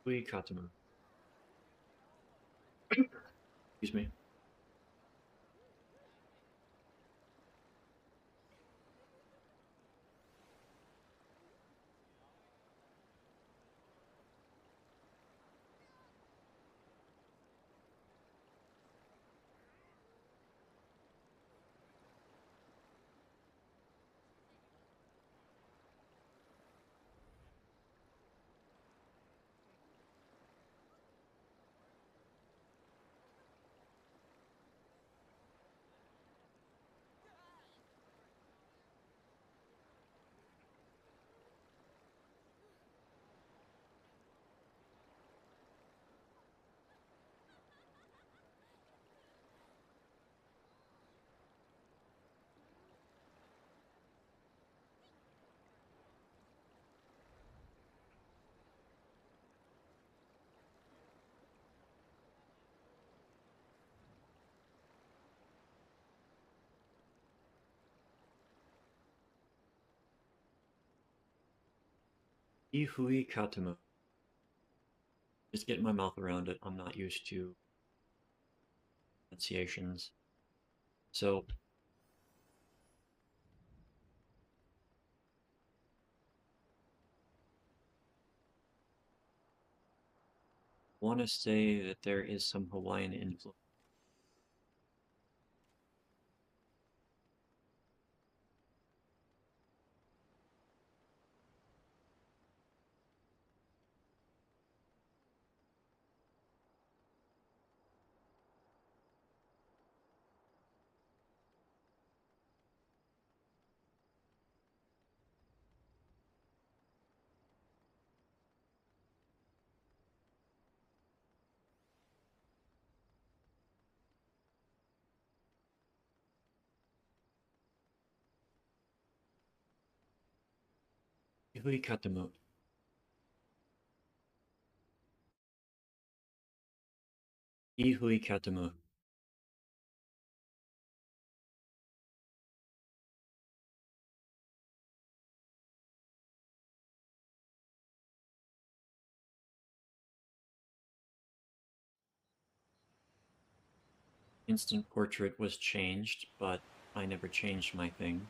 Ihui Katumu. Excuse me. Ihui Katamu. Just getting my mouth around it. I'm not used to pronunciations. So, I want to say that there is some Hawaiian influence. Ihui Katamu. Ihui Katamu. Instant portrait was changed, but I never changed my thing.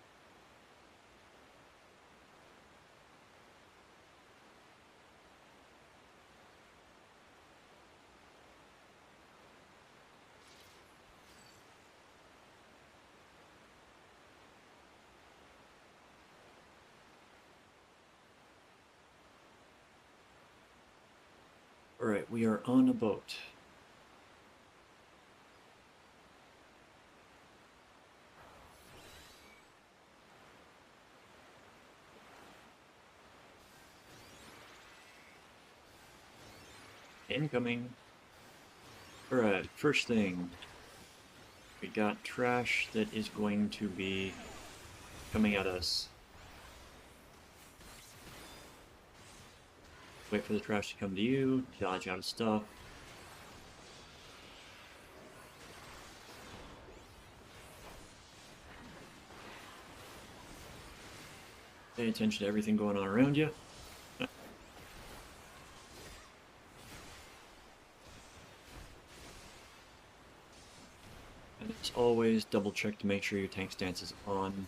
Alright, we are on a boat. Incoming. Alright, first thing. We got trash that is going to be coming at us. Wait for the trash to come to you, dodge out of stuff. Pay attention to everything going on around you. And as always, double check to make sure your tank stance is on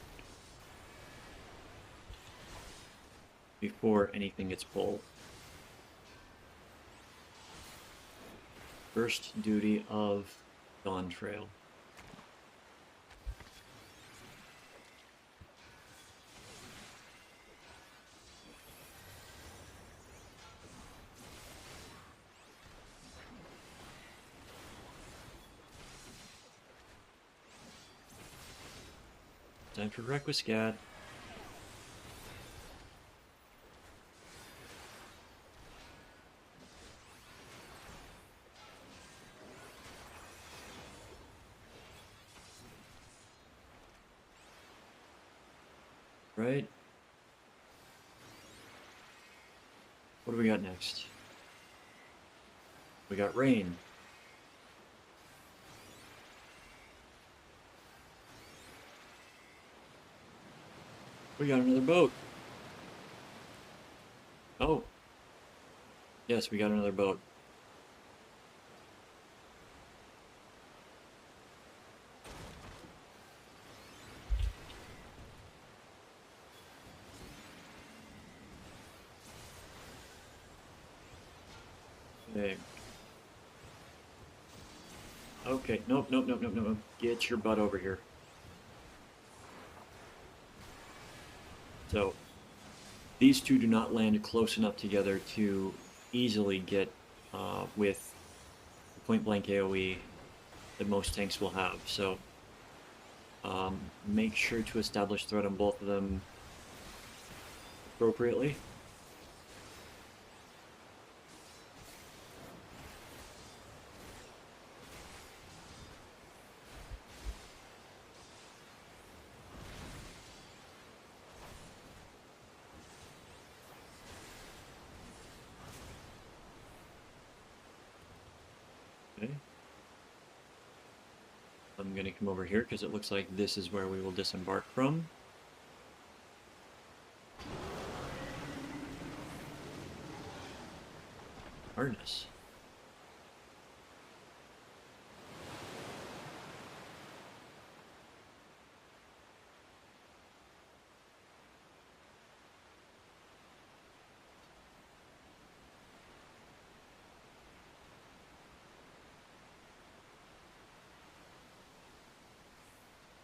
before anything gets pulled. First duty of Dawn Trail. Time for Requiscat. Right? What do we got next? We got rain. We got another boat. Oh. Yes, we got another boat. Okay. Okay, nope. Get your butt over here. So, these two do not land close enough together to easily get with point-blank AoE that most tanks will have. So, make sure to establish threat on both of them appropriately. Okay. I'm going to come over here because it looks like this is where we will disembark from. harness.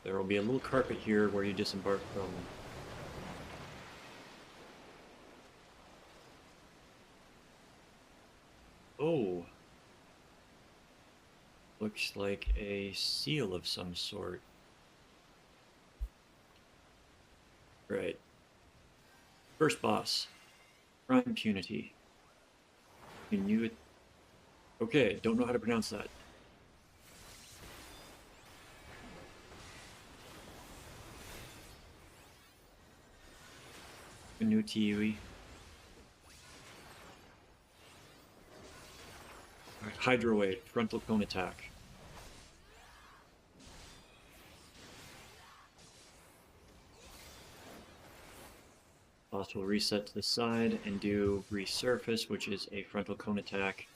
There will be a little carpet here where you disembark from. Oh. Looks like a seal of some sort. Right. First boss. Prime Impunity. You knew it. Okay, don't know how to pronounce that. Inutiui. Alright, Hydro Wave, frontal cone attack. Boss will reset to the side and do resurface, which is a frontal cone attack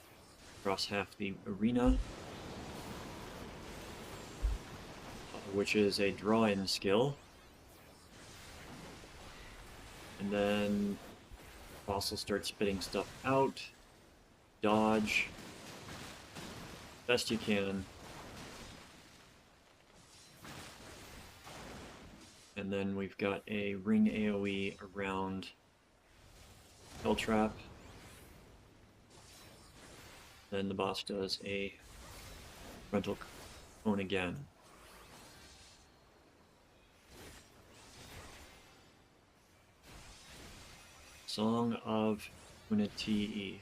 across half the arena, which is a draw-in skill. And then boss will start spitting stuff out. Dodge. Best you can. And then we've got a ring AoE around Hell Trap. Then the boss does a frontal cone again. Song of Unutii.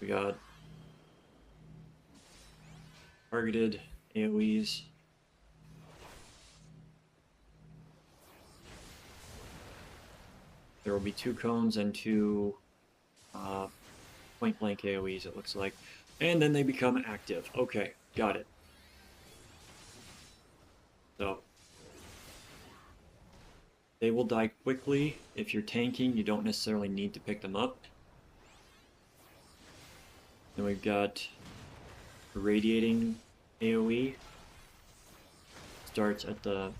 We got targeted AoEs. There will be 2 cones and 2 point-blank AoEs, it looks like. And then they become active. Okay, got it. So, they will die quickly. If you're tanking, you don't necessarily need to pick them up. Then we've got Radiating AoE. Starts at the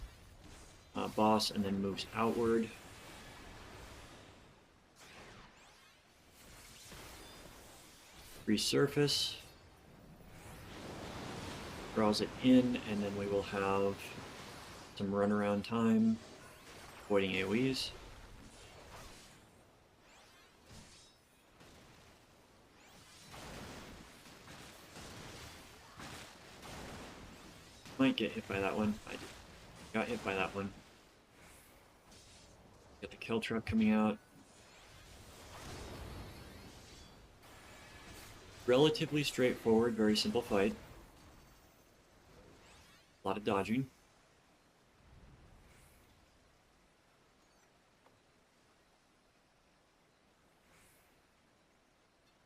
boss and then moves outward. Resurface. Draws it in, and then we will have some runaround time. Avoiding AoEs. Might get hit by that one. I got hit by that one. Get the kill truck coming out. Relatively straightforward, very simple fight. A lot of dodging.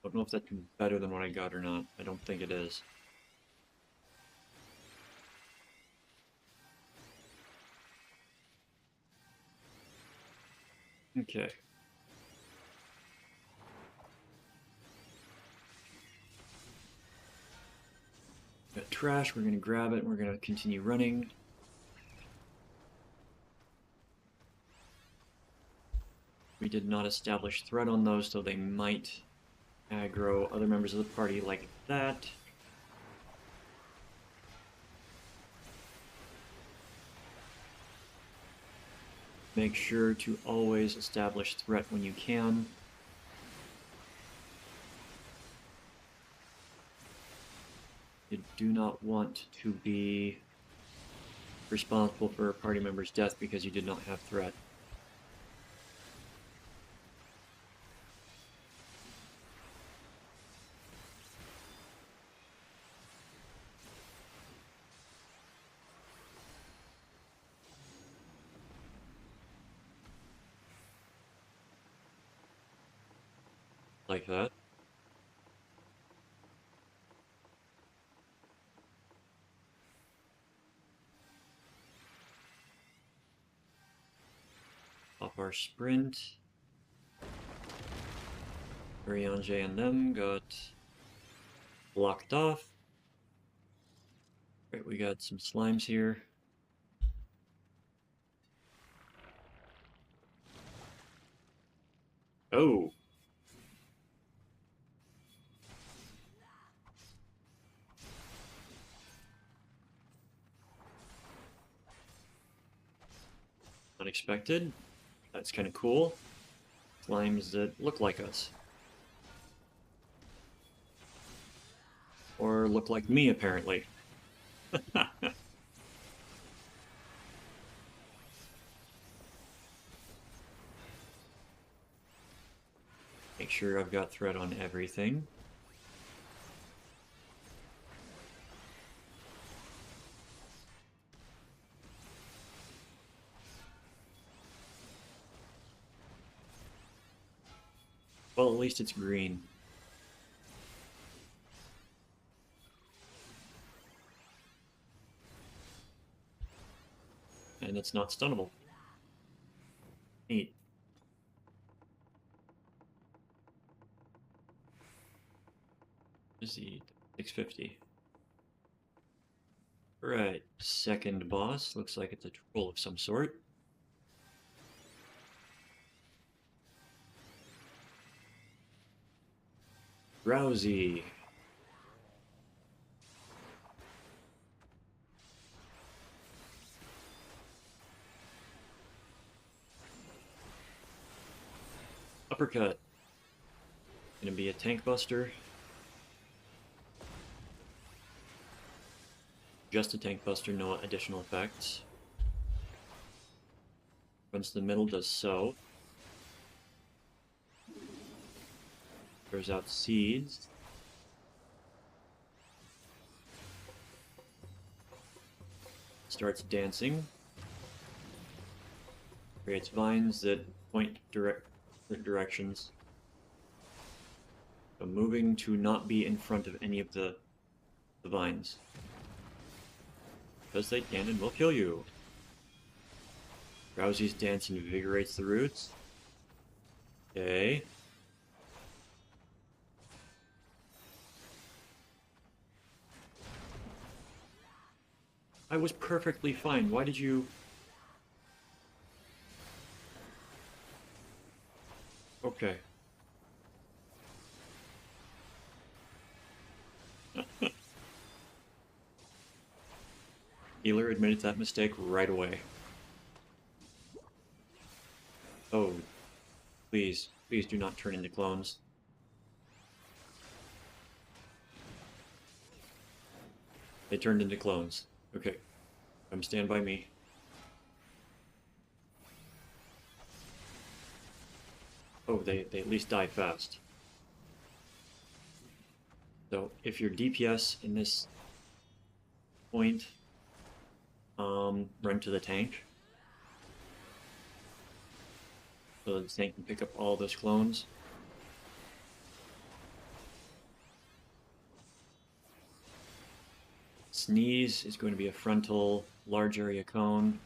Don't know if that's better than what I got or not. I don't think it is. Okay. Got trash, we're going to grab it, and we're going to continue running. We did not establish threat on those, so they might aggro other members of the party like that. Make sure to always establish threat when you can. You do not want to be responsible for a party member's death because you did not have threat. Like that. Off our sprint. Urianger and them got blocked off. Right, we got some slimes here. Oh! Unexpected. That's kind of cool. Slimes that look like us. Or look like me, apparently. Make sure I've got thread on everything. Well, at least it's green. And it's not stunnable. Neat. Is the 650? Right, second boss. Looks like it's a troll of some sort. Drowsy. Uppercut. Gonna be a tank buster. Just a tank buster, no additional effects. Runs to the middle, does so. Throws out seeds. Starts dancing. Creates vines that point directions. So moving to not be in front of any of the vines. Because they can and will kill you. Drowsy's dance invigorates the roots. Okay. I was perfectly fine. Why did you... Okay. Healer admitted that mistake right away. Oh, please, please do not turn into clones. They turned into clones. Okay, stand by me. Oh, they at least die fast. So if you're DPS in this point, run to the tank. So the tank can pick up all those clones. Sneeze is going to be a frontal, large area cone.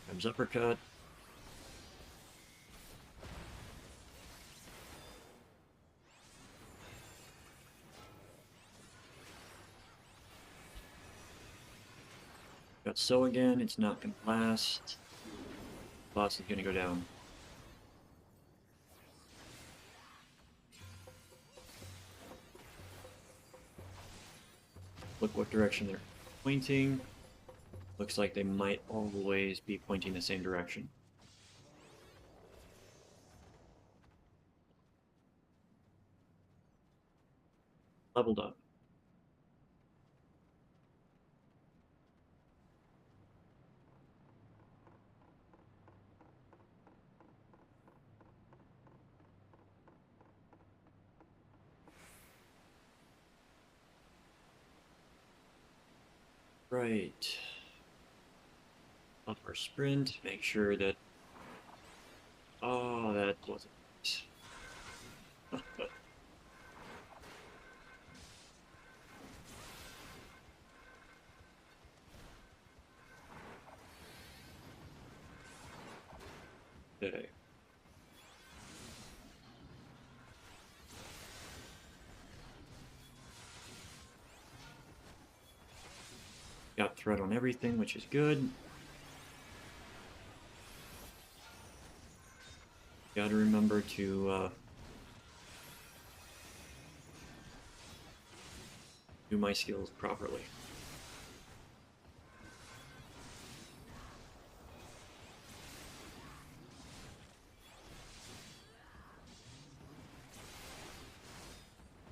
Comes uppercut. Got so again, it's not going to last. Boss is going to go down. Look what direction they're pointing. Looks like they might always be pointing the same direction. Leveled up. Right. Up our sprint, make sure that... Oh, that wasn't... Okay. Got threat on everything, which is good. Gotta remember to do my skills properly.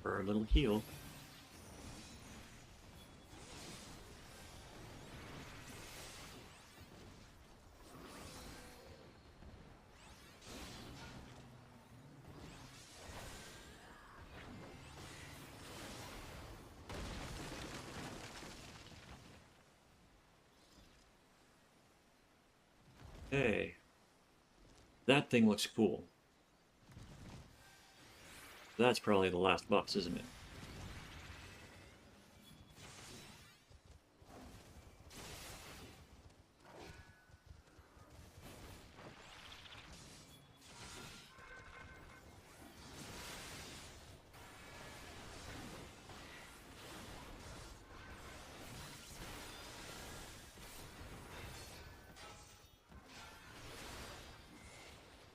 For a little heal. Hey, that thing looks cool. That's probably the last boss, isn't it?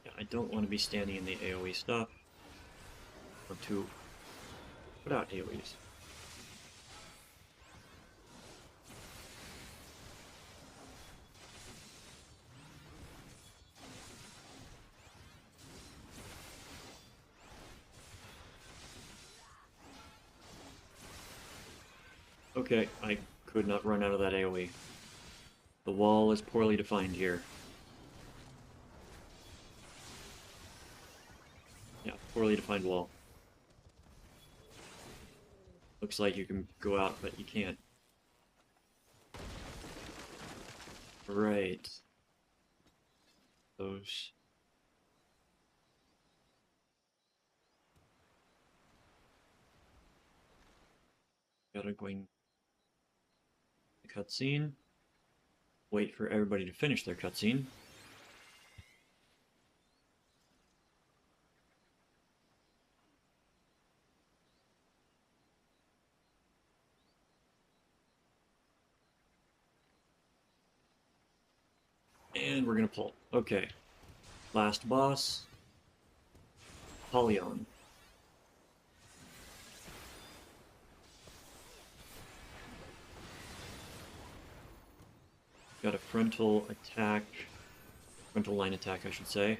Yeah, I don't want to be standing in the AoE stuff. Or to put out AoEs. Okay, I could not run out of that AoE. The wall is poorly defined here. Yeah, poorly defined wall. Looks like you can go out, but you can't. Right. Those. Gotta go in the cutscene. Wait for everybody to finish their cutscene. And we're gonna pull. Okay. Last boss. Polyon. Got a frontal attack. Frontal line attack, I should say.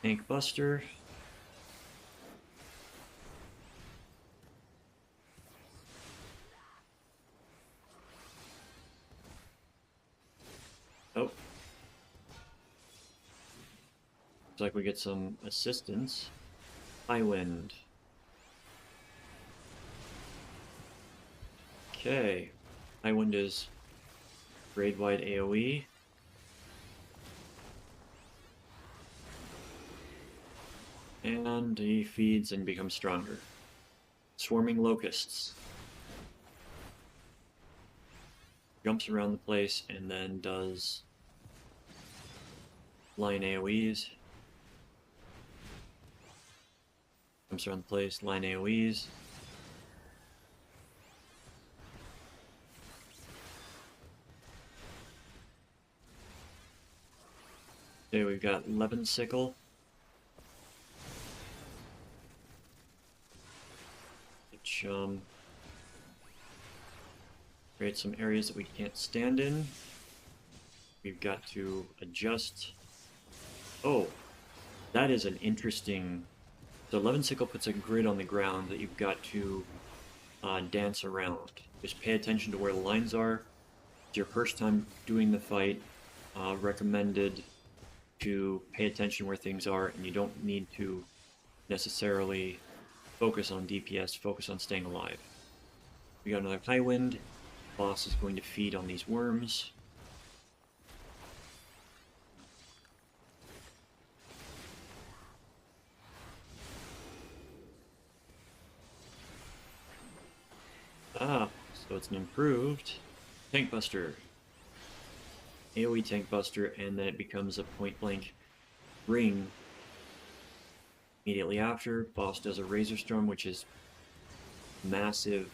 Tank Buster. Oh. Looks like we get some assistance. High Wind. Okay. High Wind is grade-wide AoE. And he feeds and becomes stronger. Swarming Locusts. Jumps around the place and then does line AoEs. Jumps around the place, line AoEs. Okay, we've got Levin Sickle. Which creates some areas that we can't stand in. We've got to adjust. Oh, that is an interesting. So Levin Sickle puts a grid on the ground that you've got to dance around. Just pay attention to where the lines are. It's your first time doing the fight. Recommended to pay attention where things are, and you don't need to necessarily focus on DPS, focus on staying alive. We got another High Wind. Boss is going to feed on these worms. Ah, so it's an improved Tank Buster. AoE tank buster, and then it becomes a point blank ring. Immediately after, boss does a Razor Storm, which is massive,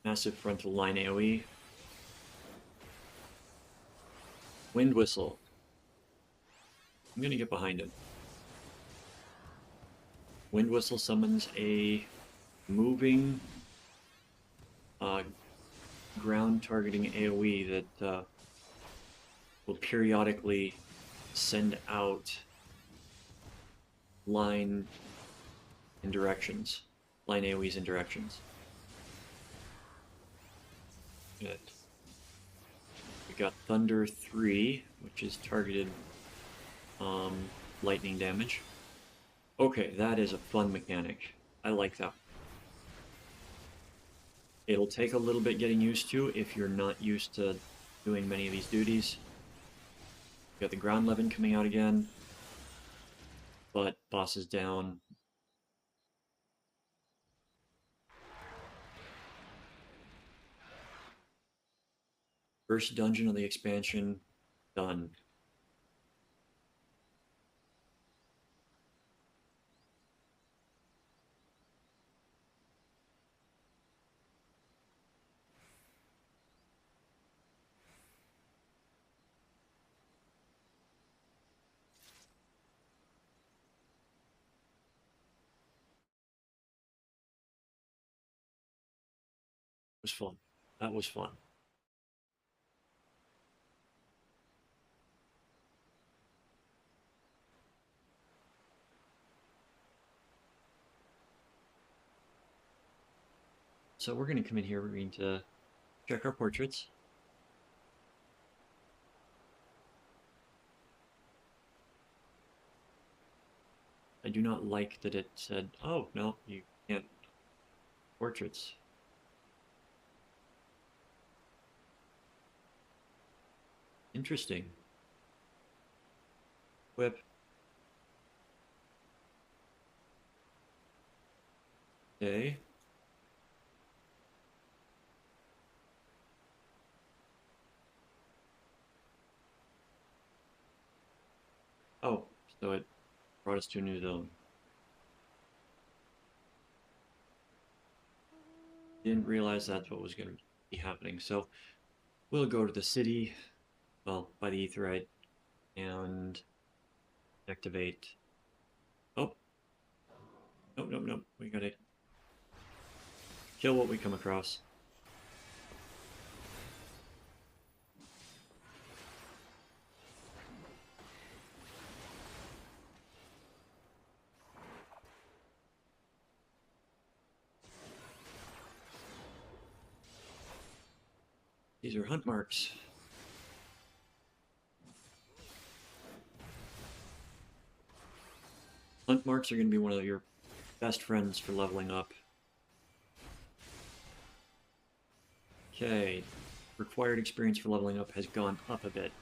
massive frontal line AoE. Wind Whistle. I'm gonna get behind him. Wind Whistle summons a moving ground targeting AoE that will periodically send out line and directions, line AoEs and directions. Good. We got Thunder 3, which is targeted lightning damage. Okay, that is a fun mechanic. I like that. It'll take a little bit getting used to if you're not used to doing many of these duties. We got the ground levin coming out again, but boss is down. First dungeon of the expansion done. It was fun. That was fun. So we're going to come in here, we're going to check our portraits. I do not like that it said, oh, no, you can't. Portraits. Interesting. Whip. Okay. Oh, so it brought us to a new zone. Didn't realize that's what was going to be happening. So we'll go to the city, well, by the Aetheryte, and activate. Oh, nope, nope, nope. We gotta kill what we come across. These are hunt marks. Hunt marks are going to be one of your best friends for leveling up. Okay, required experience for leveling up has gone up a bit.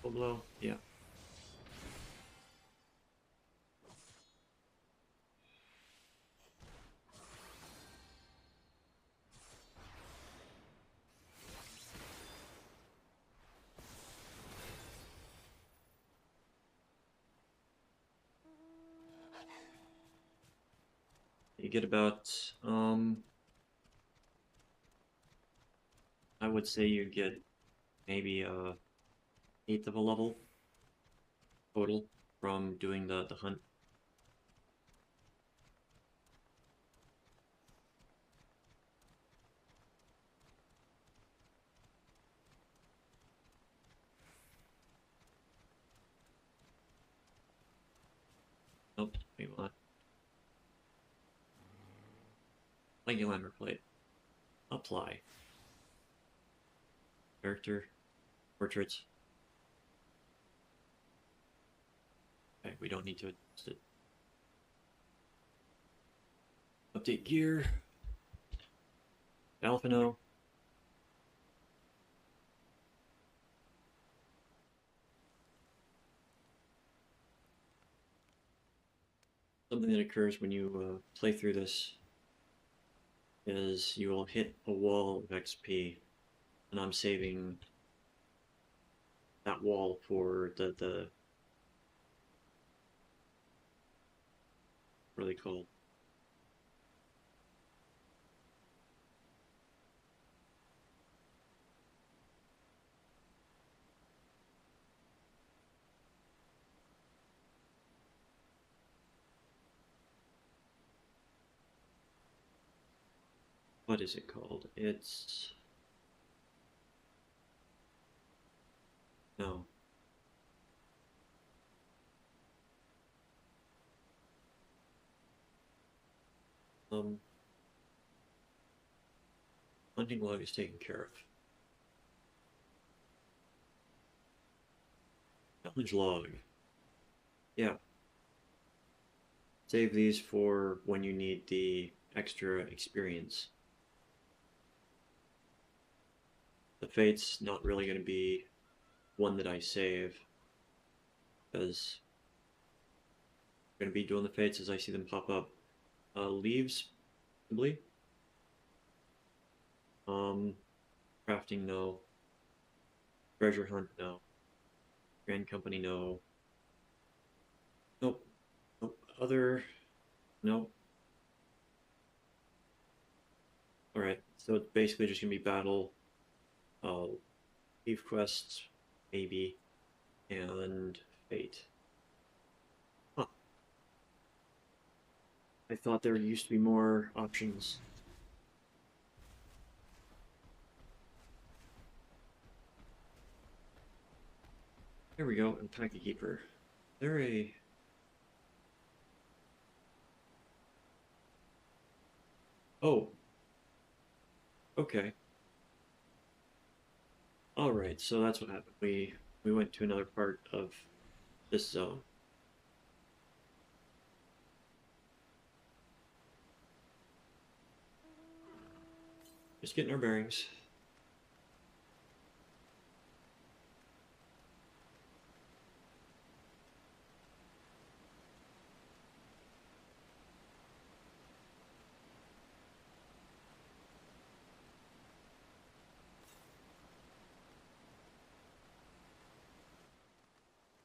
Full blow, yeah. You get about, I would say you get maybe a eighth of a level total from doing the hunt. Nope, we want Legular plate. Apply. Character. Portraits. Okay, we don't need to adjust it. Update gear. Alphino. something that occurs when you play through this is you will hit a wall of XP, and I'm saving that wall for the what are they called? What is it called? It's no. Hunting log is taken care of. Challenge log. Yeah. Save these for when you need the extra experience. The fate's not really going to be one that I save, because I'm going to be doing the fates as I see them pop up. Leaves, probably. Crafting, no. Treasure hunt, no. Grand company, no. Nope. Nope. Other, nope. Alright, so it's basically just gonna be battle, thief quests, maybe, and fate. Huh. I thought there used to be more options. Here we go, and Packet Keeper. They're a... Oh. Okay. Alright, so that's what happened. We went to another part of this zone. Just getting our bearings.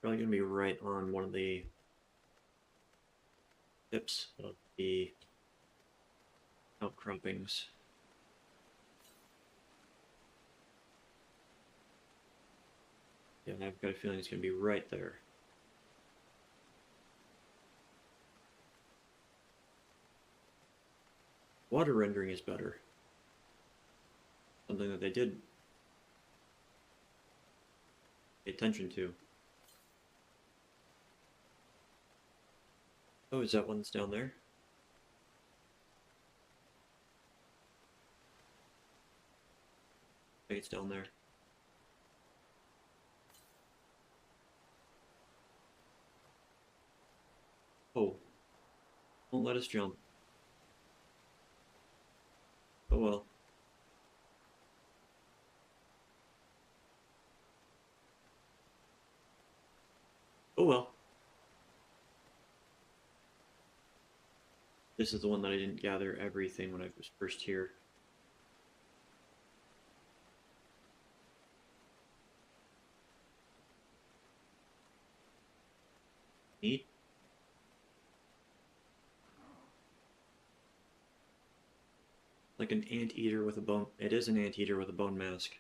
Probably going to be right on one of the tips of the outcroppings. Yeah, I've got a feeling it's going to be right there. Water rendering is better. Something that they did pay attention to. Oh, is that one that's down there? I think it's down there. Oh. Won't let us jump. Oh well. Oh well. This is the one that I didn't gather everything when I was first here. Neat. Like an anteater with a bone. It is an anteater with a bone mask.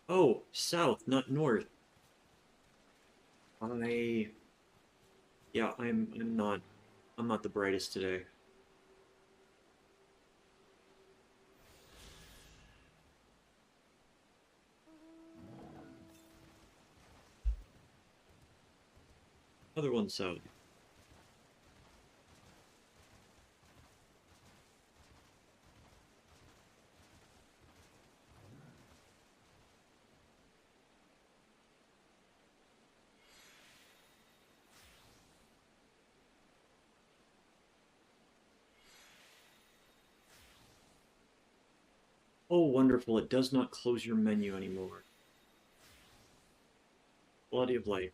Oh, south, not north. Yeah, I'm not the brightest today. Other one south. Oh, wonderful, it does not close your menu anymore. Quality of life.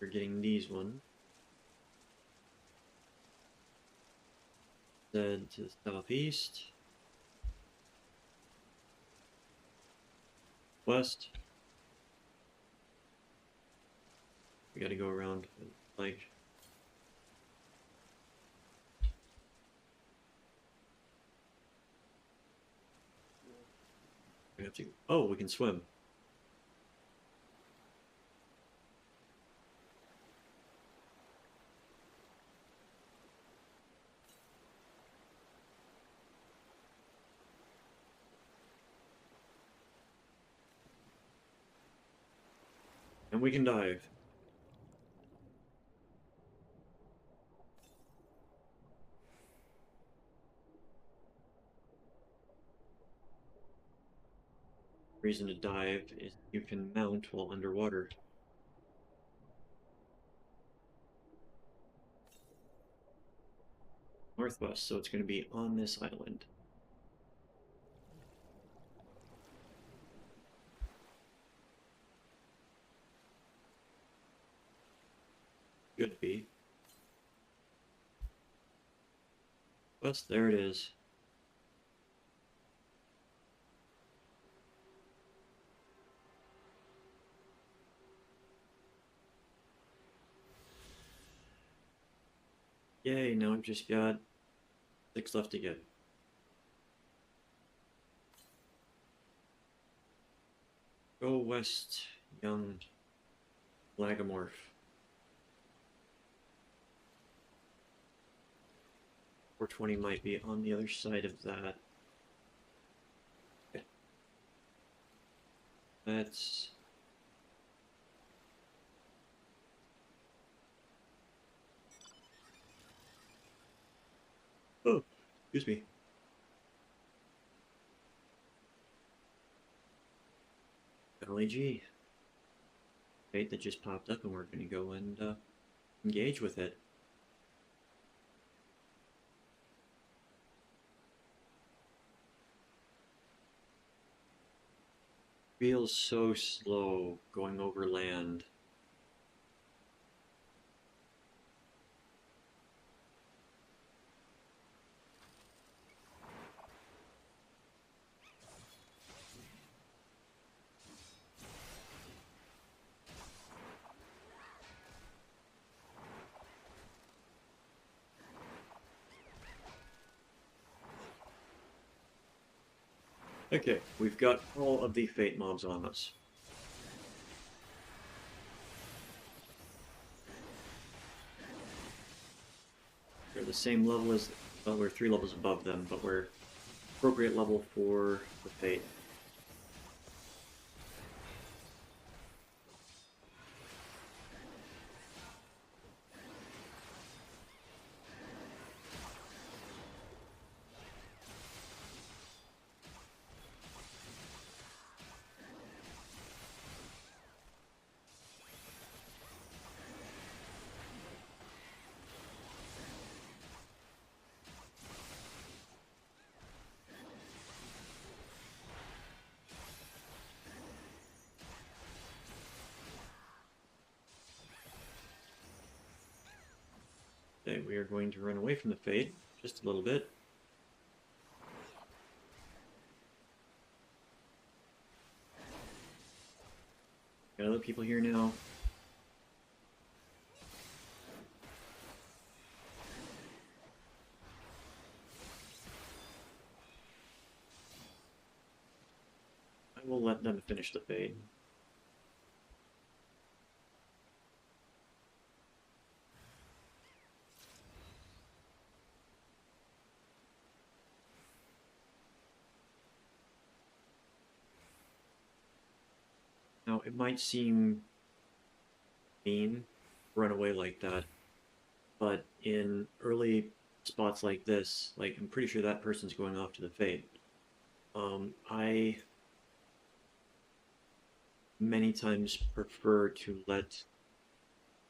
We're getting these ones. Then to the southeast. West. We gotta go around, like... We have to... Oh, we can swim. And we can dive. Reason to dive is you can mount while underwater. Northwest, so it's going to be on this island. Should be. West, there it is. Yay, now I've just got 6 left to get. Go west, young lagomorph. 420 might be on the other side of that. Okay. That's... Oh, excuse me. LAG. Fate that just popped up and we're going to go and engage with it. Feels so slow going over land. Okay, we've got all of the Fate mobs on us. They're the same level as, well, we're 3 levels above them, but we're appropriate level for the Fate. Okay, we are going to run away from the Fate just a little bit. Got other people here now. I will let them finish the Fate. Now, it might seem mean to run away like that, but in early spots like this, like, I'm pretty sure that person's going off to the Fate. I many times prefer to let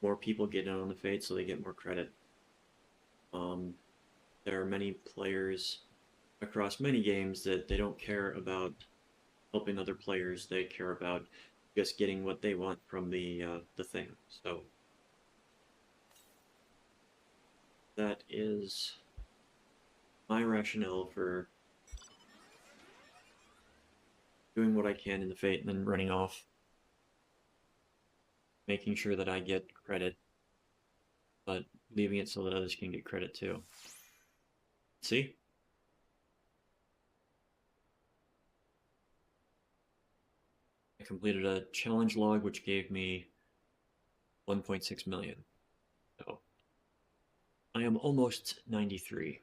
more people get in on the Fate, so they get more credit. There are many players across many games that they don't care about helping other players. They care about just getting what they want from the thing. So that is my rationale for doing what I can in the Fate and then running off, making sure that I get credit, but leaving it so that others can get credit too. See? I completed a challenge log which gave me 1.6 million. So I am almost 93.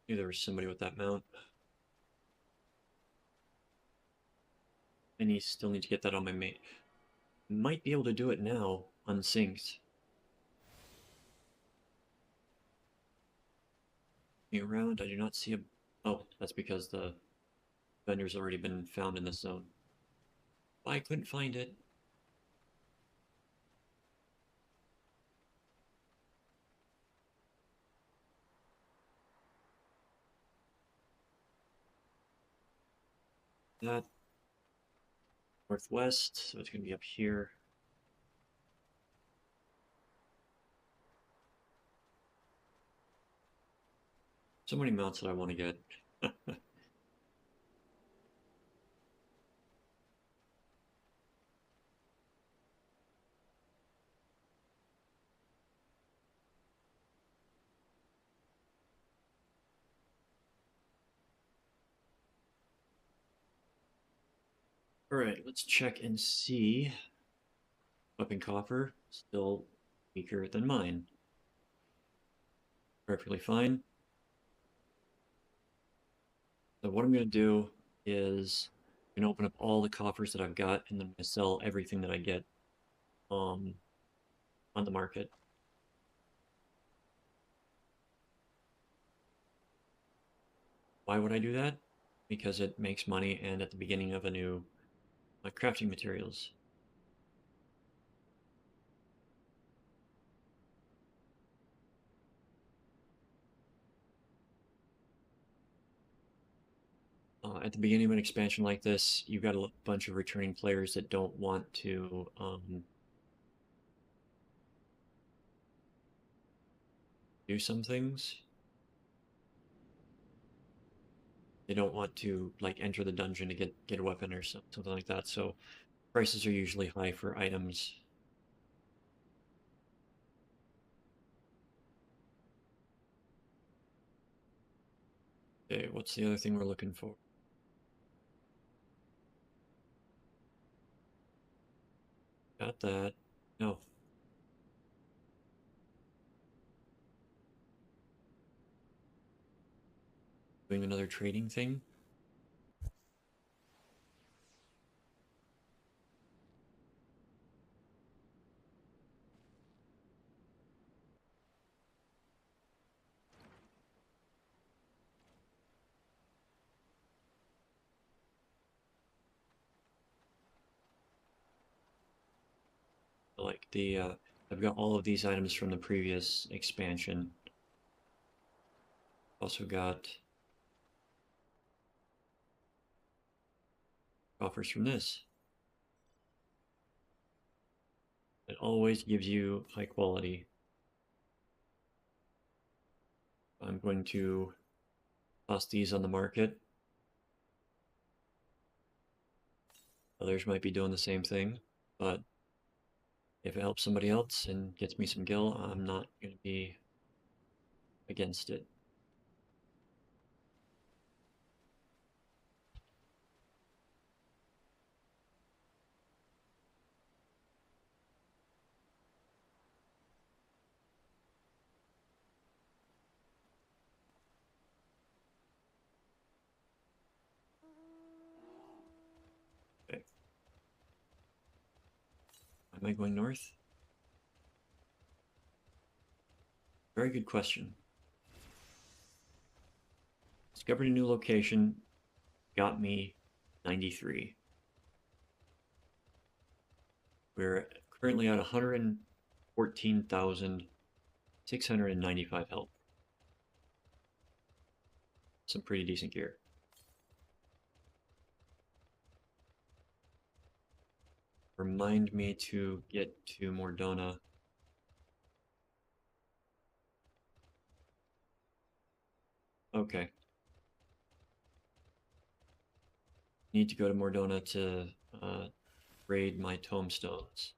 Knew there was somebody with that mount. And still need to get that on my mate. Might be able to do it now, unsynced. Around, I do not see a... Oh, that's because the vendor's already been found in this zone. I couldn't find it. That northwest, so it's going to be up here. So many mounts that I want to get. Alright, let's check and see. Weapon coffer, still weaker than mine. Perfectly fine. So what I'm going to do is I'm going to open up all the coffers that I've got, and then I'm going to sell everything that I get on the market. Why would I do that? Because it makes money, and at the beginning of a new crafting materials. At the beginning of an expansion like this, you've got a bunch of returning players that don't want to do some things. They don't want to like enter the dungeon to get a weapon or something like that. So prices are usually high for items. Okay, what's the other thing we're looking for? Got that. No. Doing another trading thing. Like I've got all of these items from the previous expansion. Also got offers from this. It always gives you high quality. I'm going to toss these on the market. Others might be doing the same thing, but if it helps somebody else and gets me some gil, I'm not going to be against it. Okay. Am I going north? Very good question. Discovered a new location. got me 93. We're currently at 114,695 health. Some pretty decent gear. Remind me to get to Mordona. Okay. Need to go to Mordona to raid my tomestones.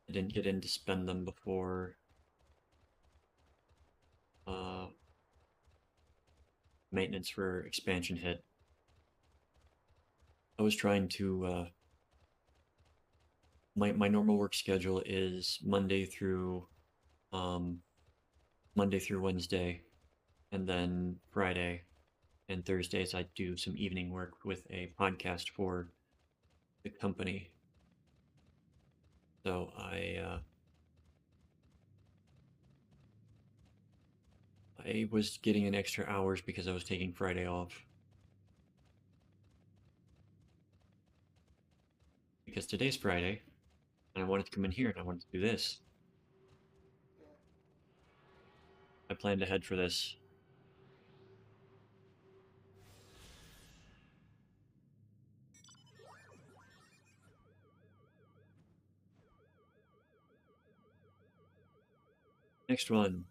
I didn't get in to spend them before maintenance for expansion hit. I was trying to my normal work schedule is Monday through Wednesday, and then Friday and Thursdays I do some evening work with a podcast for the company. So I was getting in extra hours because I was taking Friday off. Because today's Friday, and I wanted to come in here and I wanted to do this. I planned ahead for this. Next one.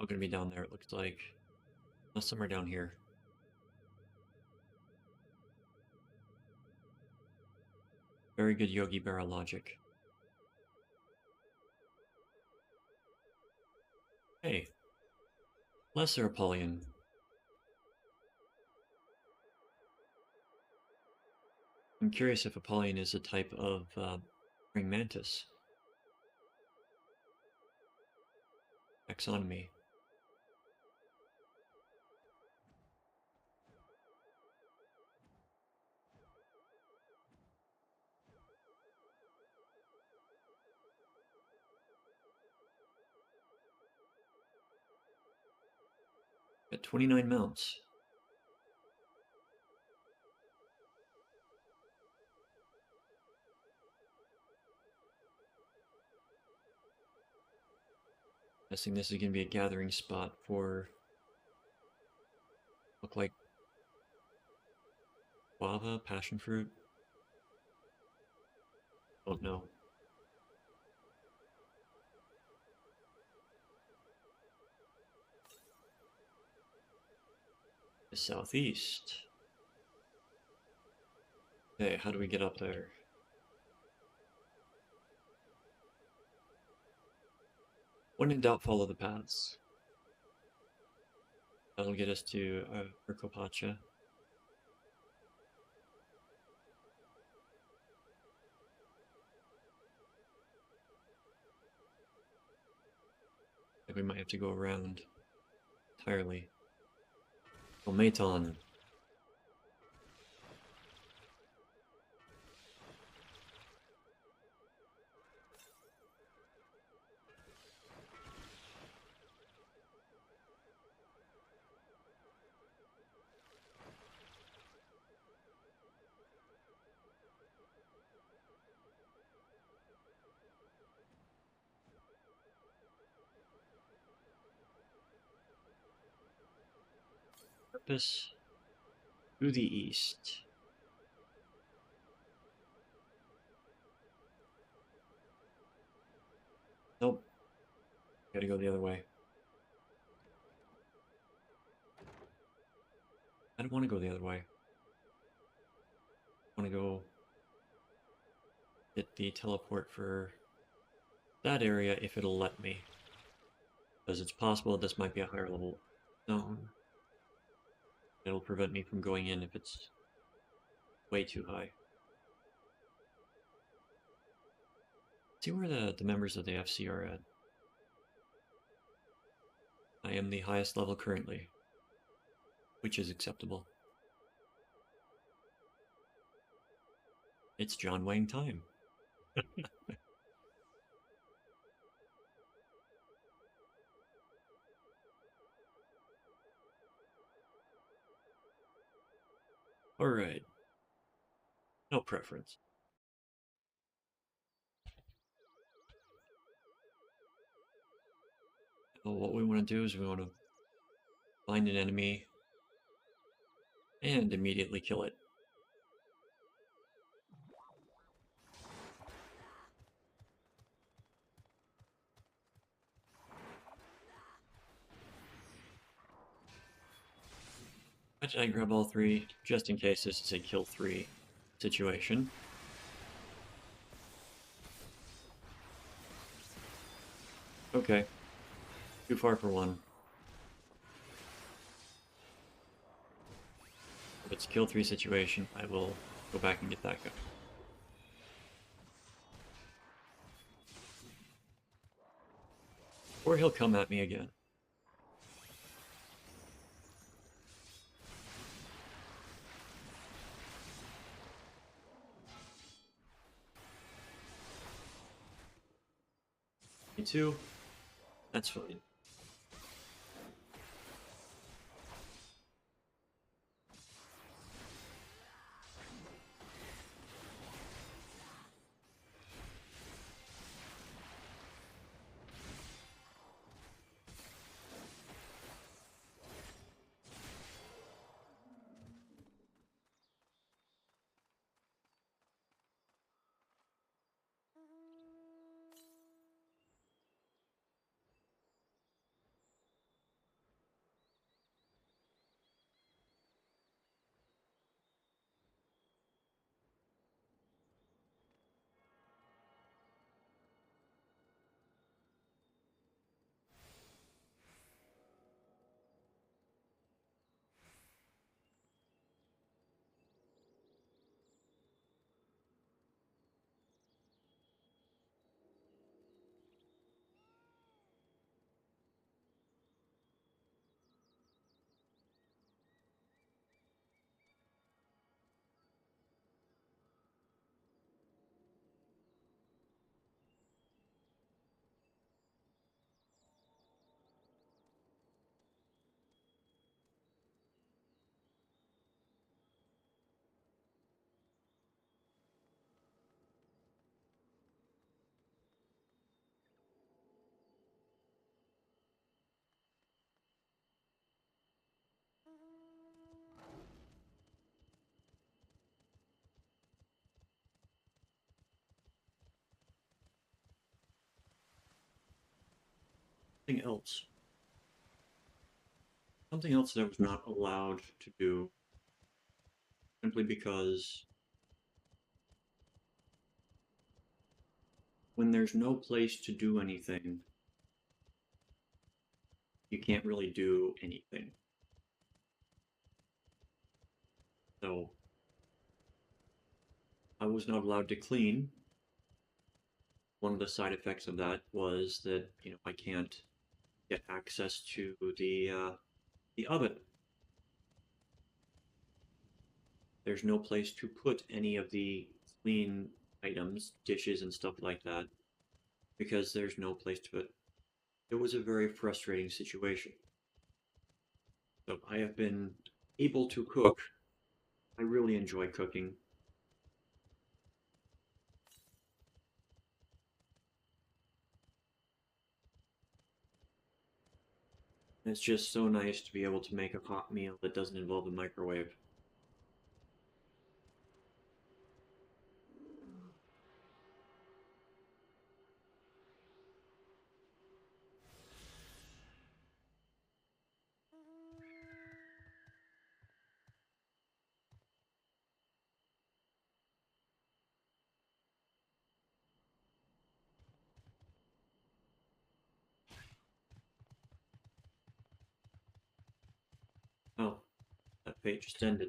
I'm gonna be down there, it looks like. No, somewhere down here. Very good Yogi Berra logic. Hey. Lesser Apollyon. I'm curious if Apollyon is a type of ring mantis. Taxonomy. Got 29 mounts. Guessing this is gonna be a gathering spot for look like guava, passion fruit. Don't know. The southeast. Okay, how do we get up there? When in doubt, follow the paths. That'll get us to Urkopacha. I think we might have to go around entirely. Oh, Maton. Purpose to the east. Nope. Gotta go the other way. I don't want to go the other way. I want to go get the teleport for that area if it'll let me. Because it's possible this might be a higher level zone. It'll prevent me from going in if it's way too high. See where the members of the FC are at. I am the highest level currently, which is acceptable. It's John Wayne time. Alright. No preference. Well, what we want to do is we want to find an enemy and immediately kill it. But I grab all three, just in case this is a kill 3 situation. Okay. Too far for one. If it's a kill 3 situation, I will go back and get that guy. Or he'll come at me again. Me too. That's fine. Something else. Something else that I was not allowed to do simply because when there's no place to do anything, you can't really do anything. So I was not allowed to clean. One of the side effects of that was that, I can't get access to the oven. There's no place to put any of the clean items, dishes and stuff like that, because there's no place to put. It was a very frustrating situation. So I have been able to cook. I really enjoy cooking. It's just so nice to be able to make a hot meal that doesn't involve the microwave. Oh, that page just ended.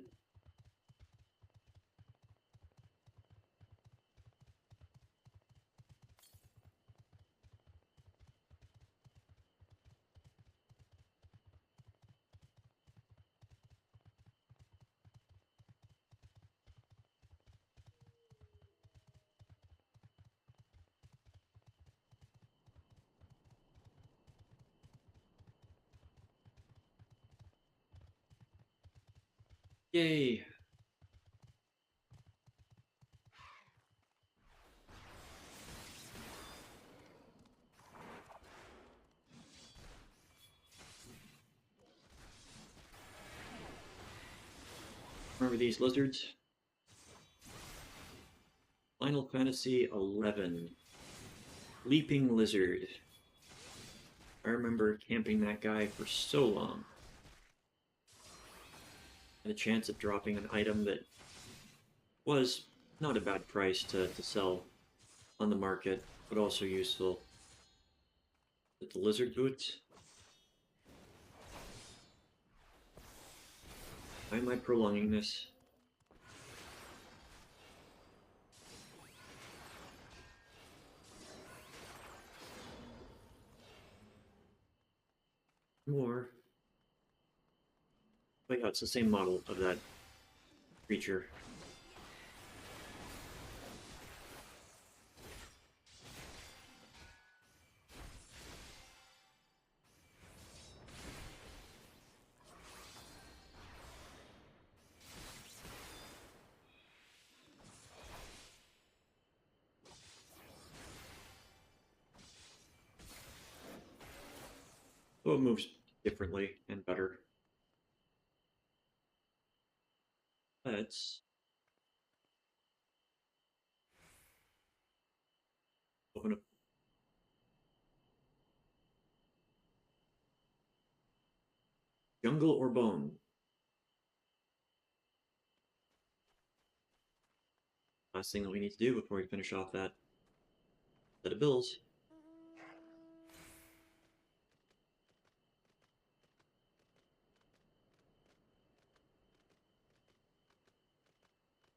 Yay! these lizards. Final Fantasy XI. Leaping Lizard. I remember camping that guy for so long. And a chance at dropping an item that was not a bad price to sell on the market, but also useful. With the lizard boots. Why am I prolonging this? More. But yeah, it's the same model of that creature. So it moves differently and better. Let's open up. Jungle or Bone? Last thing that we need to do before we finish off that set of bills.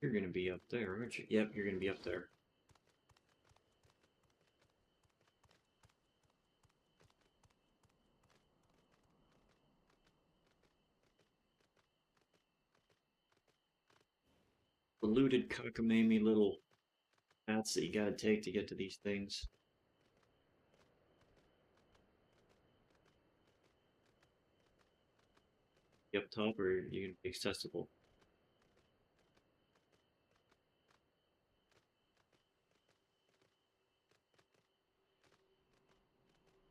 You're gonna be up there, aren't you? Yep, you're gonna be up there. Polluted cockamamie little paths that you gotta take to get to these things. You up top, or you can be accessible.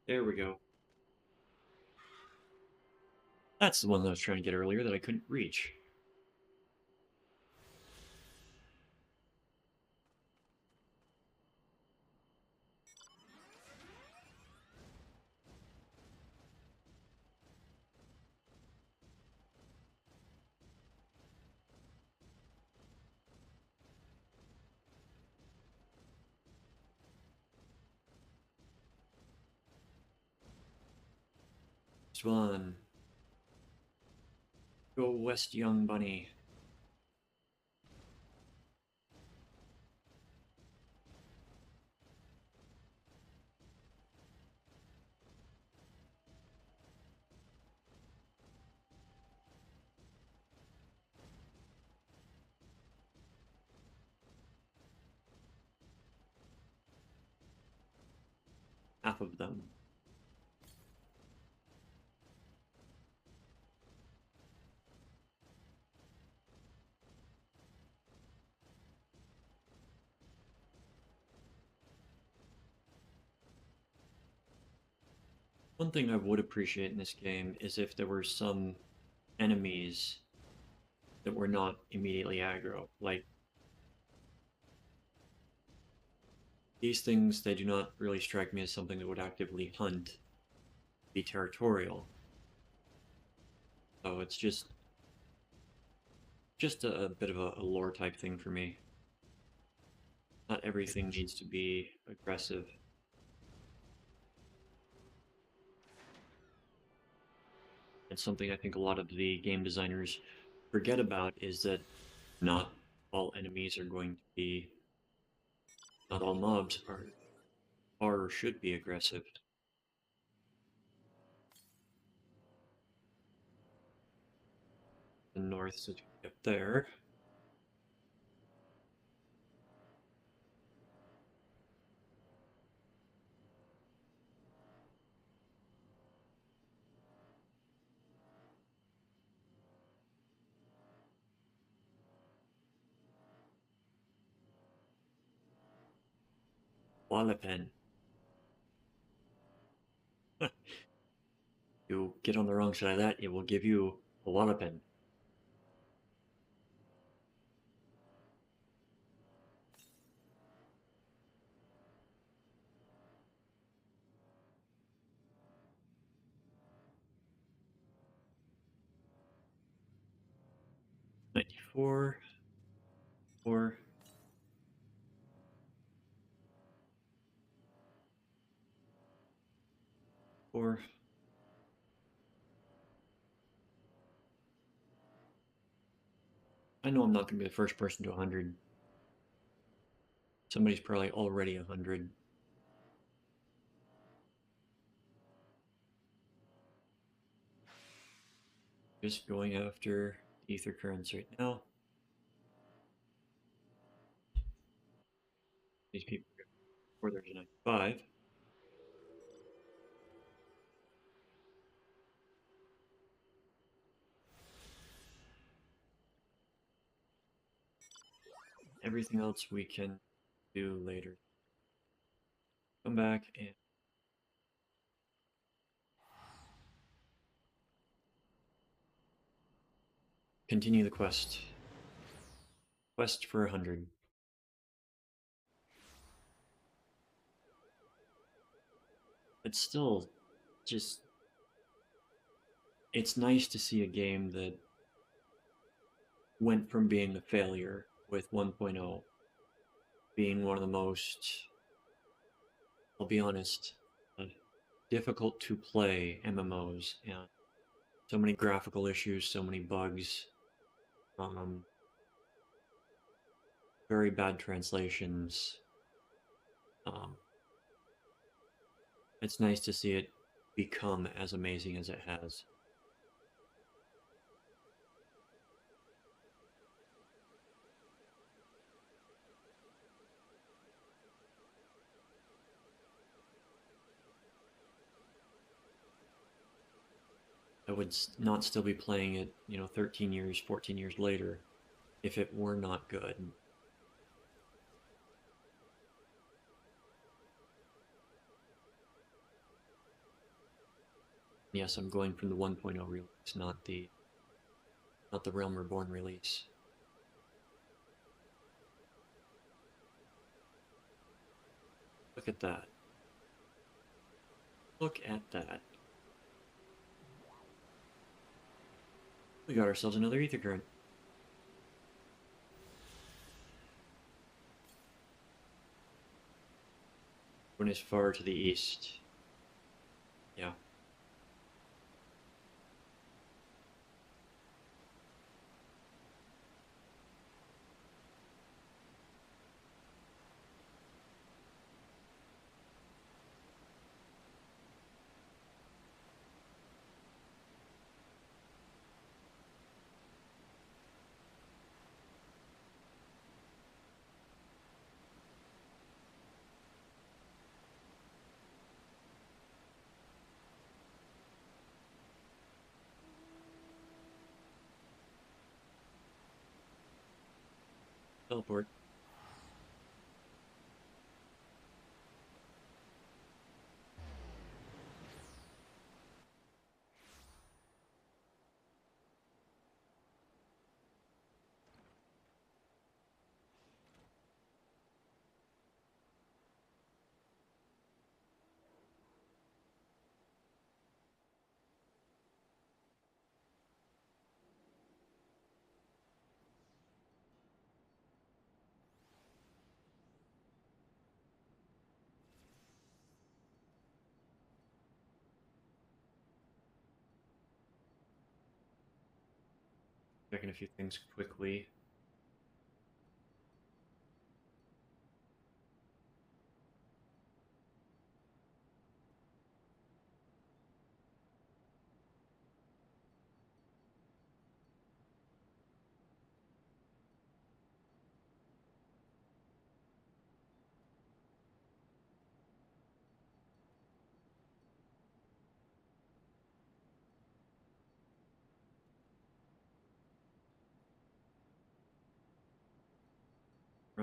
There we go. That's the one that I was trying to get earlier that I couldn't reach. This one. Go west, young bunny. Half of them. One thing I would appreciate in this game is if there were some enemies that were not immediately aggro. Like, these things, they do not really strike me as something that would actively hunt, be territorial. So it's just a bit of a lore type thing for me. Not everything needs to be aggressive. And something I think a lot of the game designers forget about is that not all enemies are going to be, not all mobs are or should be aggressive. The north, so up there. Wallapen. You get on the wrong side of that, it will give you a Wallapen. 4, 4. Four. I know I'm not going to be the first person to 100. Somebody's probably already 100. Just going after ether currents right now. These people are before there's a 95. Everything else we can do later. Come back and continue the quest. Quest for 100. It's still just... It's nice to see a game that went from being a failure with 1.0 being one of the most, I'll be honest, difficult to play MMOs, and so many graphical issues, so many bugs, very bad translations. It's nice to see it become as amazing as it has. I would not still be playing it, 13 years, 14 years later, if it were not good. Yes, I'm going from the 1.0 release, not the Realm Reborn release. Look at that. Look at that. We got ourselves another ether current. One is far to the east. Yeah. Teleport. Checking a few things quickly.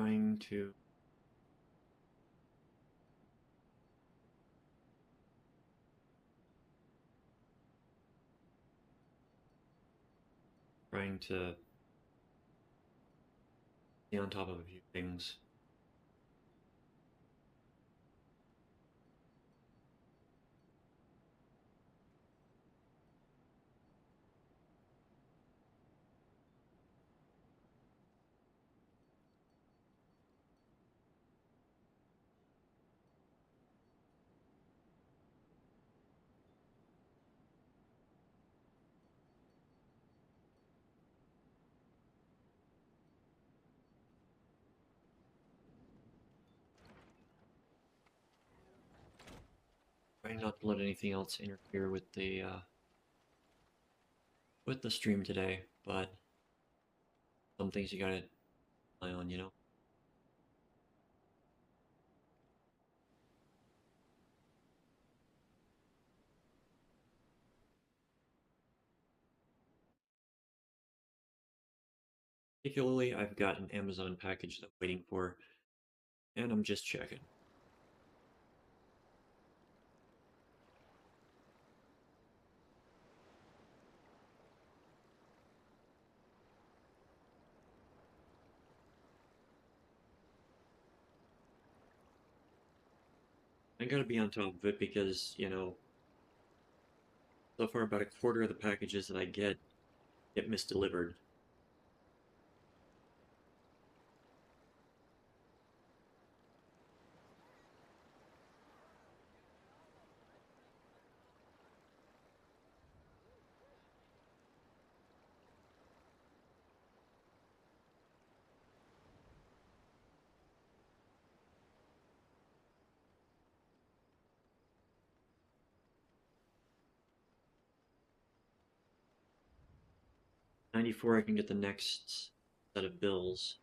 Trying to stay on top of a few things. Trying not to let anything else interfere with the stream today, but some things you gotta rely on, you know. Particularly, I've got an Amazon package that I'm waiting for, and I'm just checking. I gotta be on top of it because, you know, so far about a quarter of the packages that I get misdelivered. $94, I can get the next set of bills.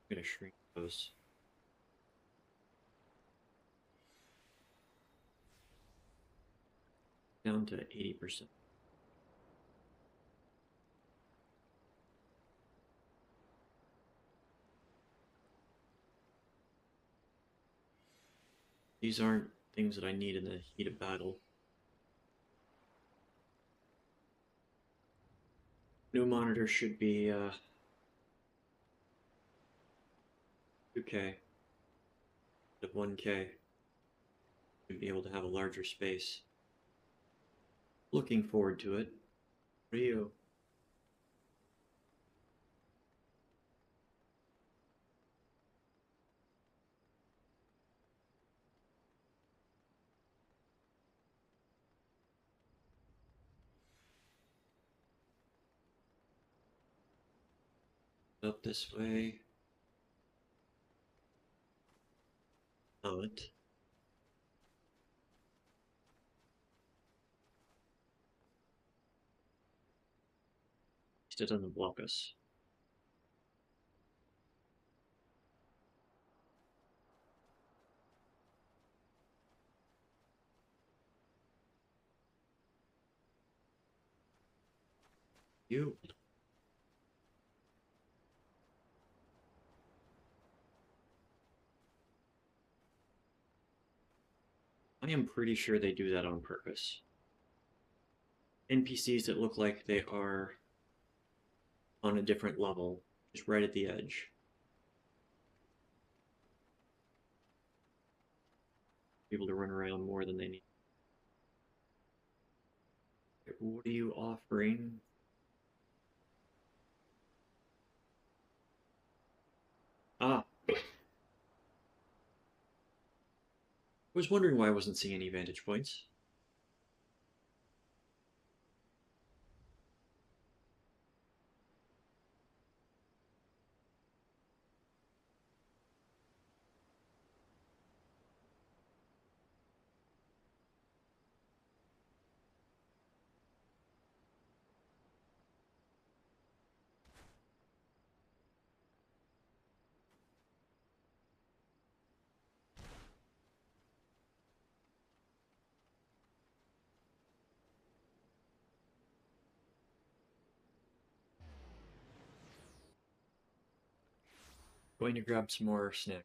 I'm gonna shrink those. Down to 80%. These aren't things that I need in the heat of battle. New monitor should be 2K at 1K. Should be able to have a larger space. Looking forward to it. What are you? Up this way. Not. It doesn't block us. You. I am pretty sure they do that on purpose. NPCs that look like they are on a different level, just right at the edge. Able to run around more than they need. What are you offering? Ah. I was wondering why I wasn't seeing any vantage points. Going to grab some more snack.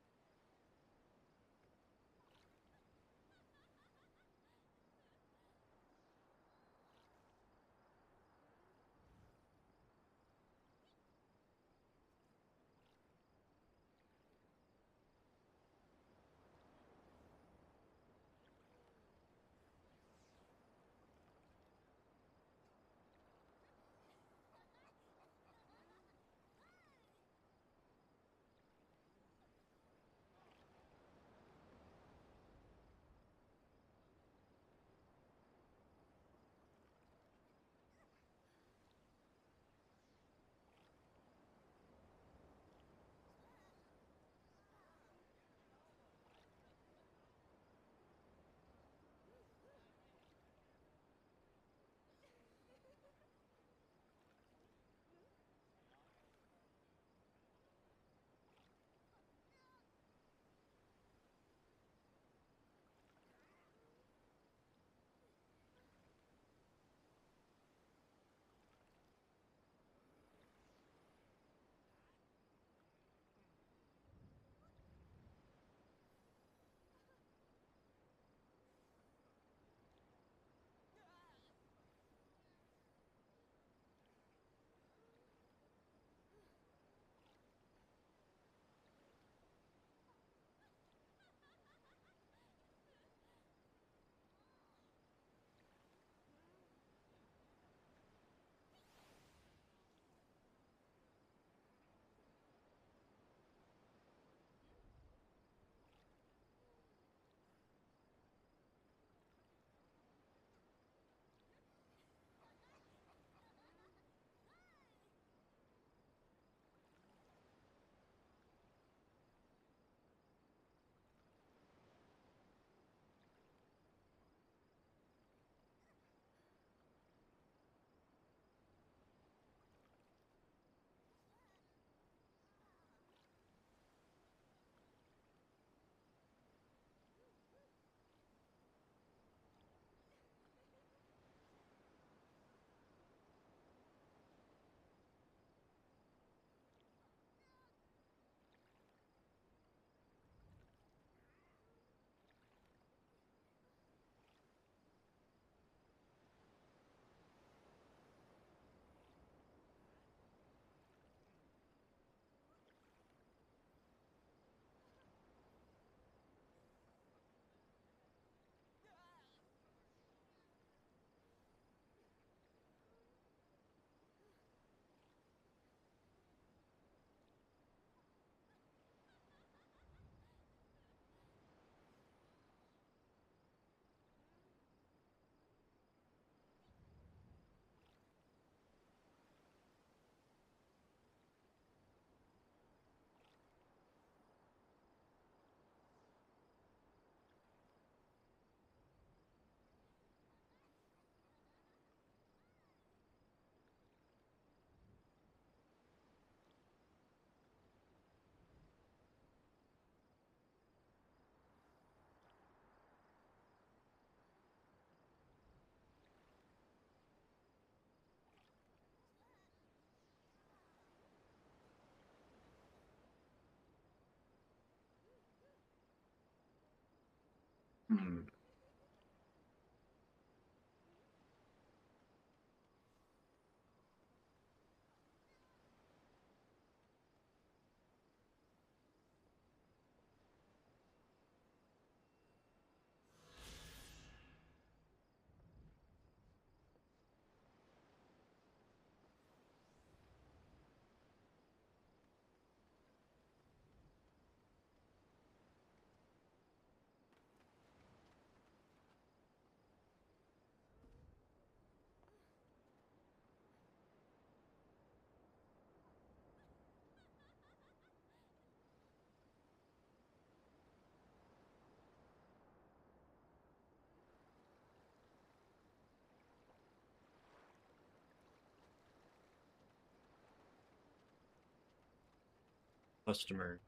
Customer.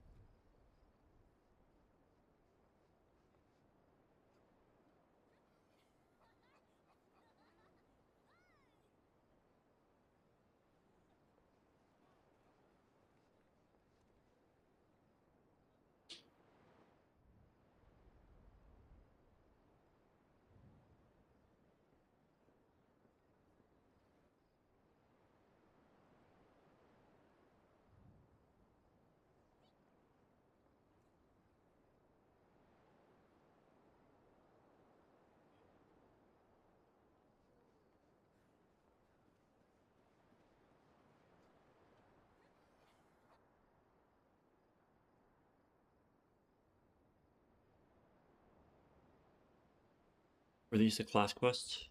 Were these the class quests?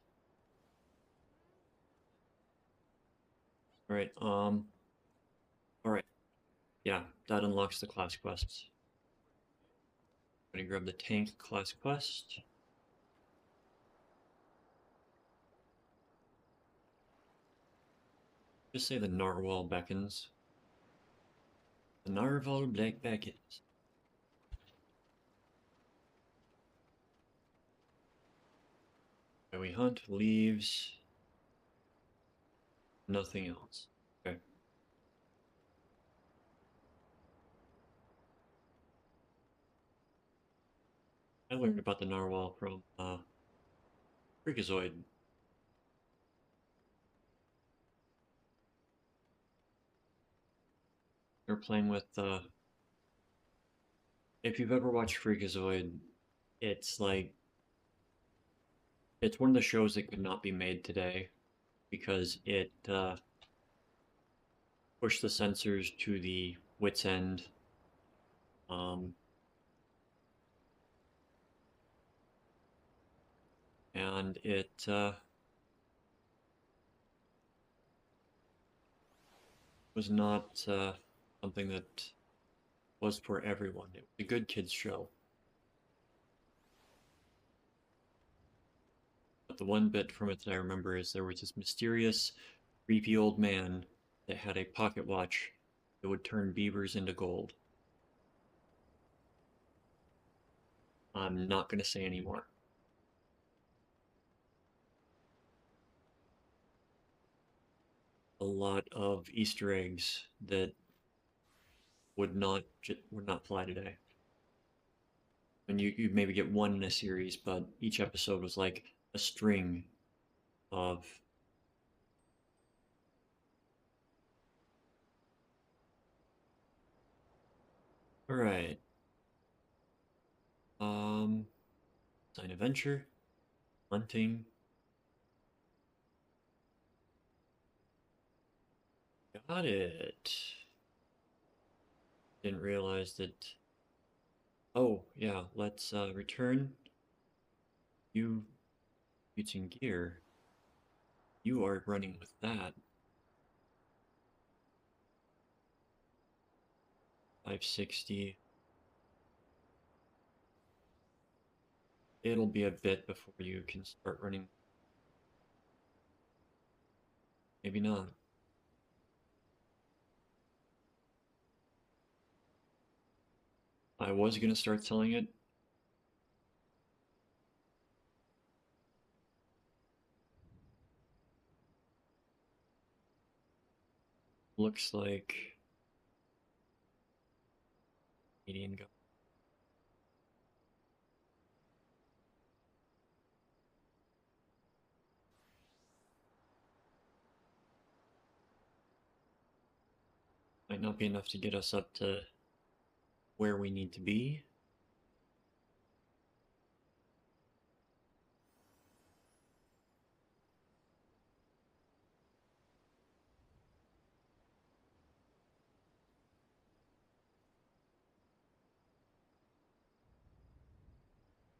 Alright, alright. Yeah, that unlocks the class quests. I'm gonna grab the tank class quest. Just say the narwhal beckons. The narwhal black beckons. Okay, we hunt leaves. Nothing else. Okay. I learned about the narwhal from Freakazoid. They're playing with if you've ever watched Freakazoid, it's like it's one of the shows that could not be made today because it pushed the censors to the wit's end. And it was not something that was for everyone. It was a good kids show. But the one bit from it that I remember is there was this mysterious, creepy old man that had a pocket watch that would turn beavers into gold. I'm not going to say anymore. A lot of Easter eggs that would not fly today. And you maybe get one in a series, but each episode was like a string of all right. Sign adventure, hunting. Got it. Didn't realize that. Oh, yeah, let's return. You using gear. You are running with that. 560. It'll be a bit before you can start running. Maybe not. I was gonna start selling it. Looks like median go. Might not be enough to get us up to where we need to be.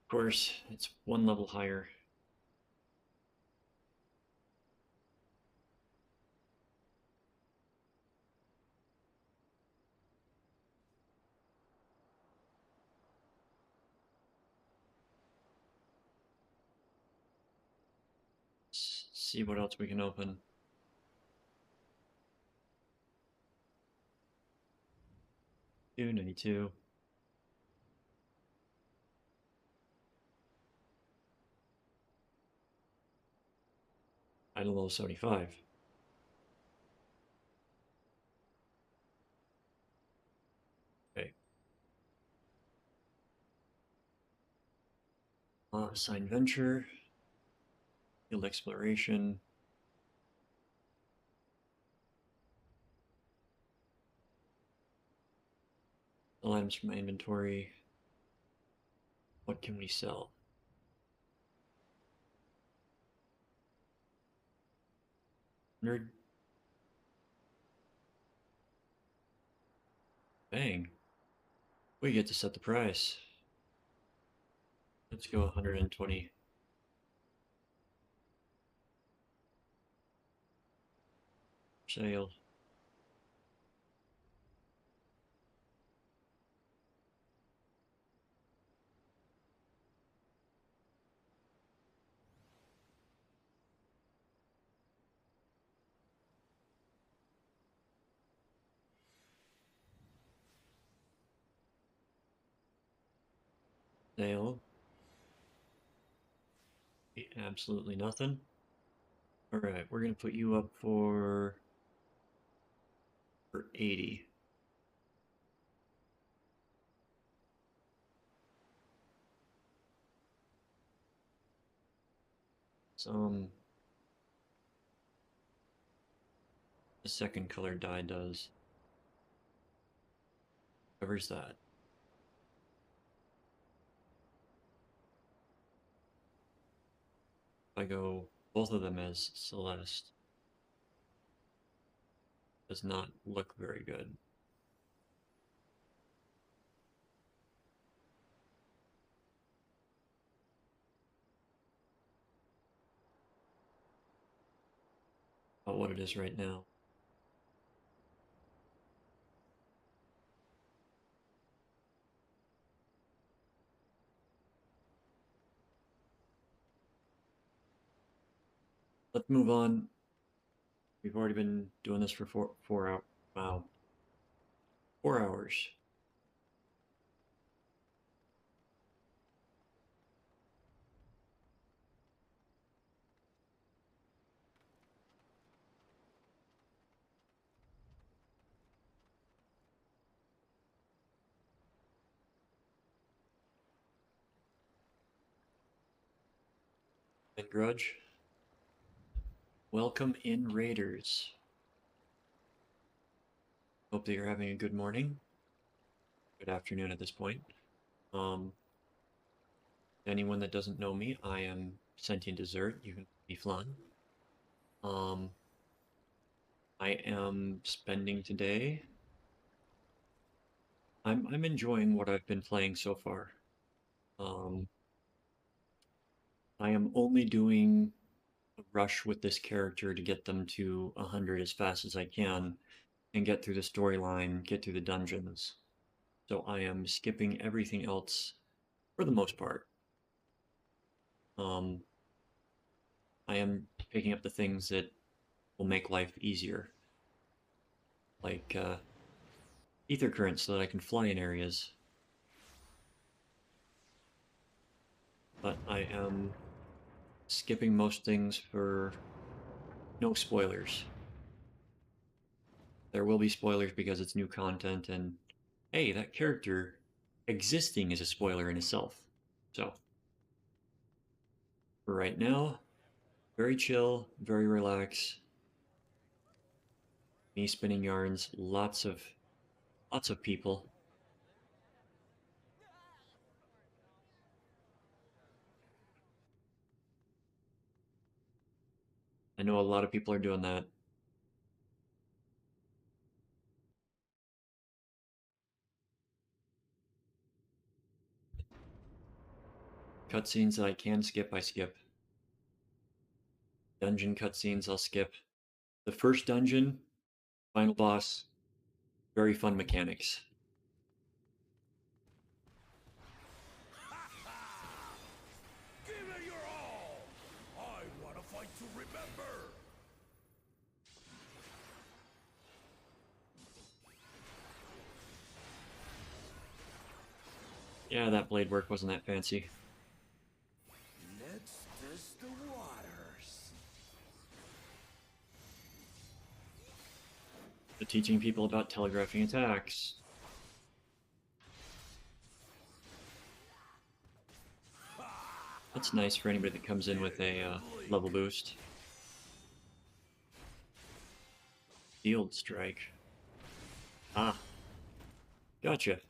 Of course, it's one level higher. Let's see what else we can open. $2.92. Idle level 75. Okay. Assigned venture. Field exploration. Sell items from my inventory. What can we sell? Nerd. Bang. We get to set the price. Let's go 120. Sale. Sale. Absolutely nothing. Alright, we're gonna put you up for 80. The second color dye does. Covers that. If I go both of them as Celeste, does not look very good. About what it is right now. Let's move on. We've already been doing this for four hours. Wow. 4 hours. And Grudge. Welcome in, Raiders. Hope that you're having a good morning. Good afternoon at this point. Anyone that doesn't know me, I am Sentient Dessert. You can be flan. I am spending today. I'm enjoying what I've been playing so far. I am only doing a rush with this character to get them to 100 as fast as I can and get through the storyline, get through the dungeons. So I am skipping everything else for the most part. I am picking up the things that will make life easier, like ether currents so that I can fly in areas. But I am skipping most things for no spoilers. There will be spoilers because it's new content, and hey, that character existing is a spoiler in itself. So, for right now, very chill, very relaxed. Me spinning yarns, lots of people. I know a lot of people are doing that. Cutscenes that I can skip, I skip. Dungeon cutscenes, I'll skip. The first dungeon, final boss, very fun mechanics. Give it your all! I want to fight to remember! Yeah, that blade work wasn't that fancy. Let's test the waters. The teaching people about telegraphing attacks. That's nice for anybody that comes in with a level boost. Field strike. Ah. Gotcha. If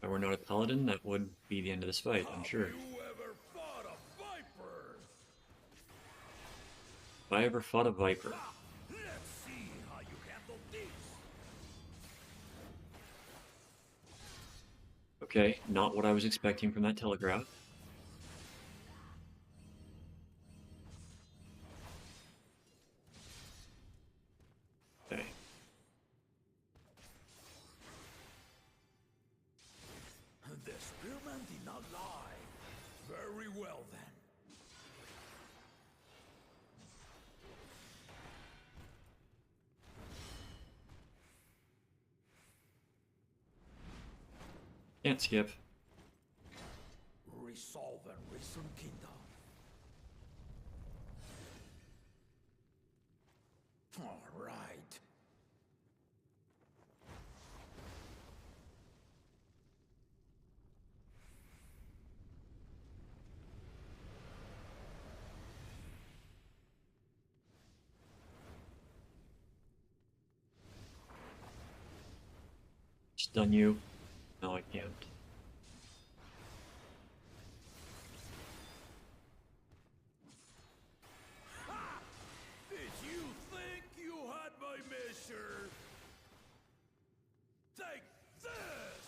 I were not a paladin, that would be the end of this fight, I'm sure. Have you ever fought a viper? If I ever fought a viper. Let's see how you handle this. Okay, not what I was expecting from that telegraph. Okay. The spearman did not lie. Very well then. Can't skip. Resolve and reason kingdom. All right. Stun you. No, I can't. Did you think you had my measure? Take this!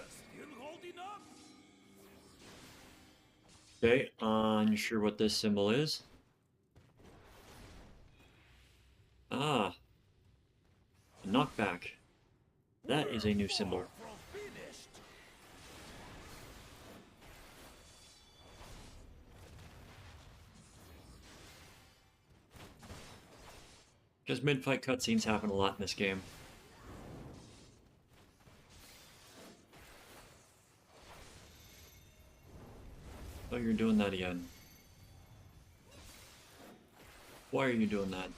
Still holding up? Okay, unsure what this symbol is. Ah. A knockback. That is a new symbol. From finished. Because mid-fight cutscenes happen a lot in this game. Oh, you're doing that again. Why are you doing that?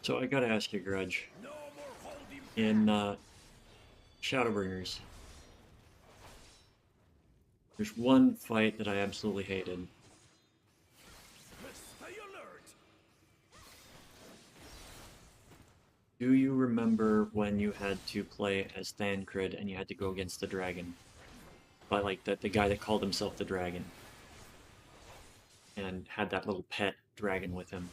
So I gotta ask you, Grudge. No more holding. In Shadowbringers, there's one fight that I absolutely hated. Stay alert. Do you remember when you had to play as Thancred and you had to go against the dragon? By like the guy that called himself the dragon. And had that little pet dragon with him.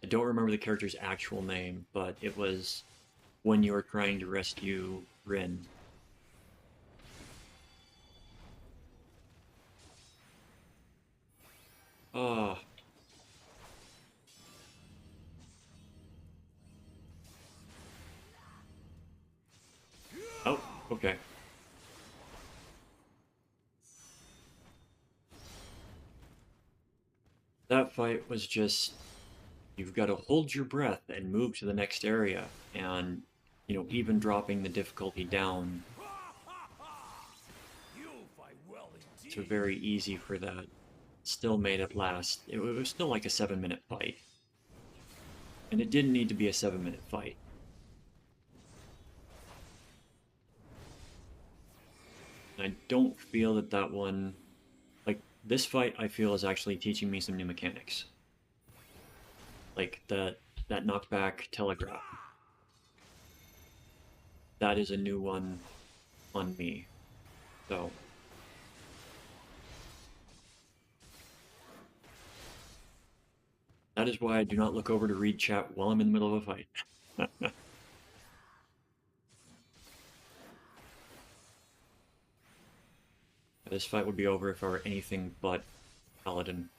I don't remember the character's actual name, but it was when you were trying to rescue Rin. Ah. Oh, okay. That fight was just, you've got to hold your breath and move to the next area, and, you know, even dropping the difficulty down to very easy for that still made it last. It was still like a 7-minute fight. And it didn't need to be a 7-minute fight. And I don't feel that that one... Like, this fight, I feel, is actually teaching me some new mechanics. Like, that knockback telegraph. That is a new one on me. So... That is why I do not look over to read chat while I'm in the middle of a fight. This fight would be over if I were anything but Paladin.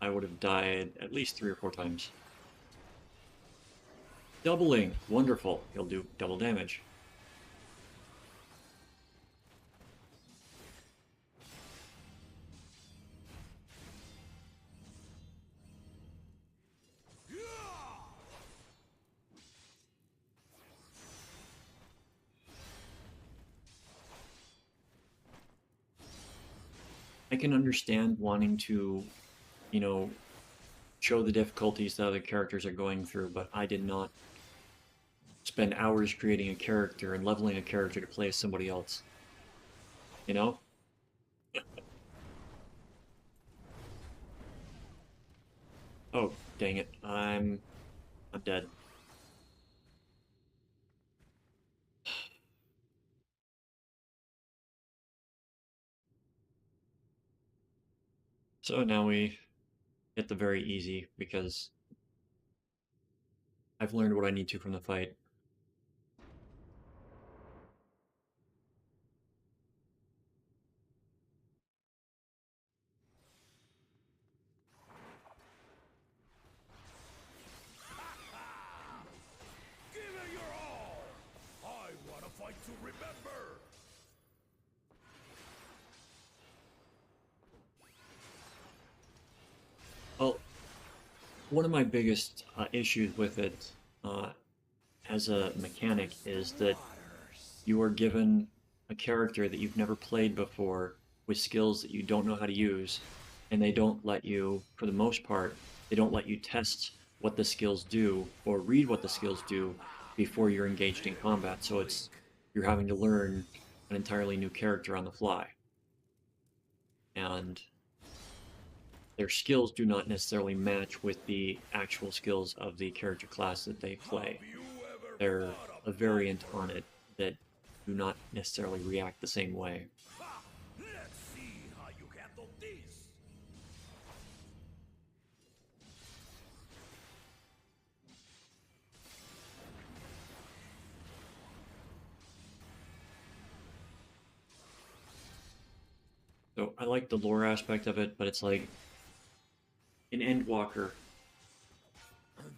I would have died at least 3 or 4 times. Doubling! Wonderful. He'll do double damage. I can understand wanting to, you know, show the difficulties that other characters are going through, but I did not spend hours creating a character and leveling a character to play as somebody else. You know? Oh, dang it. I'm dead. So now we hit the very easy, because I've learned what I need to from the fight. Give it your all! I want to fight to remember! Well, one of my biggest issues with it as a mechanic is that you are given a character that you've never played before with skills that you don't know how to use, and they don't let you, for the most part, they don't let you test what the skills do or read what the skills do before you're engaged in combat. So you're having to learn an entirely new character on the fly. And their skills do not necessarily match with the actual skills of the character class that they play. They're a variant on it that do not necessarily react the same way. Let's see how you handle this! So I like the lore aspect of it, but it's like an Endwalker.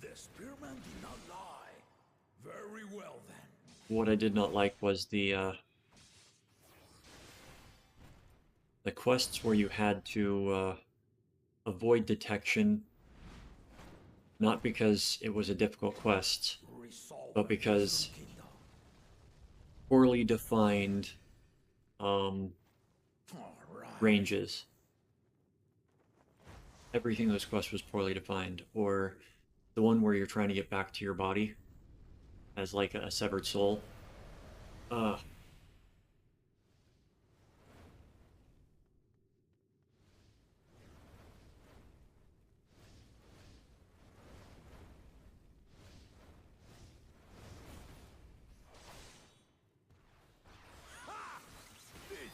The spearman did not lie. Very well then. What I did not like was the quests where you had to avoid detection, not because it was a difficult quest, but because poorly defined ranges. Everything in those quests was poorly defined, or the one where you're trying to get back to your body as like a severed soul. Did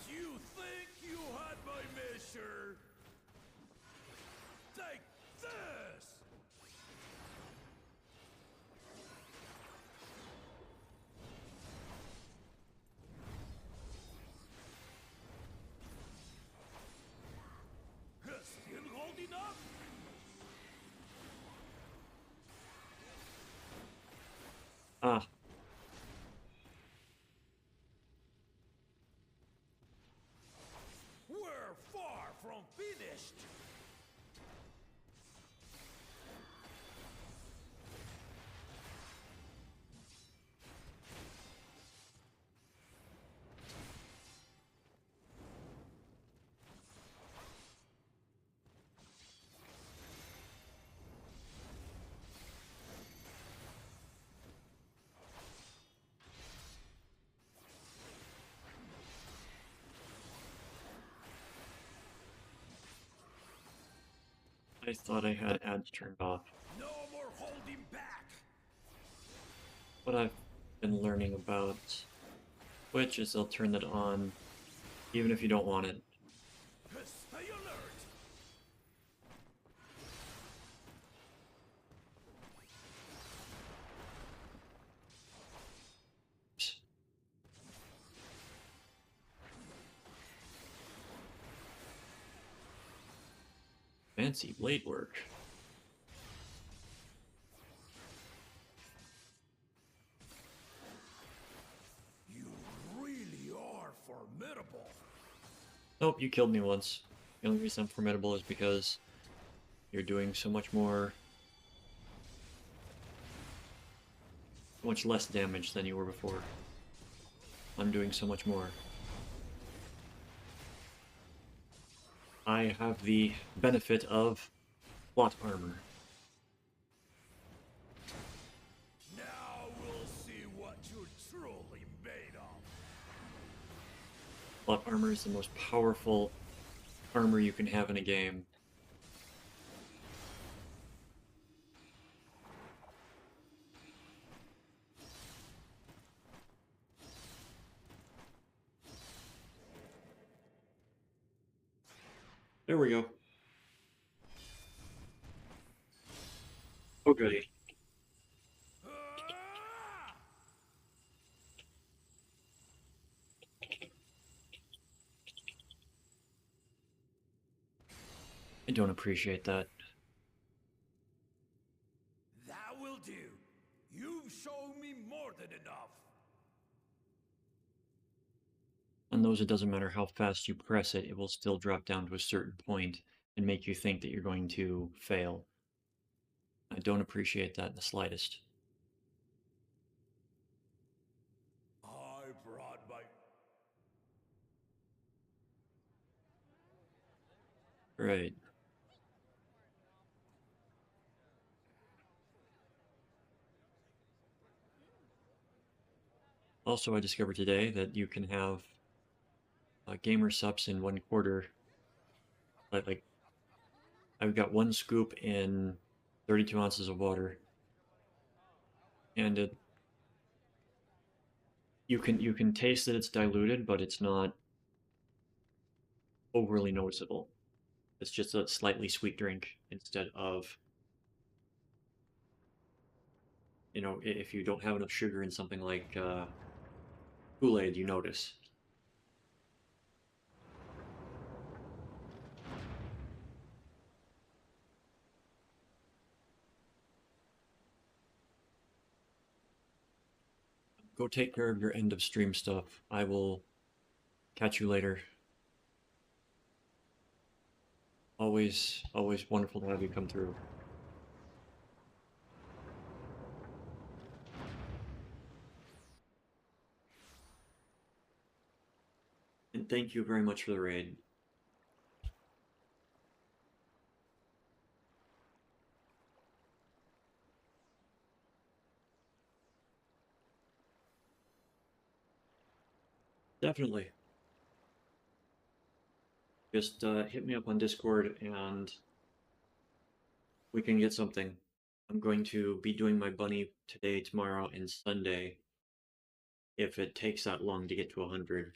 you think you had my measure? Take this! Still holding up? Ah. We're far from finished. I thought I had ads turned off. No more holding back. What I've been learning about Twitch is they'll turn that on even if you don't want it. Stay alert. Fancy blade work. You really are formidable. Nope, you killed me once. The only reason I'm formidable is because you're doing so much less damage than you were before. I'm doing so much more. I have the benefit of plot armor. Now we'll see what you're truly made of. Plot armor is the most powerful armor you can have in a game. There we go. Oh goody. Ah! I don't appreciate that. That will do. You've shown me more than enough. On those, it doesn't matter how fast you press it, it will still drop down to a certain point and make you think that you're going to fail. I don't appreciate that in the slightest. I brought my... Right. Also, I discovered today that you can have gamer subs in 1/4. Like, I've got 1 scoop in 32 ounces of water, and you can taste that it's diluted, but it's not overly noticeable. It's just a slightly sweet drink instead of, you know, if you don't have enough sugar in something like Kool-Aid, you notice. Go take care of your end of stream stuff. I will catch you later. Always wonderful to have you come through. And thank you very much for the raid. Definitely. Just hit me up on Discord and we can get something. I'm going to be doing my bunny today, tomorrow, and Sunday. If it takes that long to get to 100.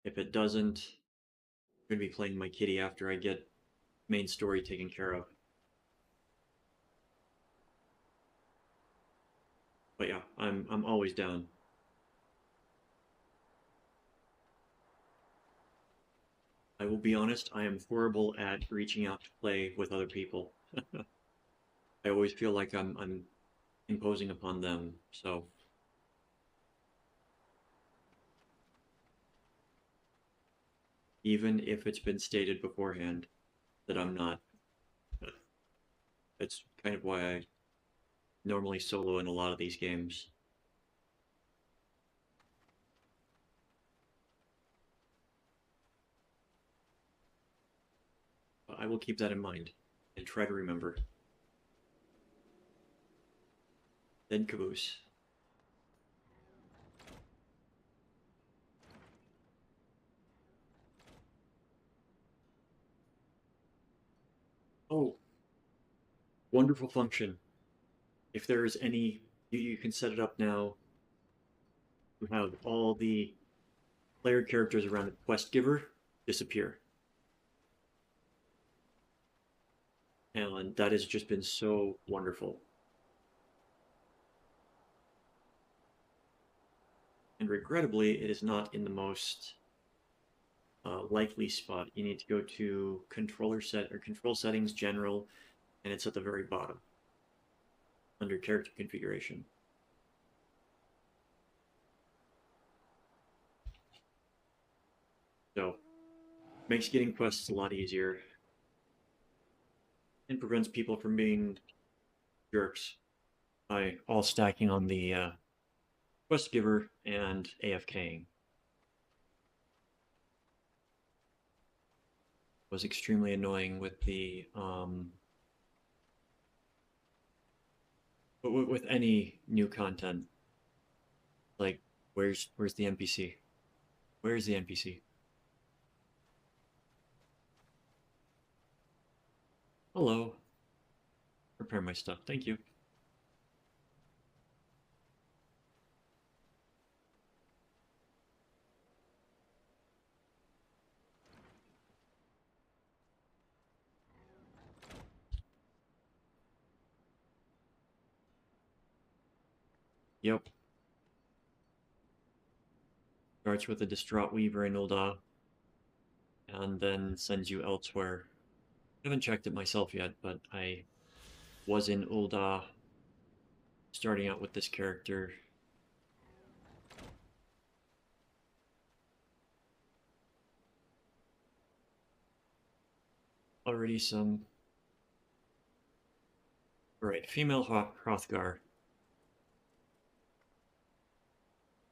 If it doesn't, I'm going to be playing my kitty after I get main story taken care of. But yeah, I'm always down. I will be honest, I am horrible at reaching out to play with other people. I always feel like I'm imposing upon them, so even if it's been stated beforehand that I'm not, it's kind of why I normally solo in a lot of these games. But I will keep that in mind and try to remember. Then caboose. Oh, wonderful function. If there is any, you can set it up now. You have all the player characters around the quest giver disappear. And that has just been so wonderful. And regrettably, it is not in the most likely spot. You need to go to controller set or control settings, general, and it's at the very bottom under character configuration. So makes getting quests a lot easier and prevents people from being jerks by all stacking on the quest giver and AFKing. Was extremely annoying with the but with any new content. Like, where's the NPC? Where's the NPC? Hello. Prepare my stuff. Thank you. Yep. Starts with a distraught weaver in Ul'dah, and then sends you elsewhere. I haven't checked it myself yet, but I was in Ul'dah starting out with this character. Already some... Right, female Hrothgar.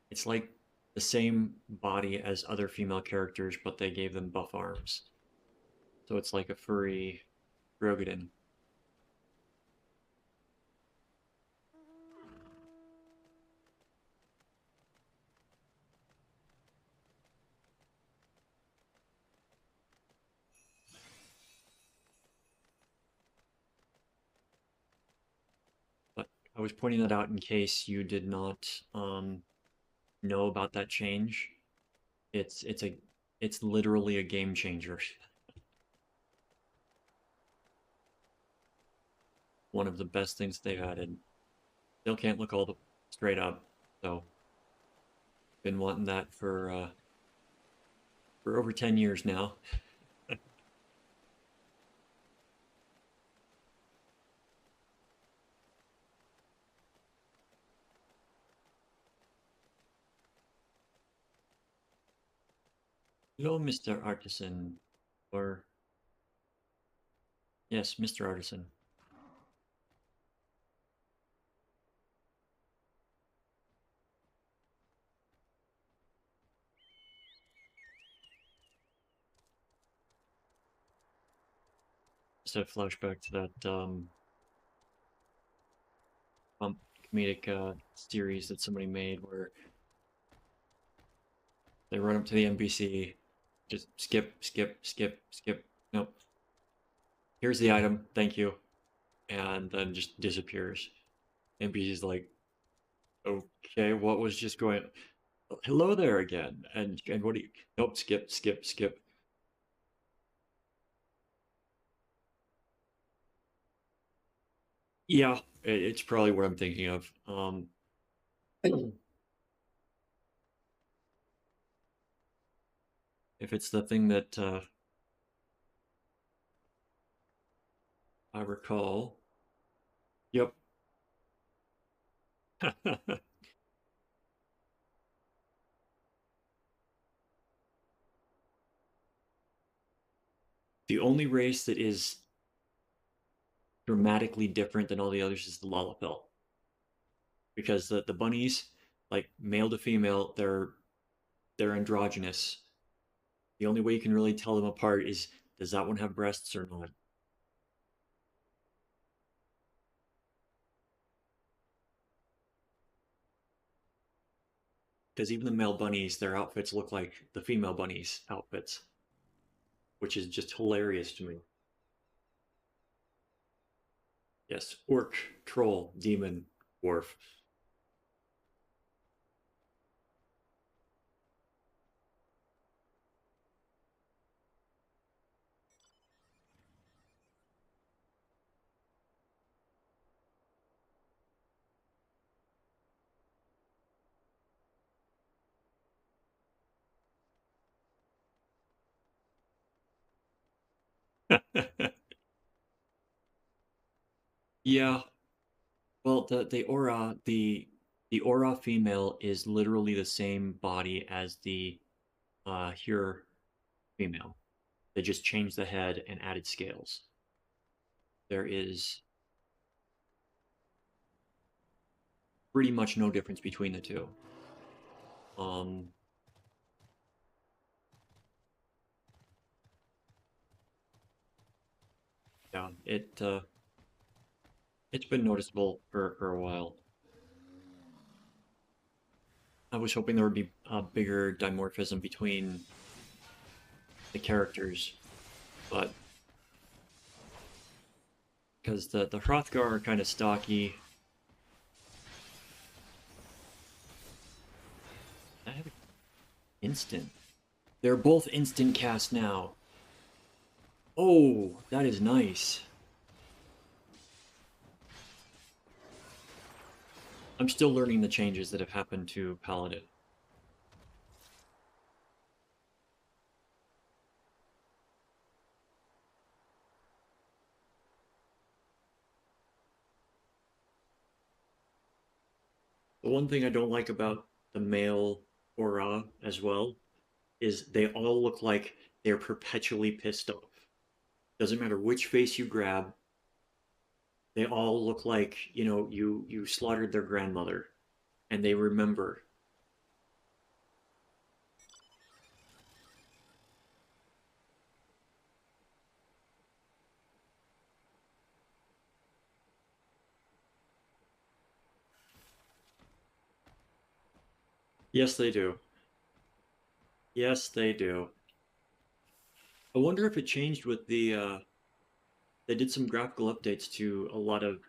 It's like the same body as other female characters, but they gave them buff arms. So it's like a furry Rogadin. But I was pointing that out in case you did not know about that change. It's literally a game changer. One of the best things they've added. Still can't look all the straight up, so been wanting that for over 10 years now. Hello, Mr. Artisan. Or yes, Mr. Artisan. Just a flashback to that comedic series that somebody made where they run up to the NPC, just skip, skip, skip, skip. Nope. Here's the item, thank you. And then just disappears. NPC's like, okay, what was just going on? Hello there again. And what do you... Nope, skip, skip, skip. Yeah, it's probably what I'm thinking of. If it's the thing that I recall. Yep. The only race that is dramatically different than all the others is the Lalafell. Because the bunnies, like male to female, they're androgynous. The only way you can really tell them apart is, does that one have breasts or not? Because even the male bunnies, their outfits look like the female bunnies' outfits, which is just hilarious to me. Yes, orc, troll, demon, dwarf. Yeah, well, the aura female is literally the same body as the here female. They just changed the head and added scales. There is pretty much no difference between the two. Um, yeah, it's been noticeable for a while. I was hoping there would be a bigger dimorphism between the characters, but because the Hrothgar are kind of stocky. I have instant. They're both instant cast now. Oh, that is nice. I'm still learning the changes that have happened to Paladin. The one thing I don't like about the male aura as well is they all look like they're perpetually pissed off. Doesn't matter which face you grab, they all look like, you slaughtered their grandmother and they remember. Yes, they do. Yes, they do. I wonder if it changed with they did some graphical updates to a lot of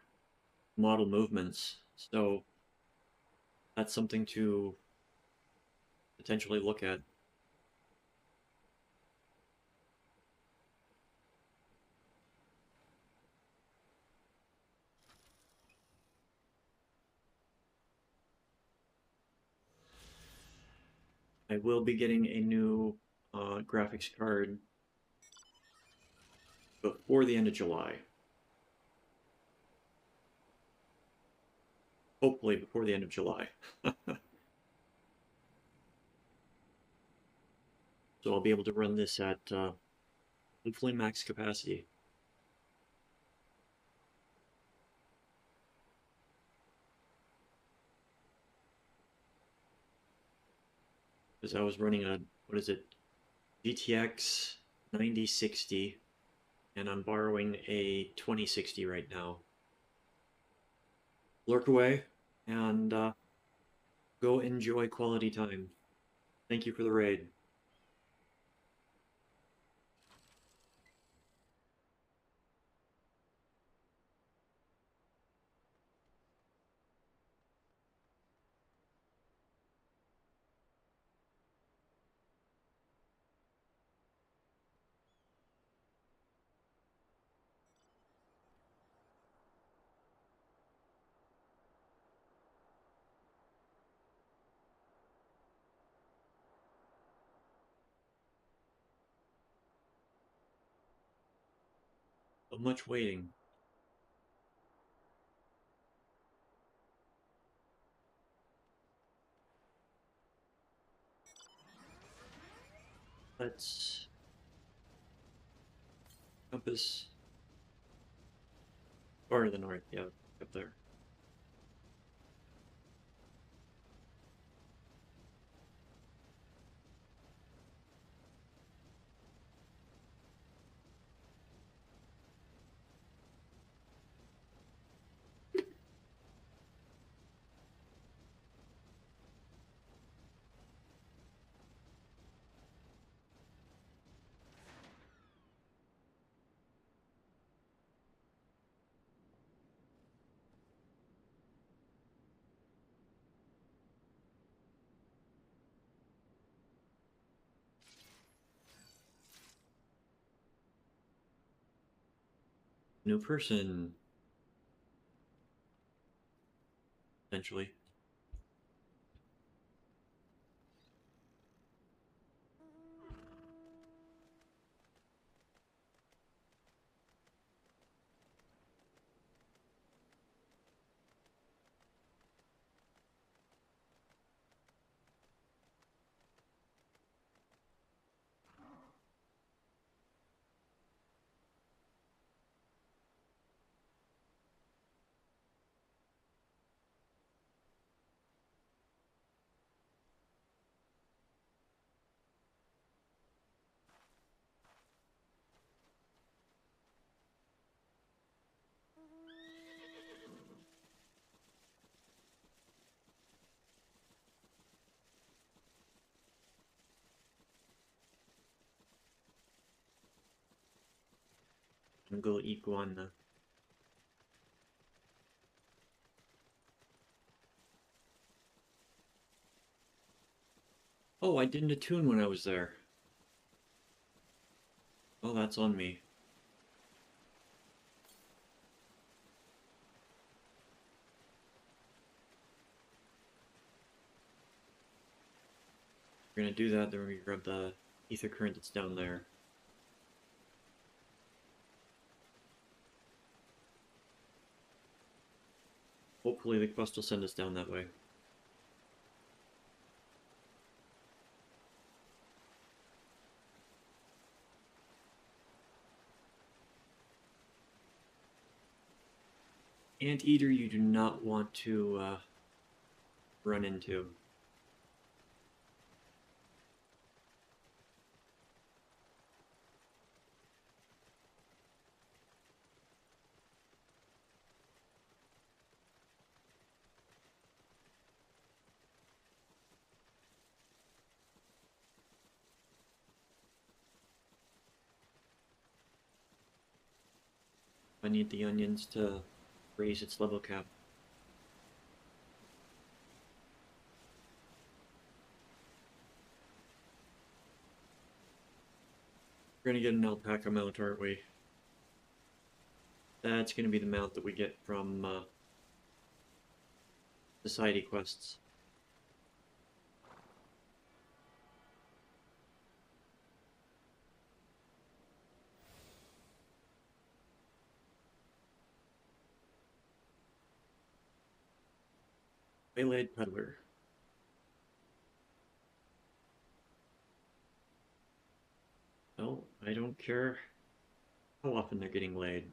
model movements. So that's something to potentially look at. I will be getting a new graphics card before the end of July. Hopefully before the end of July. So I'll be able to run this at hopefully max capacity. Because I was running a, what is it, GTX 9060, and I'm borrowing a 2060 right now. Lurk away and go enjoy quality time. Thank you for the raid. So much waiting. Let's compass far to the north, yeah, up there. New person. Essentially. Jungle iguana. Oh, I didn't attune when I was there. Oh, that's on me. We're gonna do that, then we're gonna grab the ether current that's down there. Hopefully the quest will send us down that way. Anteater you do not want to run into. I need the onions to raise its level cap. We're gonna get an alpaca mount, aren't we? That's gonna be the mount that we get from society quests. Waylaid Peddler. Well, I don't care how often they're getting laid.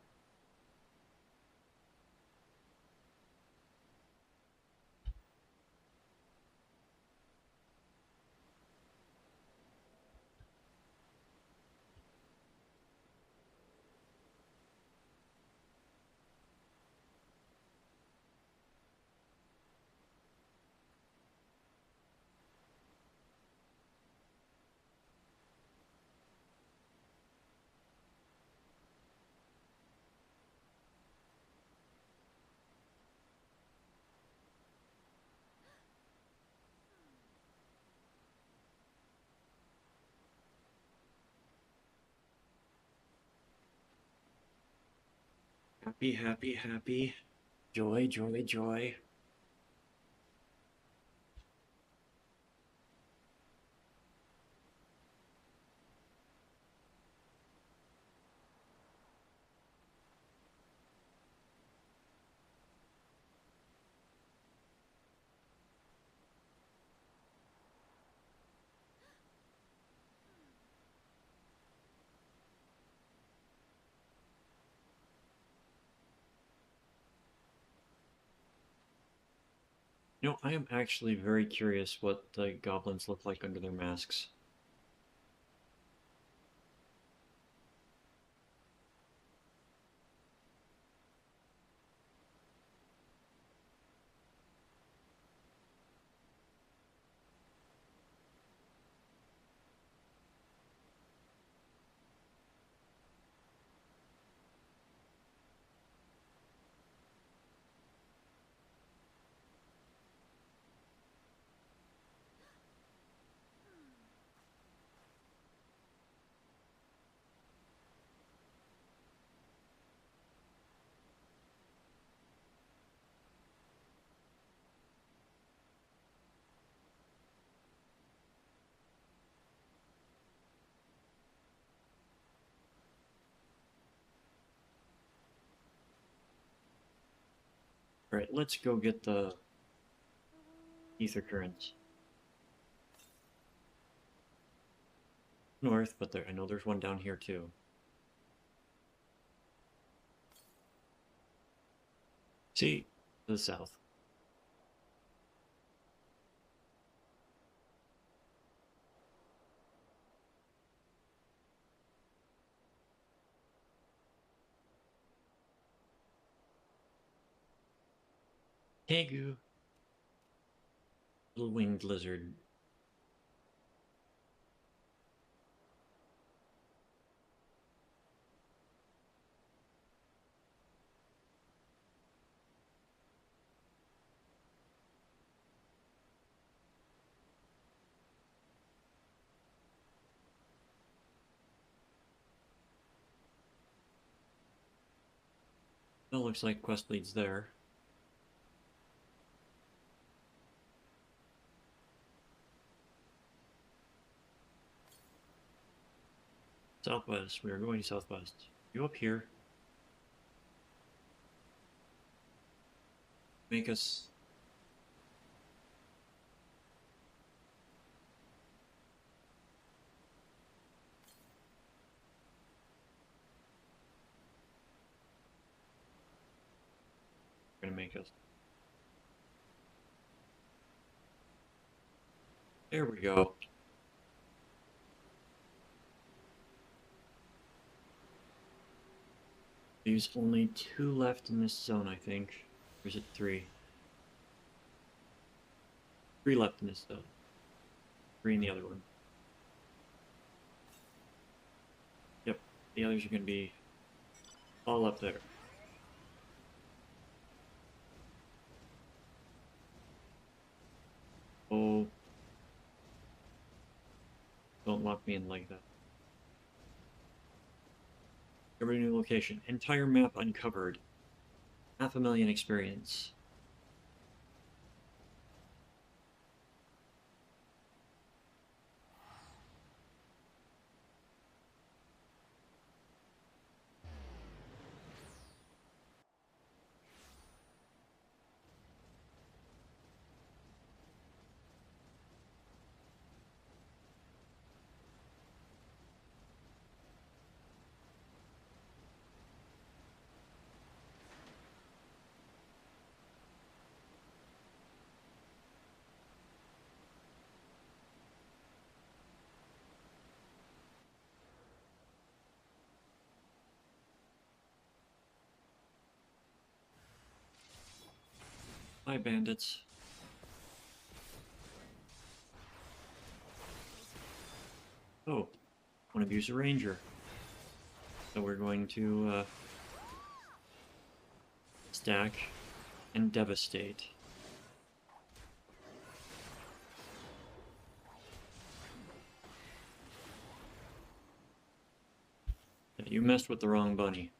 Happy, happy, happy. Joy, joy, joy. You know, I am actually very curious what the goblins look like under their masks. Alright, let's go get the ether currents. North, but I know there's one down here too. See? To the south. Tegu. Little winged lizard. Well, looks like quest leads there. Southwest. We are going southwest. You up here. Make us... We're gonna make us... There we go. There's only 2 left in this zone, I think. Or is it 3? 3 left in this zone. 3 in the other one. Yep, the others are gonna be all up there. Oh. Don't lock me in like that. Every new location. Entire map uncovered. 500,000 experience. Hi, bandits. Oh, one of you's a ranger. So we're going to stack and devastate. Yeah, you messed with the wrong bunny.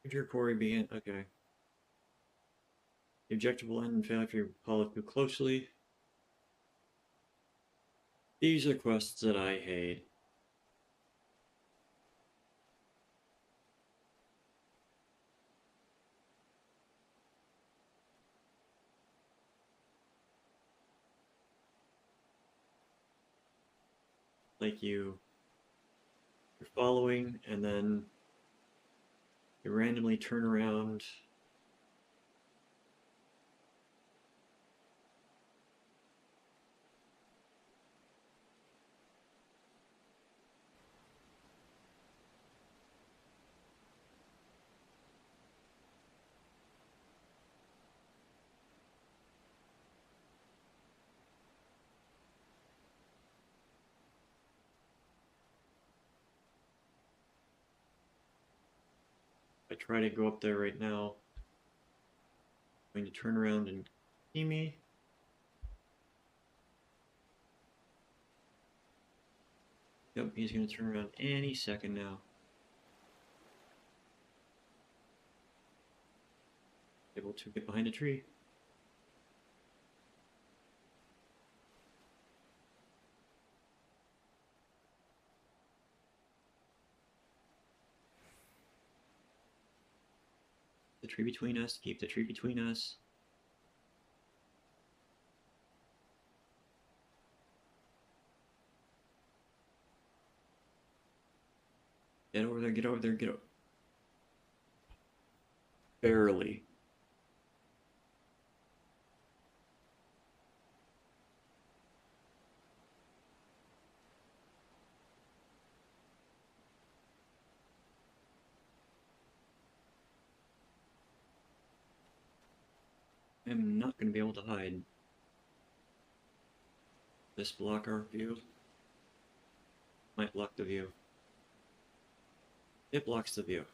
Could your quarry be in? Okay. The objective will end and fail if you follow too closely. These are quests that I hate. Like you're following and then you randomly turn around. try to go up there right now. Going to turn around and see me. Yep, he's going to turn around any second now. Able to get behind a tree. The tree between us, keep the tree between us. Get over there, get over there, get over. Barely. I'm not going to be able to hide. This block our view. Might block the view. It blocks the view.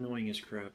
Annoying as crap.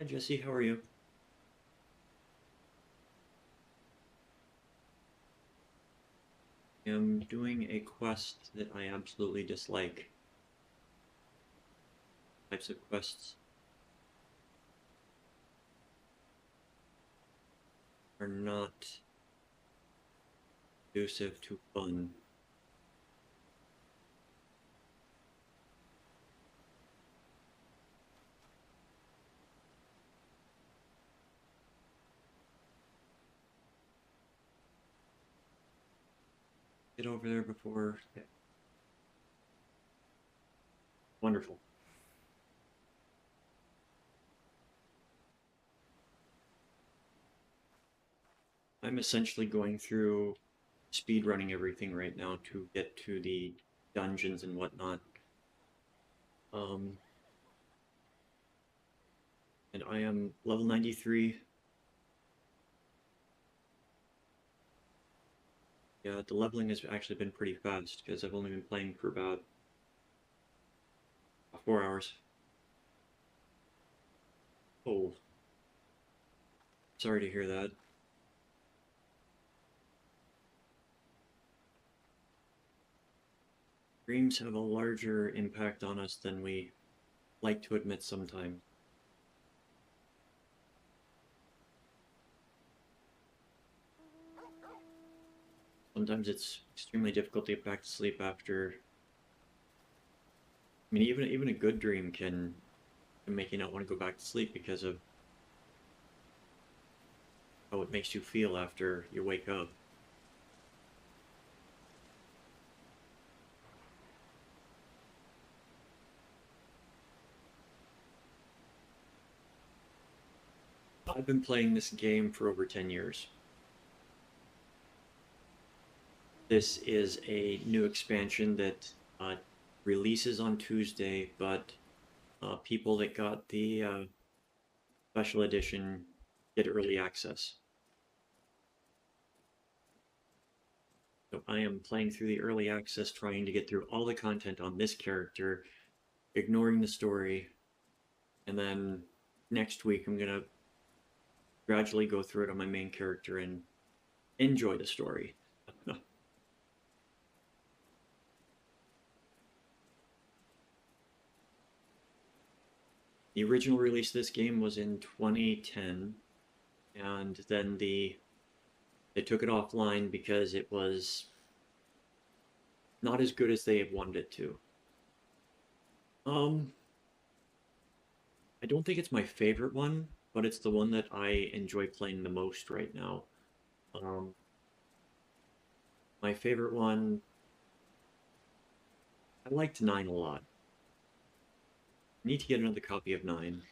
Hi Jesse, how are you? I'm doing a quest that I absolutely dislike. Types of quests are not conducive to fun. Get over there before. Yeah. Wonderful. I'm essentially going through speed running everything right now to get to the dungeons and whatnot. And I am level 93. Yeah, the leveling has actually been pretty fast because I've only been playing for about 4 hours. Oh, sorry to hear that. Dreams have a larger impact on us than we like to admit sometimes. Sometimes it's extremely difficult to get back to sleep after. I mean, even a good dream can make you not want to go back to sleep because of how it makes you feel after you wake up. I've been playing this game for over 10 years. This is a new expansion that releases on Tuesday, but people that got the special edition get early access. So I am playing through the early access, trying to get through all the content on this character, ignoring the story, and then next week I'm going to gradually go through it on my main character and enjoy the story. The original release of this game was in 2010, and then they took it offline because it was not as good as they had wanted it to. I don't think it's my favorite one, but it's the one that I enjoy playing the most right now. My favorite one, I liked 9 a lot. I need to get another copy of 9.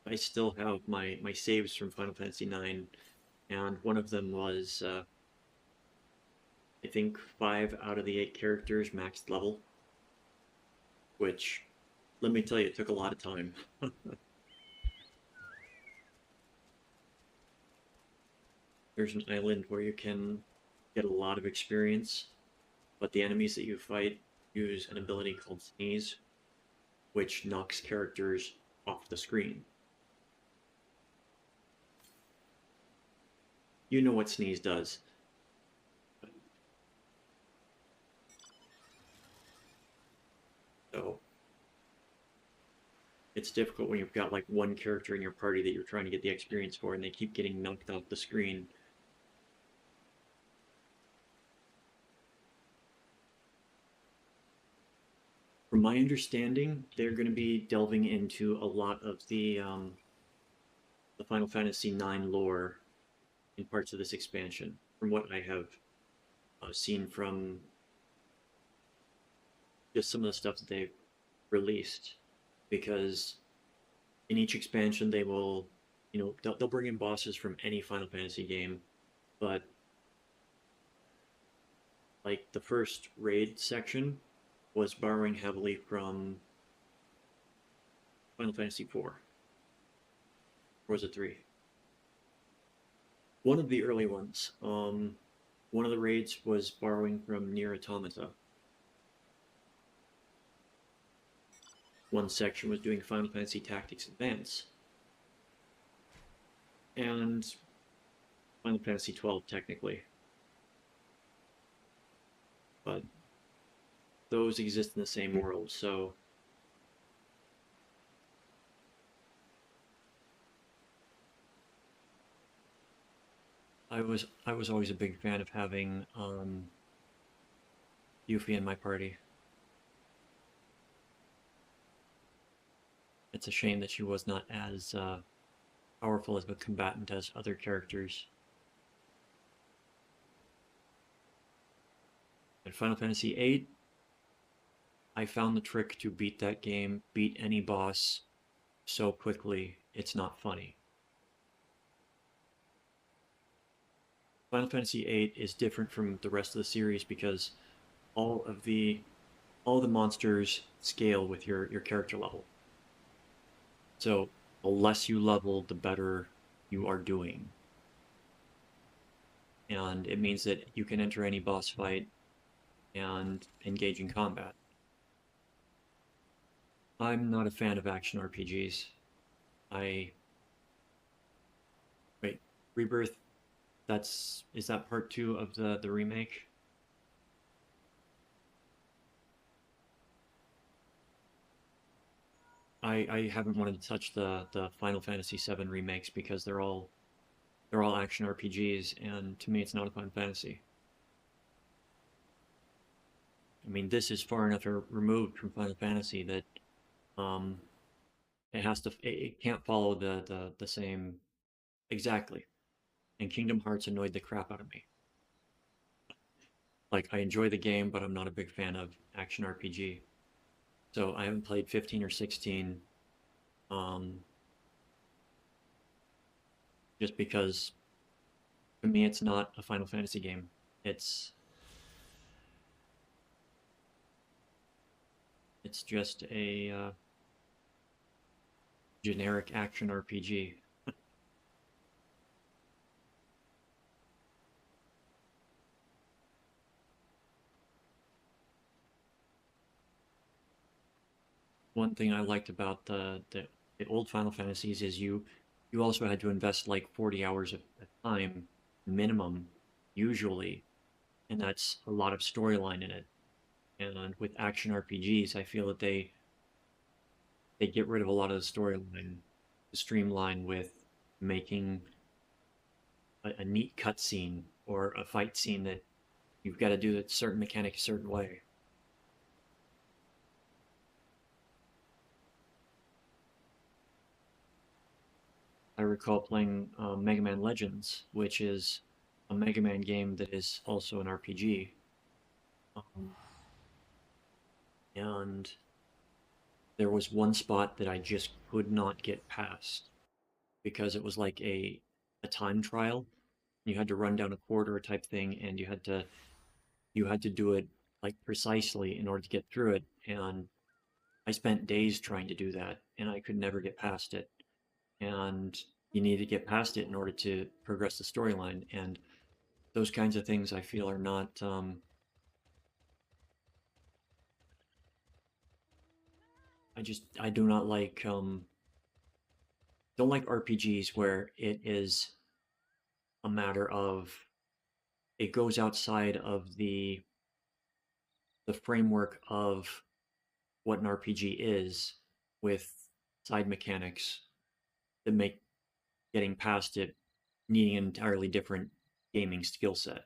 I still have my saves from Final Fantasy IX, and one of them was, I think, 5 out of the 8 characters maxed level, which, let me tell you, it took a lot of time. There's an island where you can get a lot of experience, but the enemies that you fight use an ability called Sneeze, which knocks characters off the screen. You know what Sneeze does. So it's difficult when you've got like one character in your party that you're trying to get the experience for and they keep getting knocked off the screen. From my understanding, they're going to be delving into a lot of the Final Fantasy IX lore in parts of this expansion, from what I have seen from just some of the stuff that they've released. Because in each expansion, they will, they'll bring in bosses from any Final Fantasy game, but like the first raid section was borrowing heavily from Final Fantasy IV. Or was it 3? One of the early ones. One of the raids was borrowing from Nier Automata. One section was doing Final Fantasy Tactics Advance. And Final Fantasy XII, technically. But those exist in the same world, so I was always a big fan of having Yuffie in my party. It's a shame that she was not as powerful of a combatant as other characters. In Final Fantasy VIII, I found the trick to beat that game, beat any boss so quickly, it's not funny. Final Fantasy VIII is different from the rest of the series because all the monsters scale with your character level. So the less you level, the better you are doing. And it means that you can enter any boss fight and engage in combat. I'm not a fan of action RPGs. Wait, Rebirth, is that part 2 of the remake? I haven't wanted to touch the Final Fantasy VII remakes because they're all action RPGs, and to me it's not a Final Fantasy. I mean, this is far enough removed from Final Fantasy that it can't follow the same exactly. And Kingdom Hearts annoyed the crap out of me. Like, I enjoy the game, but I'm not a big fan of action RPG. So I haven't played 15 or 16, just because to me it's not a Final Fantasy game. It's just a generic action RPG. One thing I liked about the old Final Fantasies is you also had to invest like 40 hours of time minimum, usually, and that's a lot of storyline in it. And with action RPGs, I feel that they get rid of a lot of the storyline, streamline with making a neat cutscene or a fight scene that you've got to do a certain mechanic a certain way. I recall playing Mega Man Legends, which is a Mega Man game that is also an RPG. And there was one spot that I just could not get past because it was like a time trial. You had to run down a corridor type thing, and you had to do it like precisely in order to get through it. And I spent days trying to do that, and I could never get past it. And you need to get past it in order to progress the storyline. And those kinds of things I feel are not. I do not like don't like RPGs where it is a matter of it goes outside of the framework of what an RPG is with side mechanics that make getting past it needing an entirely different gaming skill set.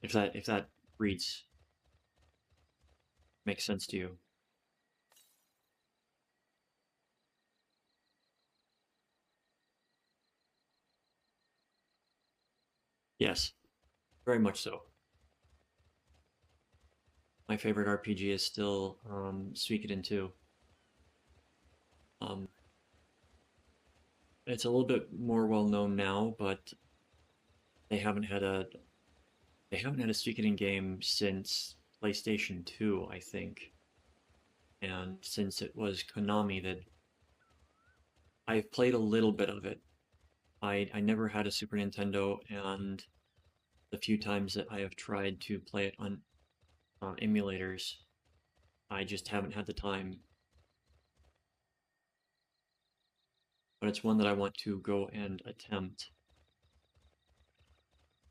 If that reads makes sense to you. Yes, very much so. My favorite RPG is still Suikoden 2. It's a little bit more well known now, but they haven't had a Suikoden game since PlayStation 2, I think. And since it was Konami that I've played a little bit of it. I never had a Super Nintendo, and the few times that I have tried to play it on emulators, I just haven't had the time. But it's one that I want to go and attempt.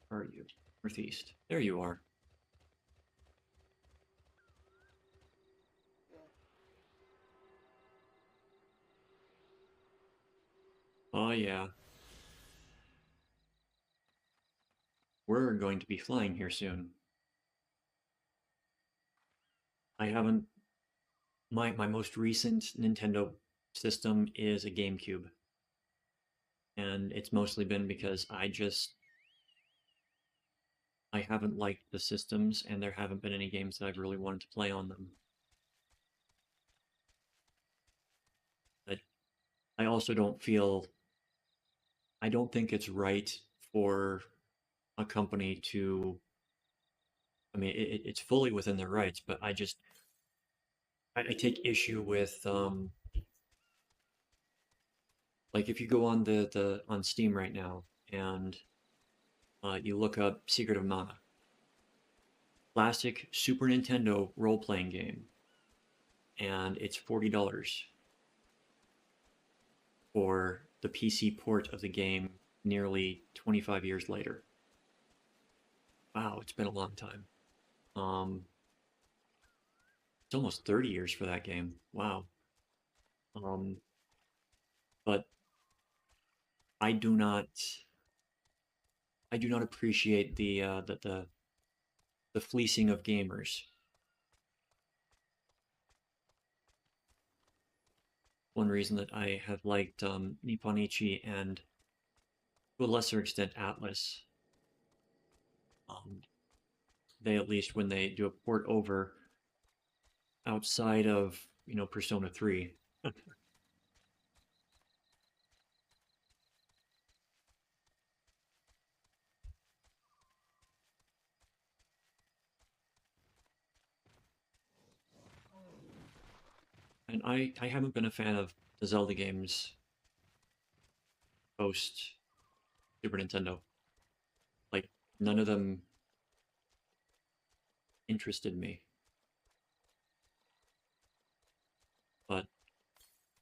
Where are you? Northeast. There you are. Oh yeah. We're going to be flying here soon. I haven't. My most recent Nintendo system is a GameCube, and it's mostly been because I haven't liked the systems, and there haven't been any games that I've really wanted to play on them. But I also I don't think it's right for a company to, I mean, it's fully within their rights, but I take issue with, like if you go on on Steam right now and you look up Secret of Mana, classic Super Nintendo role-playing game, and it's $40 for the PC port of the game nearly 25 years later. Wow, it's been a long time. Um, it's almost 30 years for that game. Wow. Um, but I do not I do not appreciate the fleecing of gamers. One reason that I have liked Nipponichi and to a lesser extent Atlas, um, they at least when they do a port over outside of Persona 3. And I haven't been a fan of the Zelda games post Super Nintendo. Like none of them interested me. But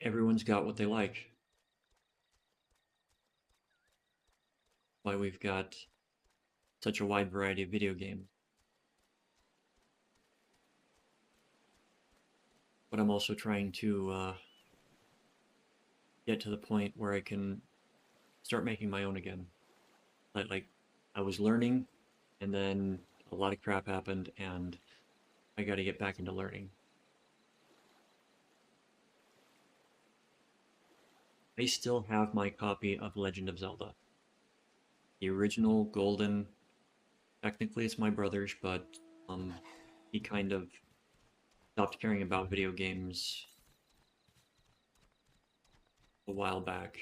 everyone's got what they like. Why we've got such a wide variety of video games. But I'm also trying to get to the point where I can start making my own again. Like I was learning, and then a lot of crap happened, and I got to get back into learning. I still have my copy of Legend of Zelda. The original golden. Technically, it's my brother's, but he kind of stopped caring about video games a while back.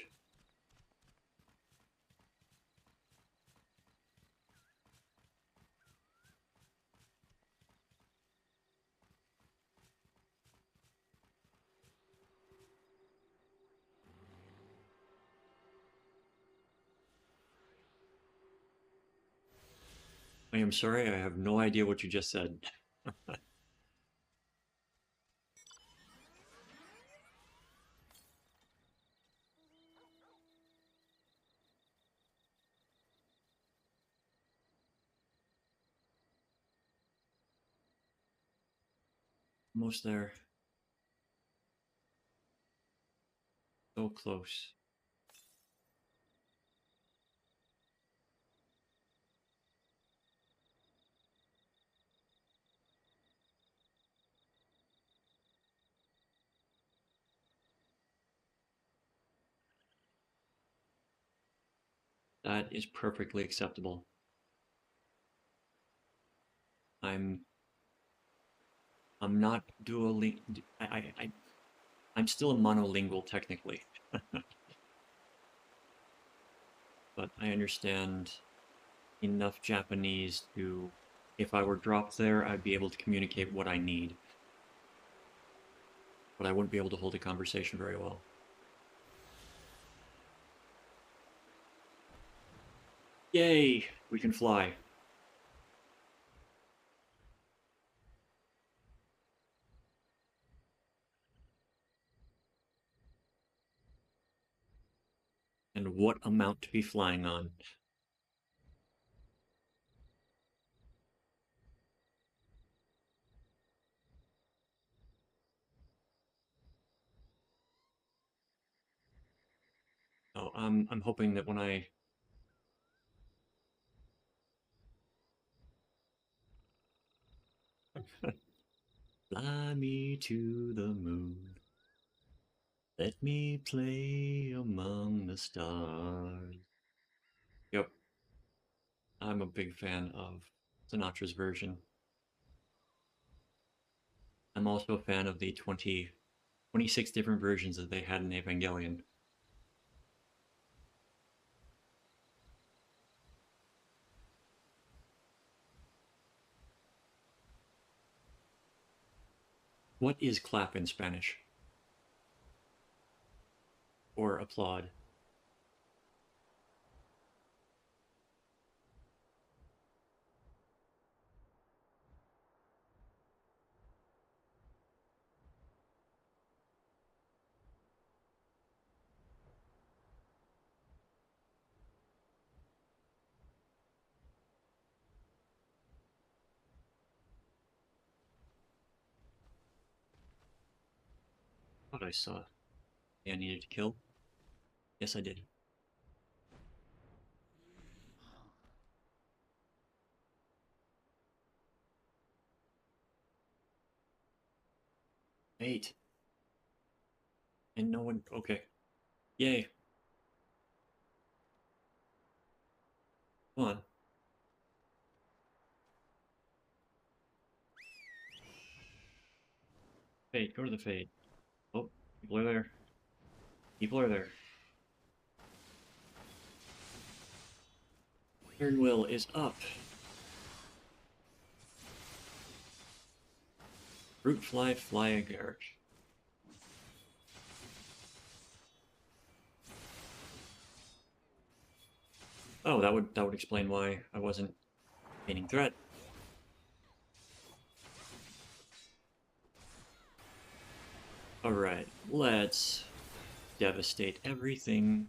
I am sorry, I have no idea what you just said. Almost there. So close. That is perfectly acceptable. I'm I'm not dually. I'm still a monolingual technically, but I understand enough Japanese to, if I were dropped there, I'd be able to communicate what I need. But I wouldn't be able to hold a conversation very well. Yay! We can fly. And what amount to be flying on? Oh, I'm hoping that when I Fly me to the moon. Let me play among the stars. Yep, I'm a big fan of Sinatra's version. I'm also a fan of the 26 different versions that they had in Evangelion. What is clap in Spanish? Or applaud? Thought I saw I needed to kill. Yes, I did. Eight. And no one... Okay. Yay. Come on. Fade, go to the fade. Oh, people are there. People are there. Turn wheel is up. Fruit fly, fly agaric. Oh, that would explain why I wasn't gaining threat. Alright, let's devastate everything.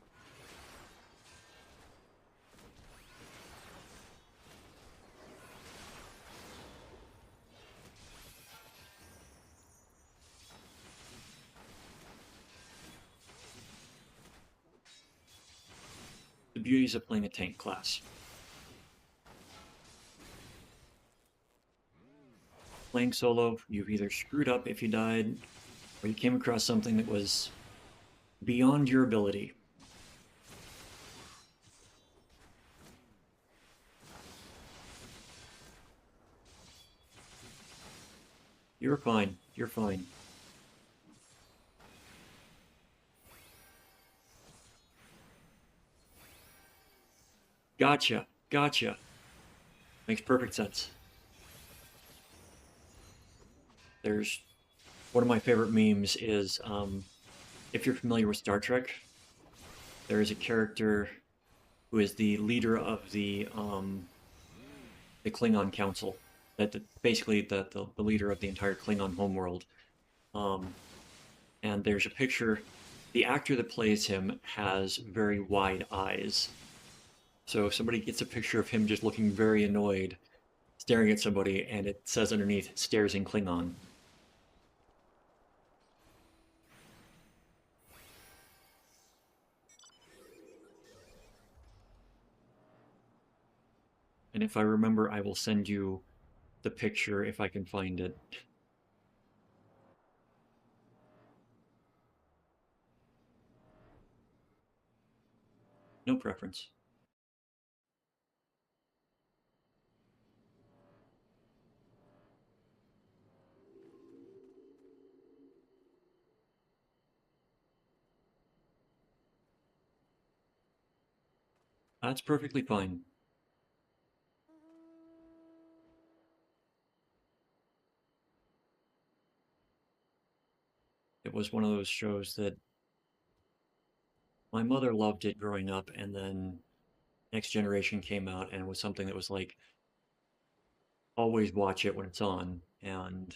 The beauties of playing a tank class. Playing solo, you've either screwed up if you died, or you came across something that was beyond your ability. You're fine. You're fine. Gotcha. Gotcha. Makes perfect sense. There's one of my favorite memes is if you're familiar with Star Trek, there is a character who is the leader of the Klingon Council, basically the leader of the entire Klingon homeworld. And there's a picture. The actor that plays him has very wide eyes. So if somebody gets a picture of him just looking very annoyed, staring at somebody, and it says underneath, stares in Klingon. And if I remember, I will send you the picture if I can find it. No preference. That's perfectly fine. It was one of those shows that my mother loved it growing up, and then Next Generation came out, and it was something that was like, always watch it when it's on. And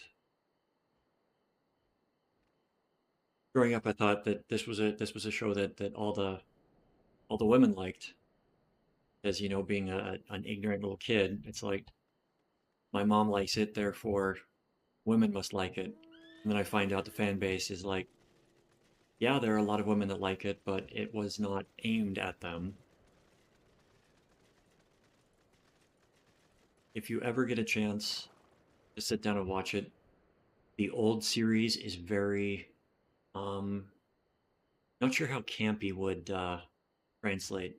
growing up, I thought that this was a show that all the women liked. As you know, being an ignorant little kid, it's like my mom likes it, therefore women must like it. And then I find out the fan base is like, yeah, there are a lot of women that like it, but it was not aimed at them. If you ever get a chance to sit down and watch it, The old series is very, not sure how campy would translate,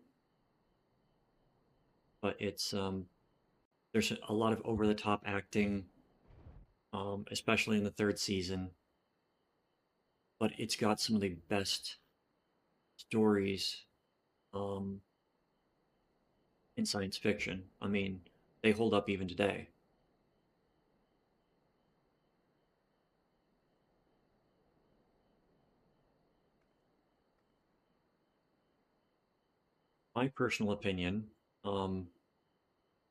but it's there's a lot of over the top acting, especially in the third season. But it's got some of the best stories um, in science fiction. I mean, they hold up even today. My personal opinion, um,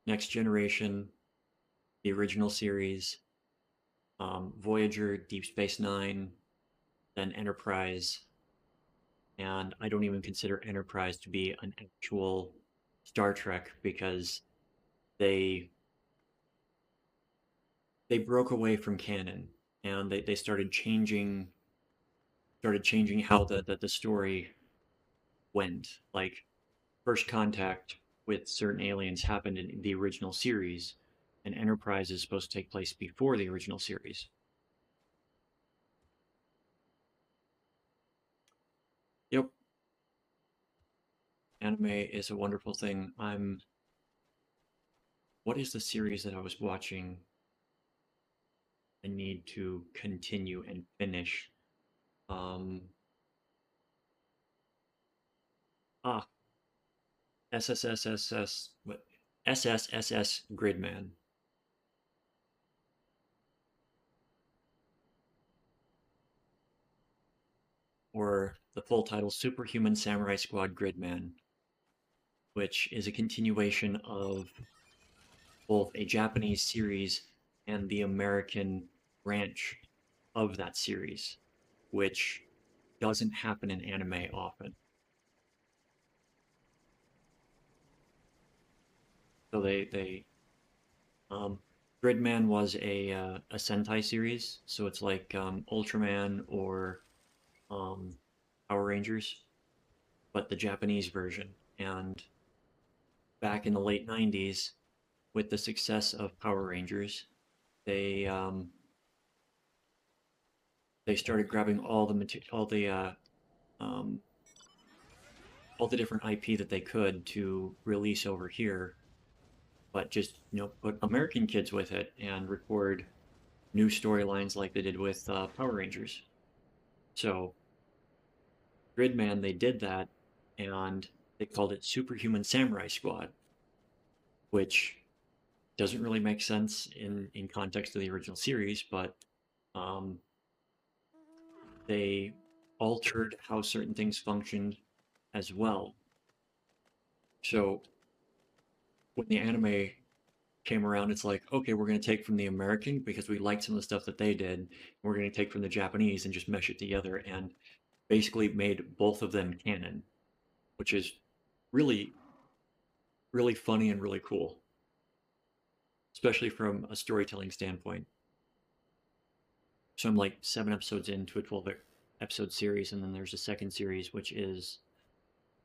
Next Generation, the original series, Voyager, Deep Space Nine, then Enterprise, and I don't even consider Enterprise to be an actual Star Trek because they they broke away from canon and they started changing how the story went. Like first contact with certain aliens happened in the original series, and Enterprise is supposed to take place before the original series. Yep, anime is a wonderful thing. What is the series that I was watching? I need to continue and finish. Um, ah, SSSSS, what? SSSS Gridman, or the full title Superhuman Samurai Squad Gridman, which is a continuation of both a Japanese series and the American branch of that series, which doesn't happen in anime often. So they um, Gridman was a Sentai series, so it's like Ultraman or um, Power Rangers, but the Japanese version. And back in the late '90s, with the success of Power Rangers, they um, they started grabbing um, all the different IP that they could to release over here, but just put American kids with it and record new storylines like they did with Power Rangers. So Gridman, they did that, and they called it Superhuman Samurai Squad, which doesn't really make sense in context of the original series, but um, they altered how certain things functioned as well. So when the anime came around, it's like, okay, we're going to take from the American because we liked some of the stuff that they did. We're going to take from the Japanese and just mesh it together and basically made both of them canon, which is really, really funny and really cool, especially from a storytelling standpoint. So I'm like 7 episodes into a 12 episode series, and then there's a second series, which is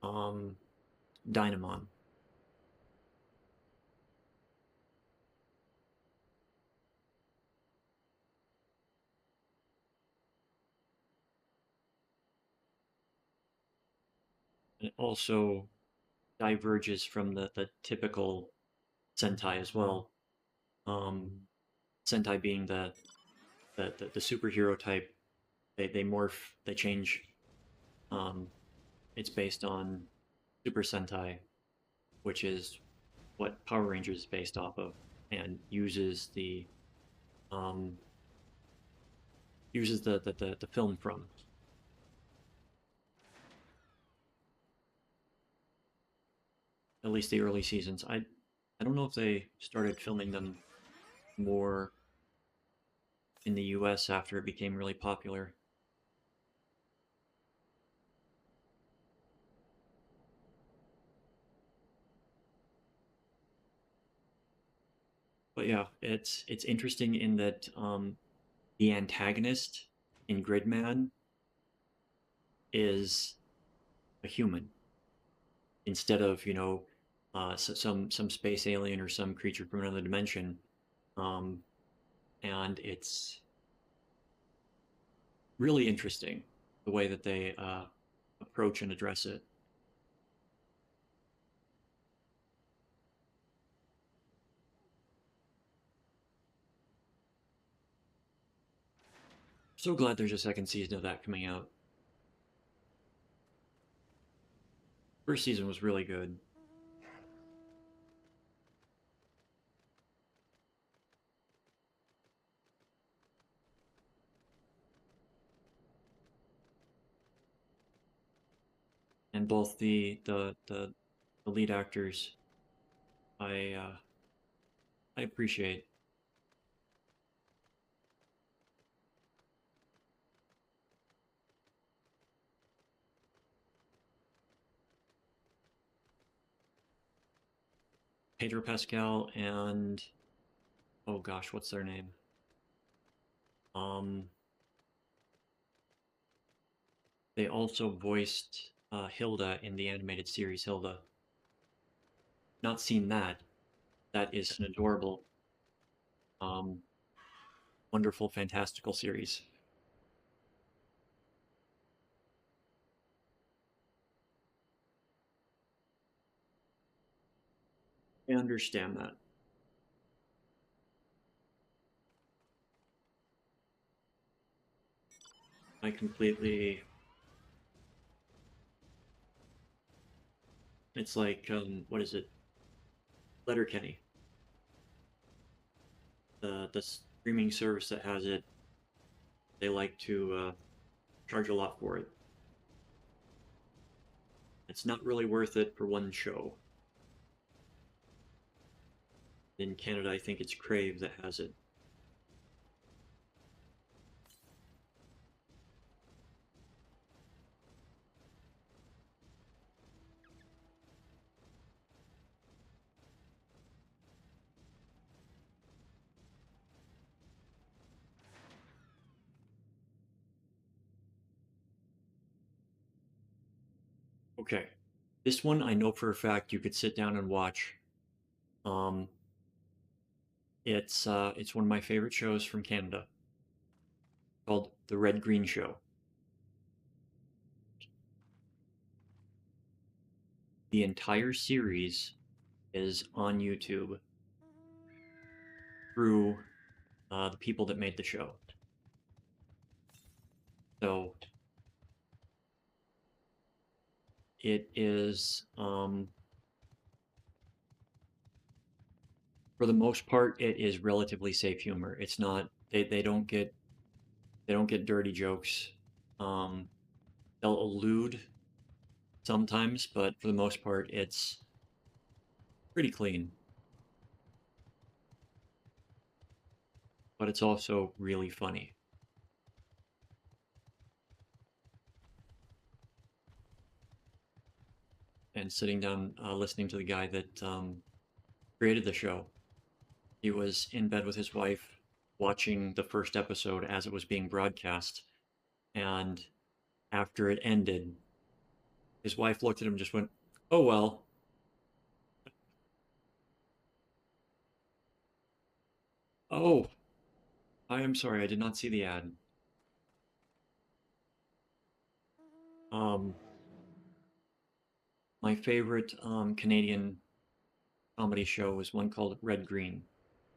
um, Dynamon. It also diverges from the typical Sentai as well. Um, Sentai being the superhero type, they morph, they change. Um, it's based on Super Sentai, which is what Power Rangers is based off of, and um, uses the film from. At least the early seasons. I don't know if they started filming them more in the US after it became really popular. But yeah, it's interesting in that the antagonist in Gridman is a human instead of some space alien or some creature from another dimension, and really interesting the way that they approach and address it. So glad there's a second season of that coming out. First season was really good. And both the lead actors, I appreciate. Pedro Pascal and oh gosh, what's their name? They also voiced Hilda in the animated series Hilda. Not seen that. That is an adorable, wonderful, fantastical series. I understand that. I completely. It's like what is it? Letterkenny, the streaming service that has it. They like to charge a lot for it. It's not really worth it for one show. In Canada, I think it's Crave that has it. Okay, this one I know for a fact you could sit down and watch. Um, it's one of my favorite shows from Canada, called The Red Green Show. The entire series is on YouTube through the people that made the show. So it is, for the most part, it is relatively safe humor. It's not they don't get dirty jokes. They'll allude sometimes, but for the most part, it's pretty clean. But it's also really funny. And sitting down, listening to the guy that created the show, he was in bed with his wife watching the first episode as it was being broadcast. And after it ended, his wife looked at him and just went, "Oh, well." Oh, I am sorry, I did not see the ad. Um, my favorite Canadian comedy show was one called Red Green,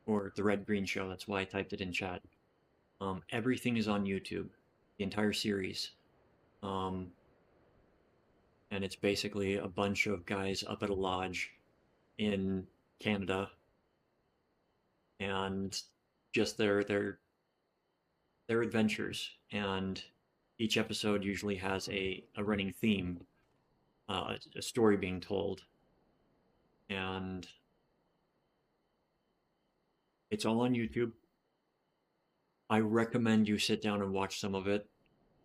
or The Red Green Show. That's why I typed it in chat. Everything is on YouTube, the entire series. Um, and it's basically a bunch of guys up at a lodge in Canada, and just their adventures. And each episode usually has a running theme, a story being told, and it's all on YouTube. I recommend you sit down and watch some of it.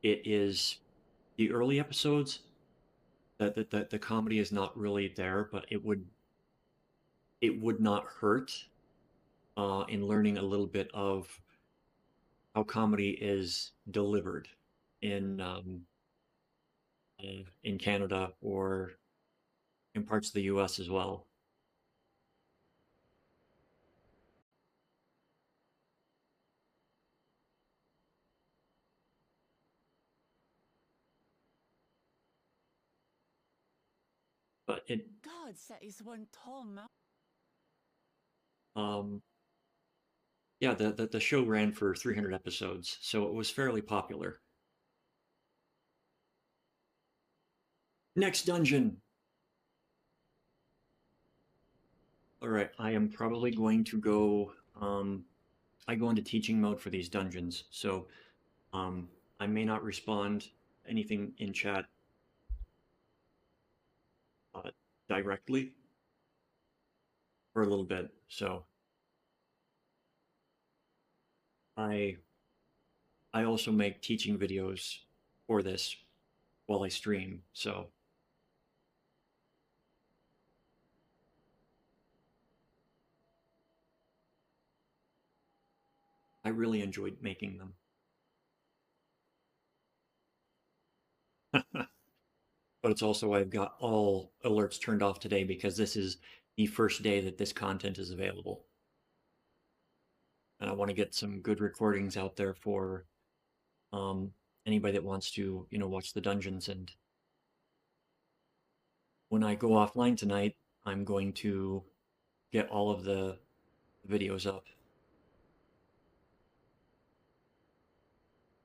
It is the early episodes that the comedy is not really there, but it would not hurt in learning a little bit of how comedy is delivered in in Canada or in parts of the U.S. as well. But it, God, that is one tall mountain. yeah, the show ran for 300 episodes, so it was fairly popular. Next dungeon. All right, I am probably going to go. I go into teaching mode for these dungeons, so I may not respond anything in chat uh, directly for a little bit. So I I also make teaching videos for this while I stream. So I really enjoyed making them. But it's also I've got all alerts turned off today because this is the first day that this content is available. And I want to get some good recordings out there for anybody that wants to, watch the dungeons. And when I go offline tonight, I'm going to get all of the videos up.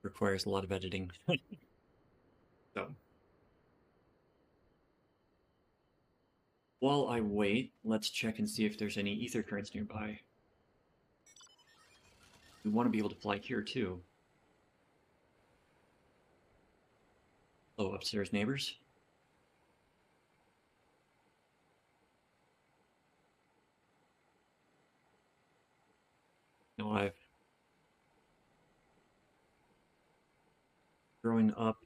Requires a lot of editing. So while I wait, let's check and see if there's any ether currents nearby. We want to be able to fly here too. Hello, upstairs neighbors. No, I've growing up,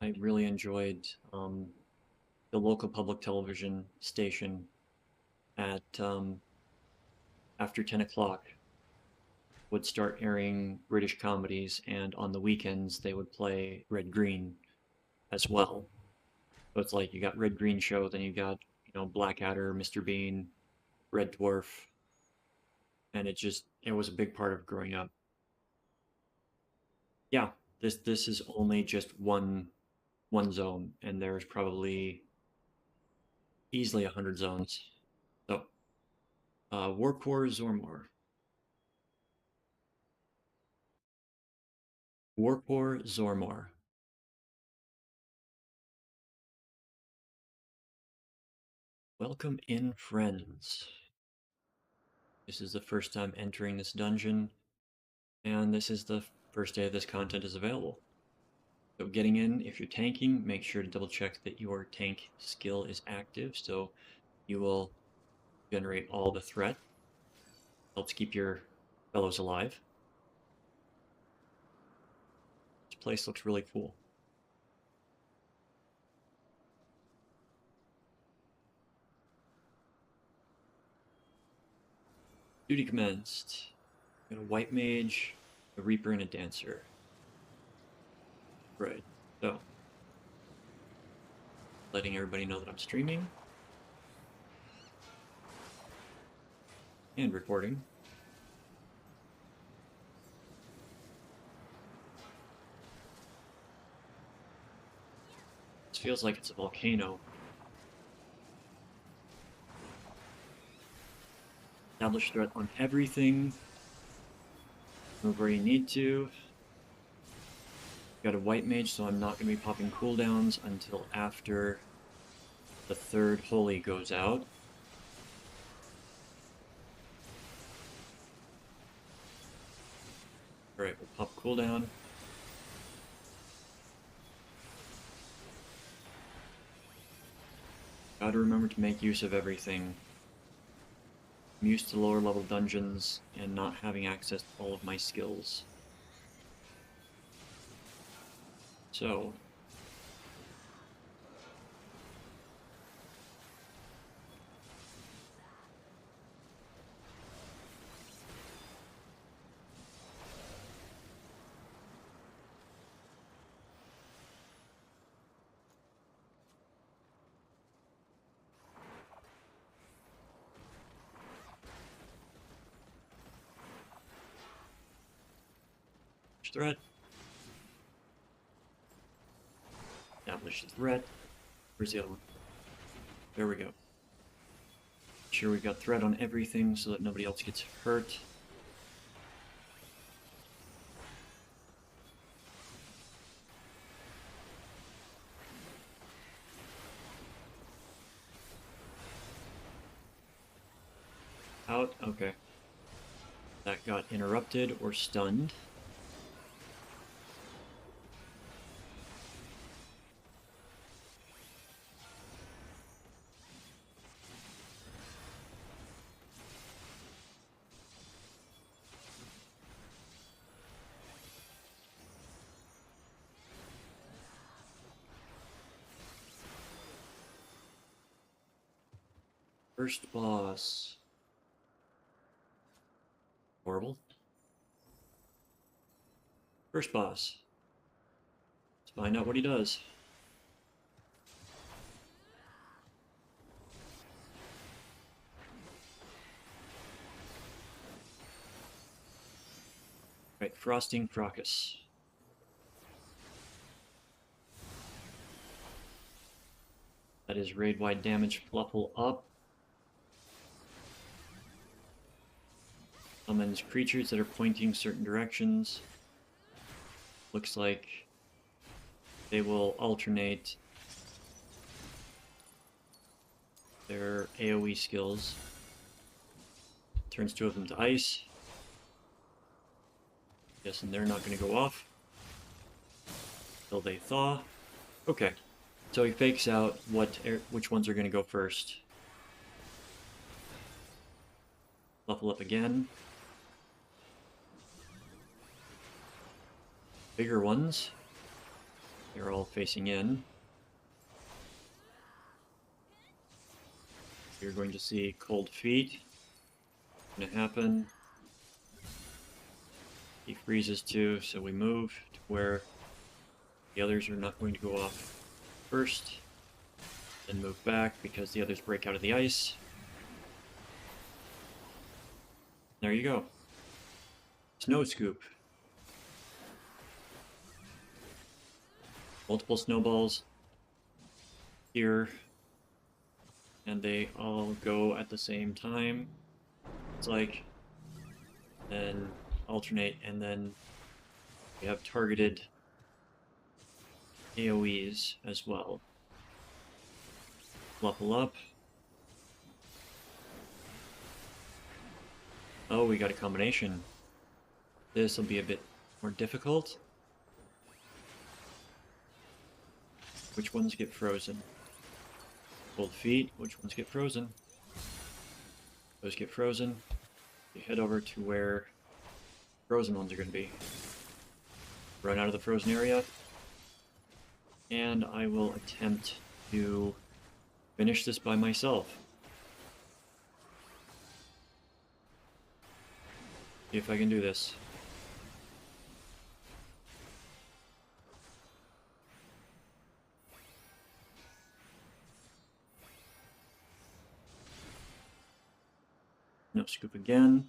I really enjoyed the local public television station at after 10 o'clock would start airing British comedies, and on the weekends they would play Red Green as well. So it's like you got Red Green show, then you got Blackadder, Mr. Bean, Red Dwarf, and it was a big part of growing up. Yeah, this is only just one zone, and there's probably easily 100 zones. So, Warcore Zormor. Warcore Zormor. Welcome in, friends. This is the first time entering this dungeon, and this is the first day this content is available. So getting in, if you're tanking, make sure to double check that your tank skill is active, so you will generate all the threat. Helps keep your fellows alive. This place looks really cool. Duty commenced. Got a white mage, a reaper, and a dancer. Right, so letting everybody know that I'm streaming and recording. This feels like it's a volcano. Establish threat on everything. Move where you need to. Got a white mage, so I'm not going to be popping cooldowns until after the third holy goes out. Alright, we'll pop cooldown. Gotta remember to make use of everything. I'm used to lower level dungeons and not having access to all of my skills. So, threat. Establish threat. Where's the other one? There we go. Make sure we've got threat on everything so that nobody else gets hurt. Out, okay. That got interrupted or stunned. First boss. Horrible. First boss. Let's find out what he does. Right, Frosting Crocus. That is raid-wide damage. Fluffle up. Summons creatures that are pointing certain directions. Looks like they will alternate their AoE skills. Turns two of them to ice. Guessing they're not going to go off until they thaw. Okay, so he fakes out which ones are going to go first. Level up again. Bigger ones. They're all facing in. You're going to see cold feet. Gonna happen. He freezes too, so we move to where the others are not going to go off first. Then move back because the others break out of the ice. There you go. Snow scoop. Multiple snowballs here, and they all go at the same time. It's like, then alternate, and then we have targeted AoEs as well. Level up. Oh, we got a combination. This will be a bit more difficult. Which ones get frozen? Cold feet, which ones get frozen? Those get frozen. You head over to where frozen ones are going to be. Run out of the frozen area. And I will attempt to finish this by myself. See if I can do this. No scoop again.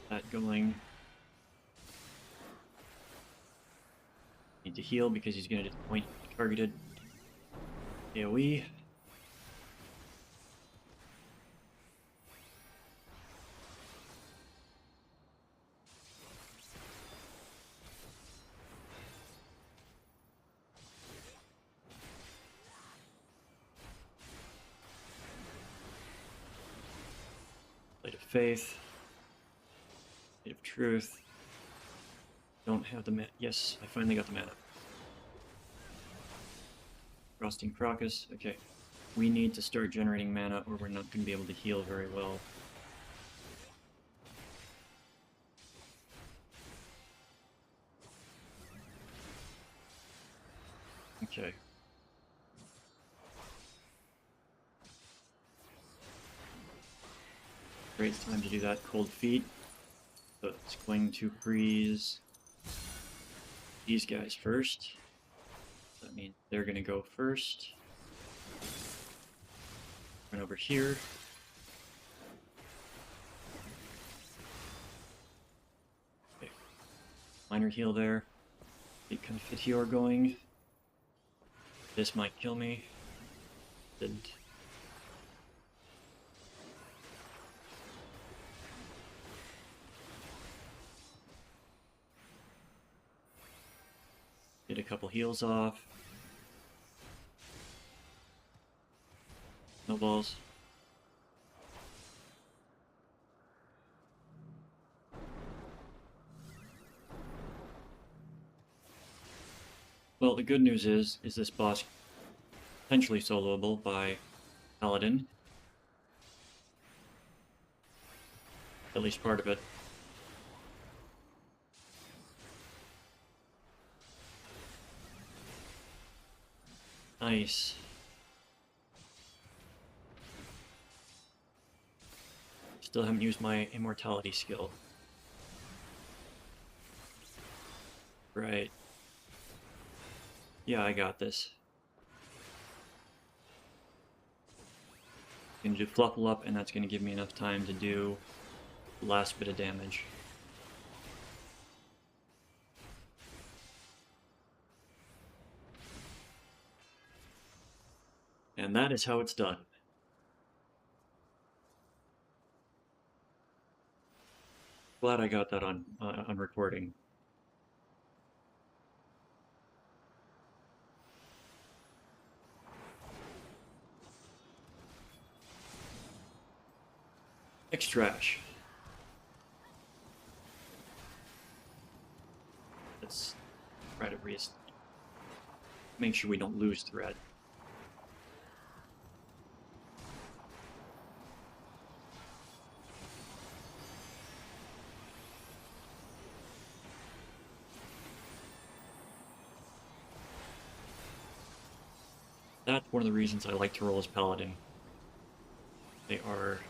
That going. Need to heal because he's going to point targeted AoE. Light of Faith. Light of Truth. Don't have the mana. Yes, I finally got the mana. Frosting Crocus. Okay. We need to start generating mana or we're not going to be able to heal very well. Okay. Great time to do that. Cold Feet. So it's going to freeze these guys first. That means they're going to go first. Run over here. Okay. Minor heal there. Keep Confiteor going. This might kill me. Didn't. Get a couple heals off. Snowballs. Well, the good news is this boss potentially soloable by Paladin. At least part of it. Nice. Still haven't used my immortality skill. Right. Yeah, I got this. Gonna do Fluffle up, and that's gonna give me enough time to do the last bit of damage. And that is how it's done. Glad I got that on recording. Next trash. Let's try to make sure we don't lose thread. That's one of the reasons I like to roll as Paladin. They are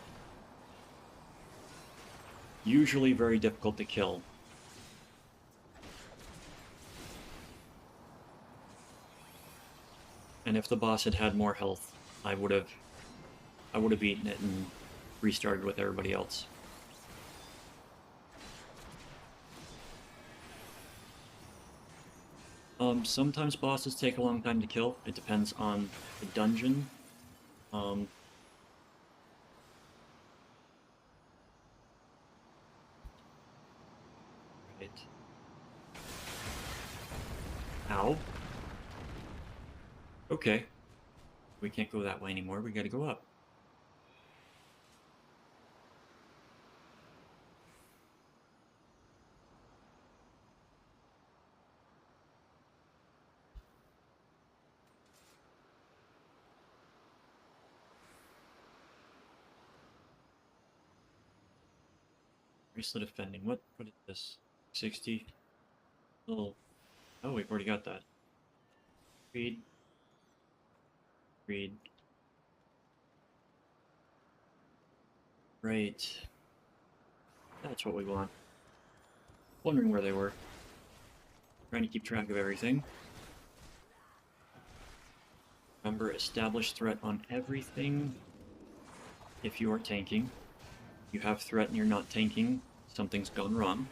usually very difficult to kill. And if the boss had more health, I would have beaten it and restarted with everybody else. Sometimes bosses take a long time to kill. It depends on the dungeon. Right. Ow. Okay. We can't go that way anymore. We gotta go up. Bracelet of Fending. What is this? 60? Oh, we've already got that. Read. Read. Right. That's what we want. Wondering where they were. Trying to keep track of everything. Remember, establish threat on everything if you are tanking. You have threat and you're not tanking, something's gone wrong.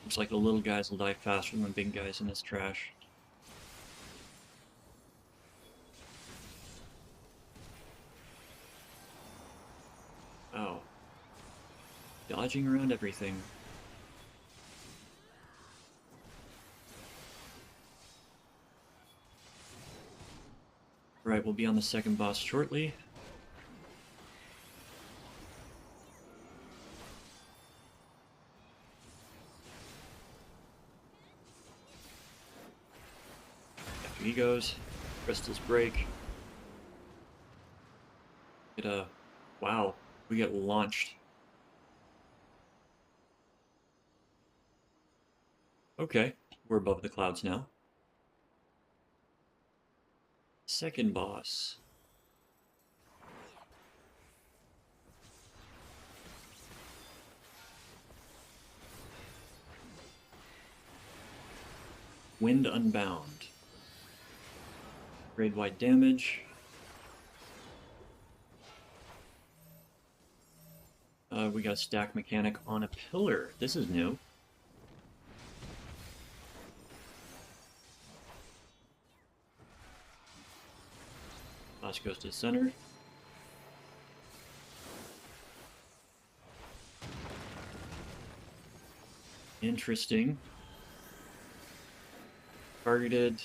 Looks like the little guys will die faster than the big guys in this trash. Oh. Dodging around everything. Right, we'll be on the second boss shortly. After he goes, crystals break. Wow, we get launched. Okay, we're above the clouds now. Second boss. Wind Unbound. Grade-wide damage. We got a stack mechanic on a pillar. This is new. Toss goes to the center. Interesting. Targeted,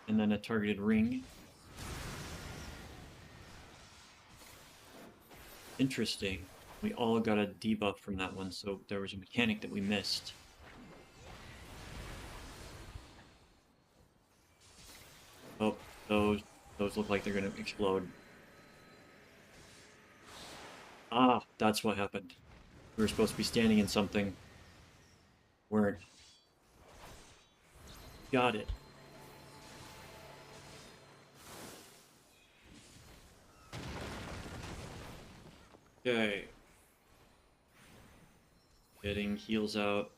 and then a targeted ring. Interesting. We all got a debuff from that one, so there was a mechanic that we missed. Oh, those look like they're gonna explode. Ah, that's what happened. We were supposed to be standing in something. Weren't. Got it. Okay. Getting heals out.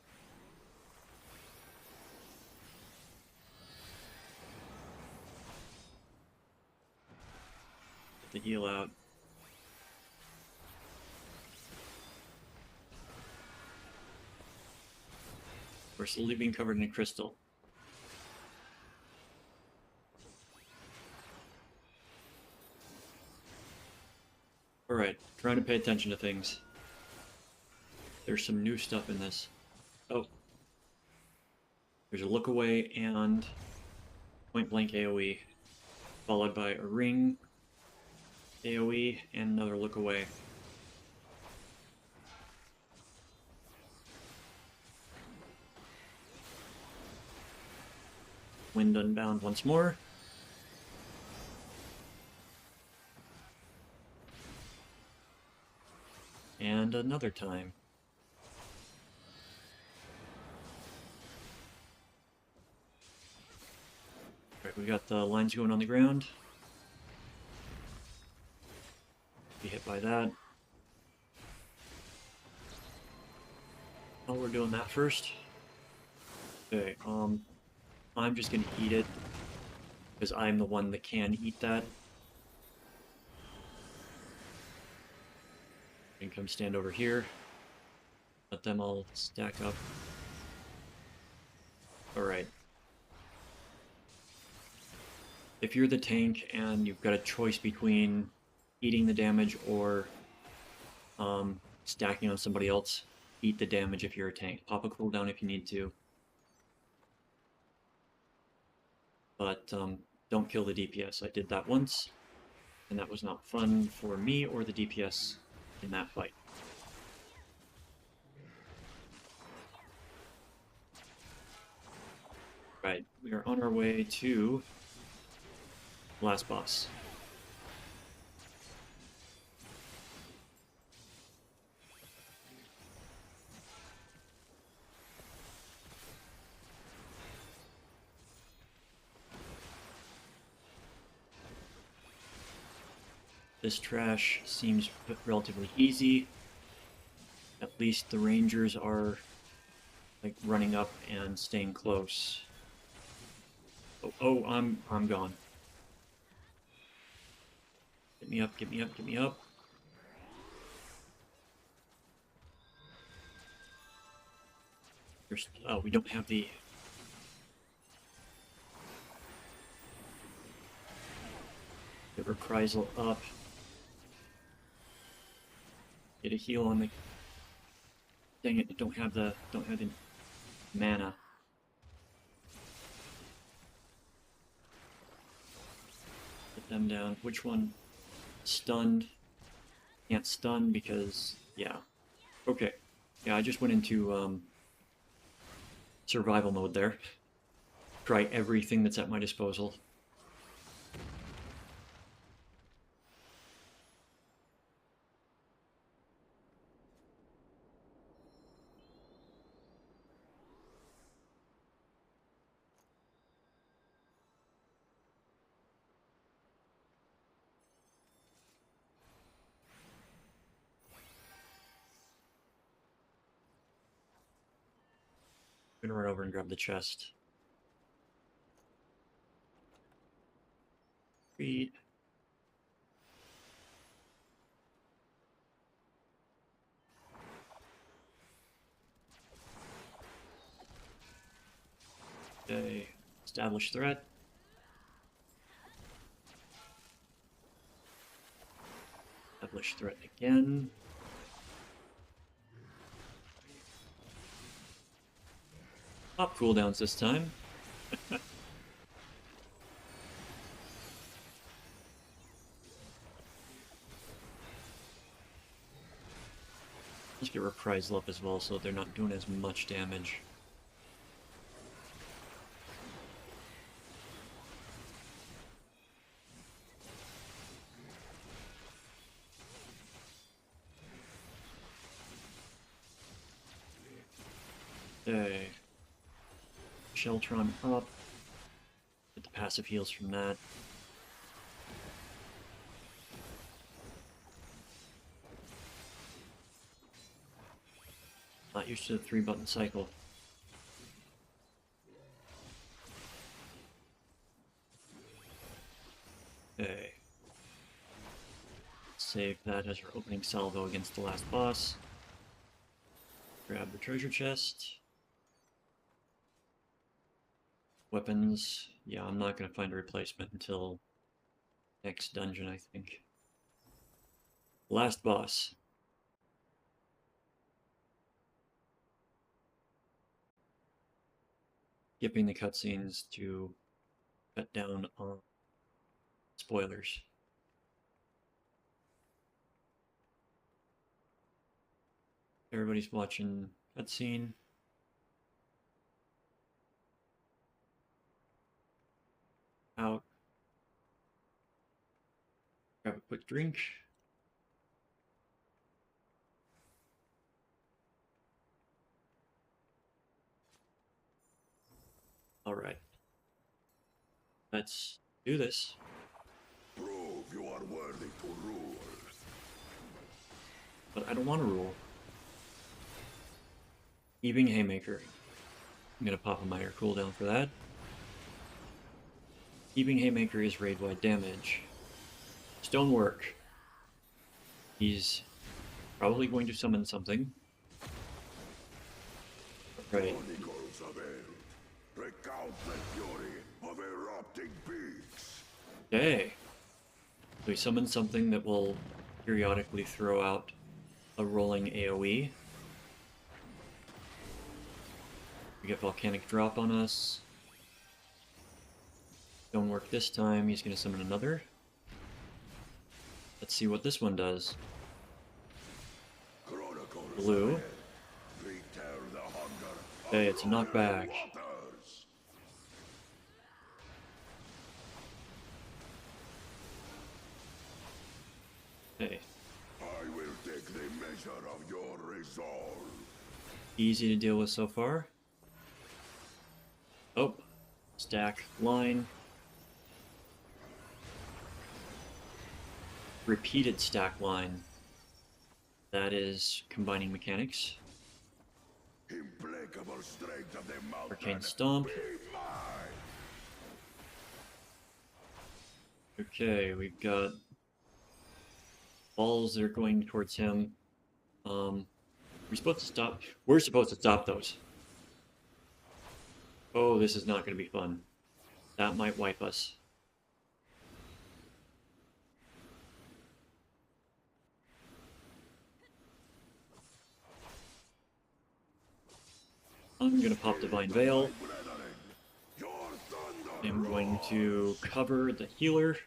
Get the heal out. We're slowly being covered in crystal. Alright, trying to pay attention to things. There's some new stuff in this. Oh. There's a look away and point blank AoE, followed by a ring AoE and another look away. Wind Unbound once more. And another time. Alright, we got the lines going on the ground. Be hit by that. Oh, we're doing that first. Okay, I'm just gonna eat it because I'm the one that can eat that. And come stand over here. Let them all stack up. Alright. If you're the tank and you've got a choice between eating the damage or stacking on somebody else, eat the damage if you're a tank. Pop a cooldown if you need to. But don't kill the DPS. I did that once, and that was not fun for me or the DPS in that fight. Right, we are on our way to last boss. This trash seems relatively easy. At least the rangers are like running up and staying close. Oh, I'm gone. Get me up, get me up, get me up. Oh, we don't have the... Get Reprisal up. Get a heal on the... Dang it, I don't have the mana. Put them down. Which one? Stunned. Can't stun because, yeah. Okay. Yeah, I just went into survival mode there. Try everything that's at my disposal. I'm gonna run over and grab the chest. Read. Okay, establish threat. Establish threat again. Pop cooldowns this time. Let's get reprisal up as well so they're not doing as much damage. Okay. Sheltron up. Get the passive heals from that. Not used to the 3-button cycle. Okay. Save that as your opening salvo against the last boss. Grab the treasure chest. Weapons. Yeah, I'm not going to find a replacement until next dungeon, I think. Last boss. Skipping the cutscenes to cut down on spoilers. Everybody's watching cutscene. Out. Grab a quick drink. Alright. Let's do this. Prove you are worthy to rule. But I don't want to rule. Heaving Haymaker. I'm gonna pop a minor cooldown for that. Heaving Haymaker is raid-wide damage. Stonework. He's probably going to summon something. Right. Chronicles of Hell. Recount the fury of erupting peaks. Okay. So he summons something that will periodically throw out a rolling AoE. We get Volcanic Drop on us. Don't work this time, he's going to summon another. Let's see what this one does. Chronicles Blue. of Hell. Return the hunger of Okay, it's a knockback. waters. Okay. I will take the measure of your resolve. Easy to deal with so far. Oh. Stack line. Repeated stack line. That is combining mechanics. Implacable strength of the mountain. Arcane Stomp. Be mine. Okay, we've got balls that are going towards him. We're supposed to stop. We're supposed to stop those. Oh, this is not going to be fun. That might wipe us. I'm going to pop Divine Veil. Your thunder. I'm going to cover the healer.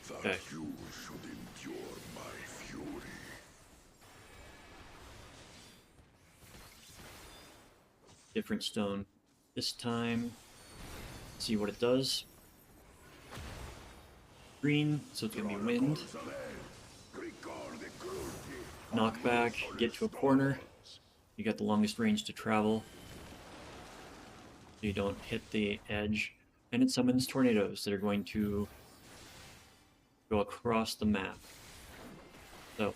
That Okay. you should endure my fury. Different stone. This time, see what it does. Green, so it's going to be wind. Chronicles of Hell. Recall the cruelty of Knockback, get to a corner. You got the longest range to travel. So you don't hit the edge. And it summons tornadoes that are going to go across the map. So,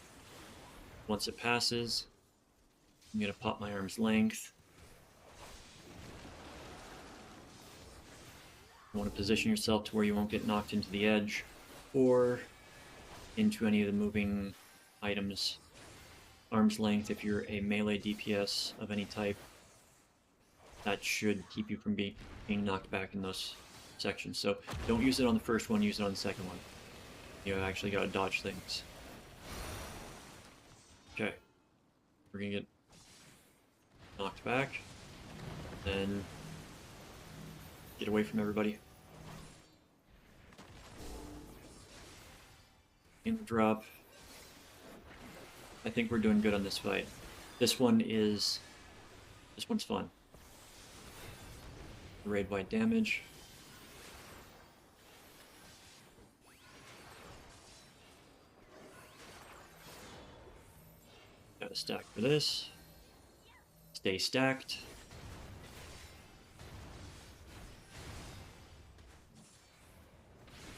once it passes, I'm going to pop my arm's length. You want to position yourself to where you won't get knocked into the edge or into any of the moving items. Arm's length, if you're a melee DPS of any type, that should keep you from being knocked back in those sections. So don't use it on the first one, use it on the second one. You actually gotta dodge things. Okay. We're gonna get knocked back, then get away from everybody. In the drop. I think we're doing good on this fight. This one's fun. Raid wide damage. Got a stack for this. Stay stacked.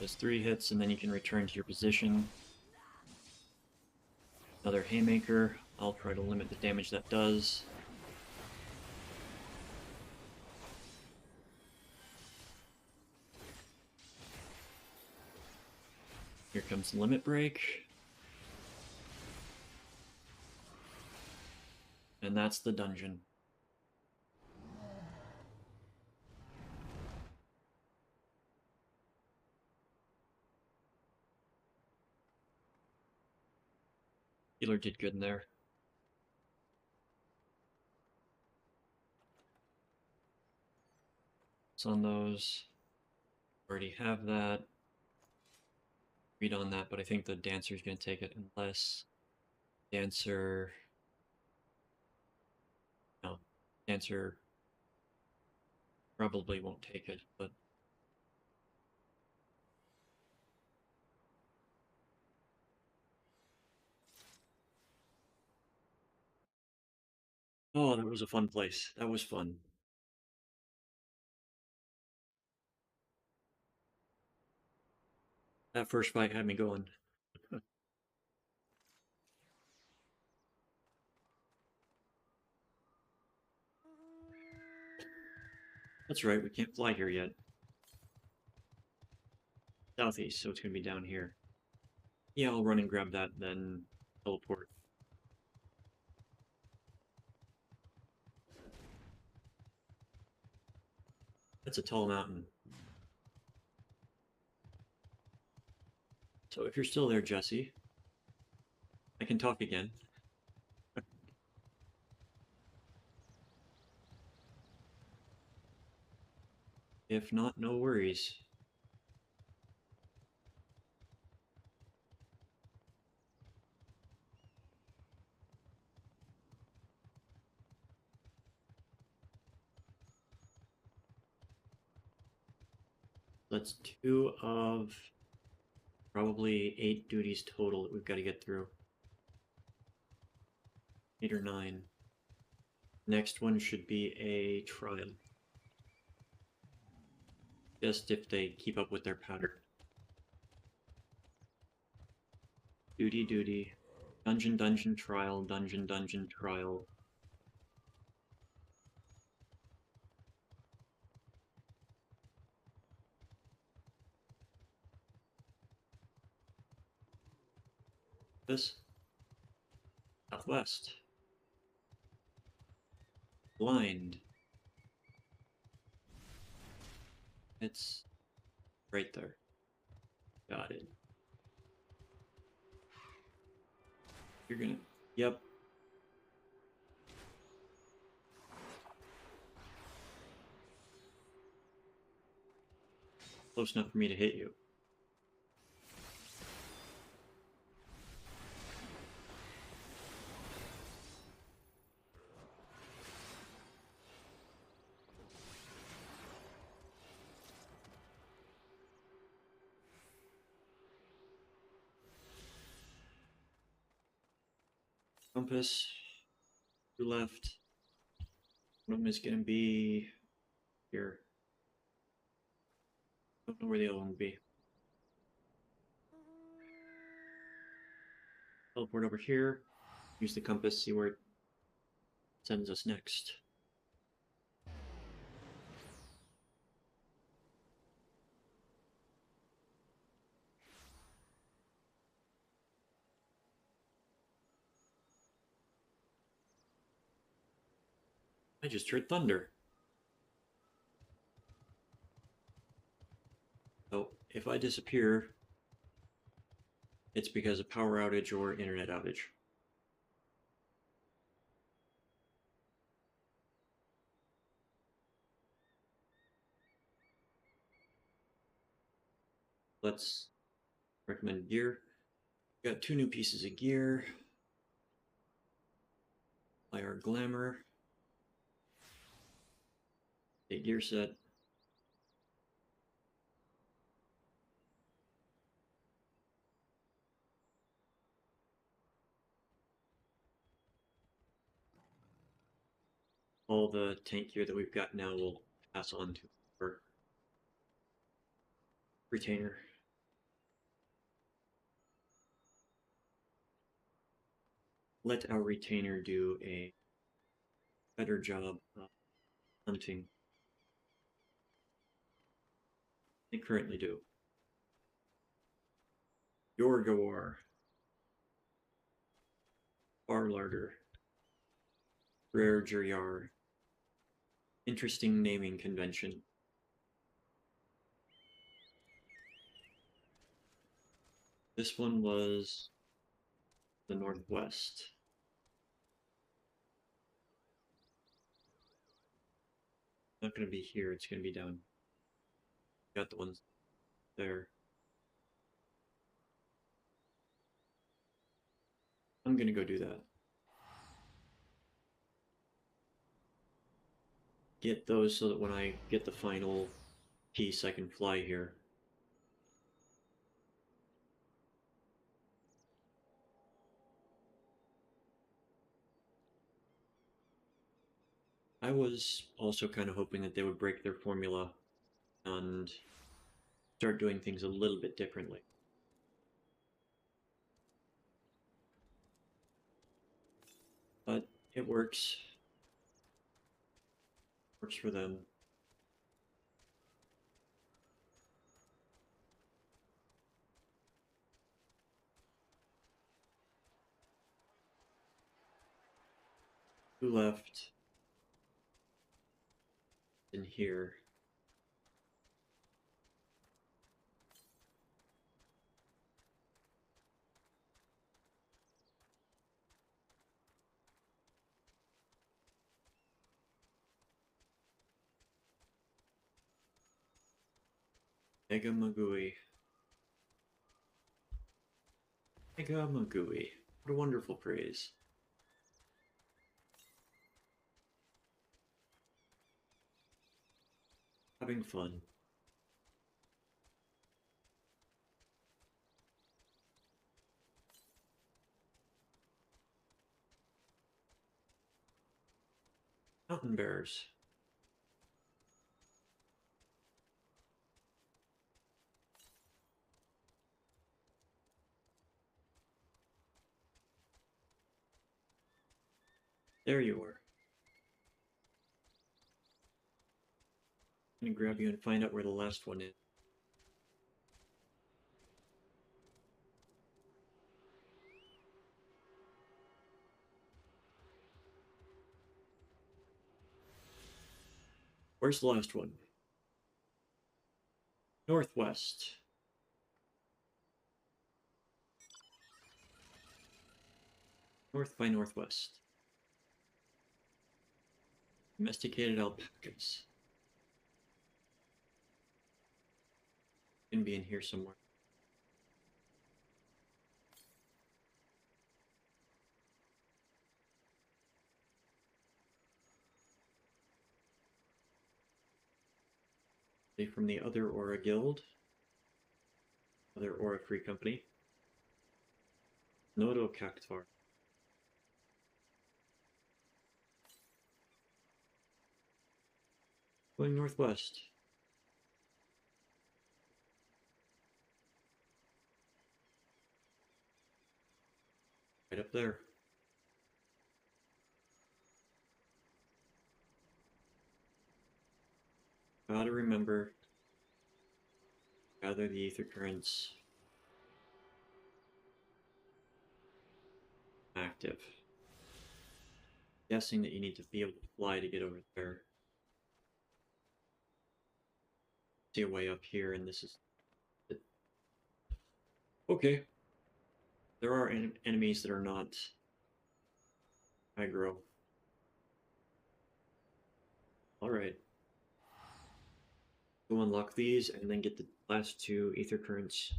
Does 3 hits, and then you can return to your position. Another haymaker. I'll try to limit the damage that does. Here comes the limit break. And that's the dungeon. Healer did good in there. It's on those. Already have that. Read on that, but I think the dancer's gonna take it unless dancer. No, dancer probably won't take it, but oh, that was a fun place. That was fun. That first fight had me going. That's right, we can't fly here yet. Southeast, so it's gonna be down here. Yeah, I'll run and grab that, then teleport. That's a tall mountain. So if you're still there, Jesse, I can talk again. If not, no worries. That's 2 of probably 8 duties total that we've got to get through. 8 or 9. Next one should be a trial. Just if they keep up with their pattern. Duty, dungeon, trial, dungeon, trial. This? Southwest. Blind. It's right there. Got it. You're gonna... Yep. Close enough for me to hit you. Compass. 2 left. One of them is gonna be here. Don't know where the other one will be. Teleport over here. Use the compass, see where it sends us next. I just heard thunder. So if I disappear, it's because of power outage or internet outage. Let's recommend gear. Got 2 new pieces of gear. Apply our glamour. A gear set. All the tank gear that we've got now will pass on to our retainer. Let our retainer do a better job of hunting. They currently do. Yorgawar. Farlarder. Rare Juryar. Interesting naming convention. This one was the Northwest. Not going to be here, it's going to be down. Got the ones there. I'm going to go do that. Get those so that when I get the final piece, I can fly here. I was also kind of hoping that they would break their formula and start doing things a little bit differently. But it works. Works for them. Who left? In here. Mega Magui. Mega Magui. What a wonderful phrase. Having fun. Mountain bears. There you are. I'm gonna grab you and find out where the last one is. Where's the last one? Northwest. North by Northwest. Domesticated alpacas. Gonna be in here somewhere. They from the other Aura Guild. Other Aura Free Company. Nodo Cactar. Going northwest. Right up there. Gotta remember, gather the ether currents. Active. guessing that you need to be able to fly to get over there. See a way up here, and this is it. Okay. There are enemies that are not aggro. Alright. Go unlock these and then get the last 2 ether currents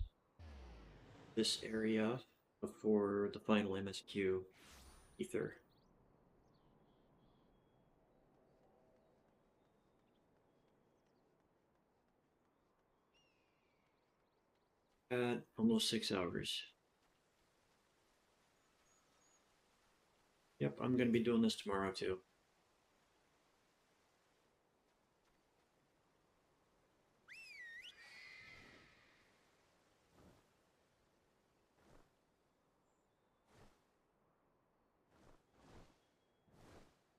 this area before the final MSQ ether. At almost 6 hours. Yep, I'm gonna be doing this tomorrow too.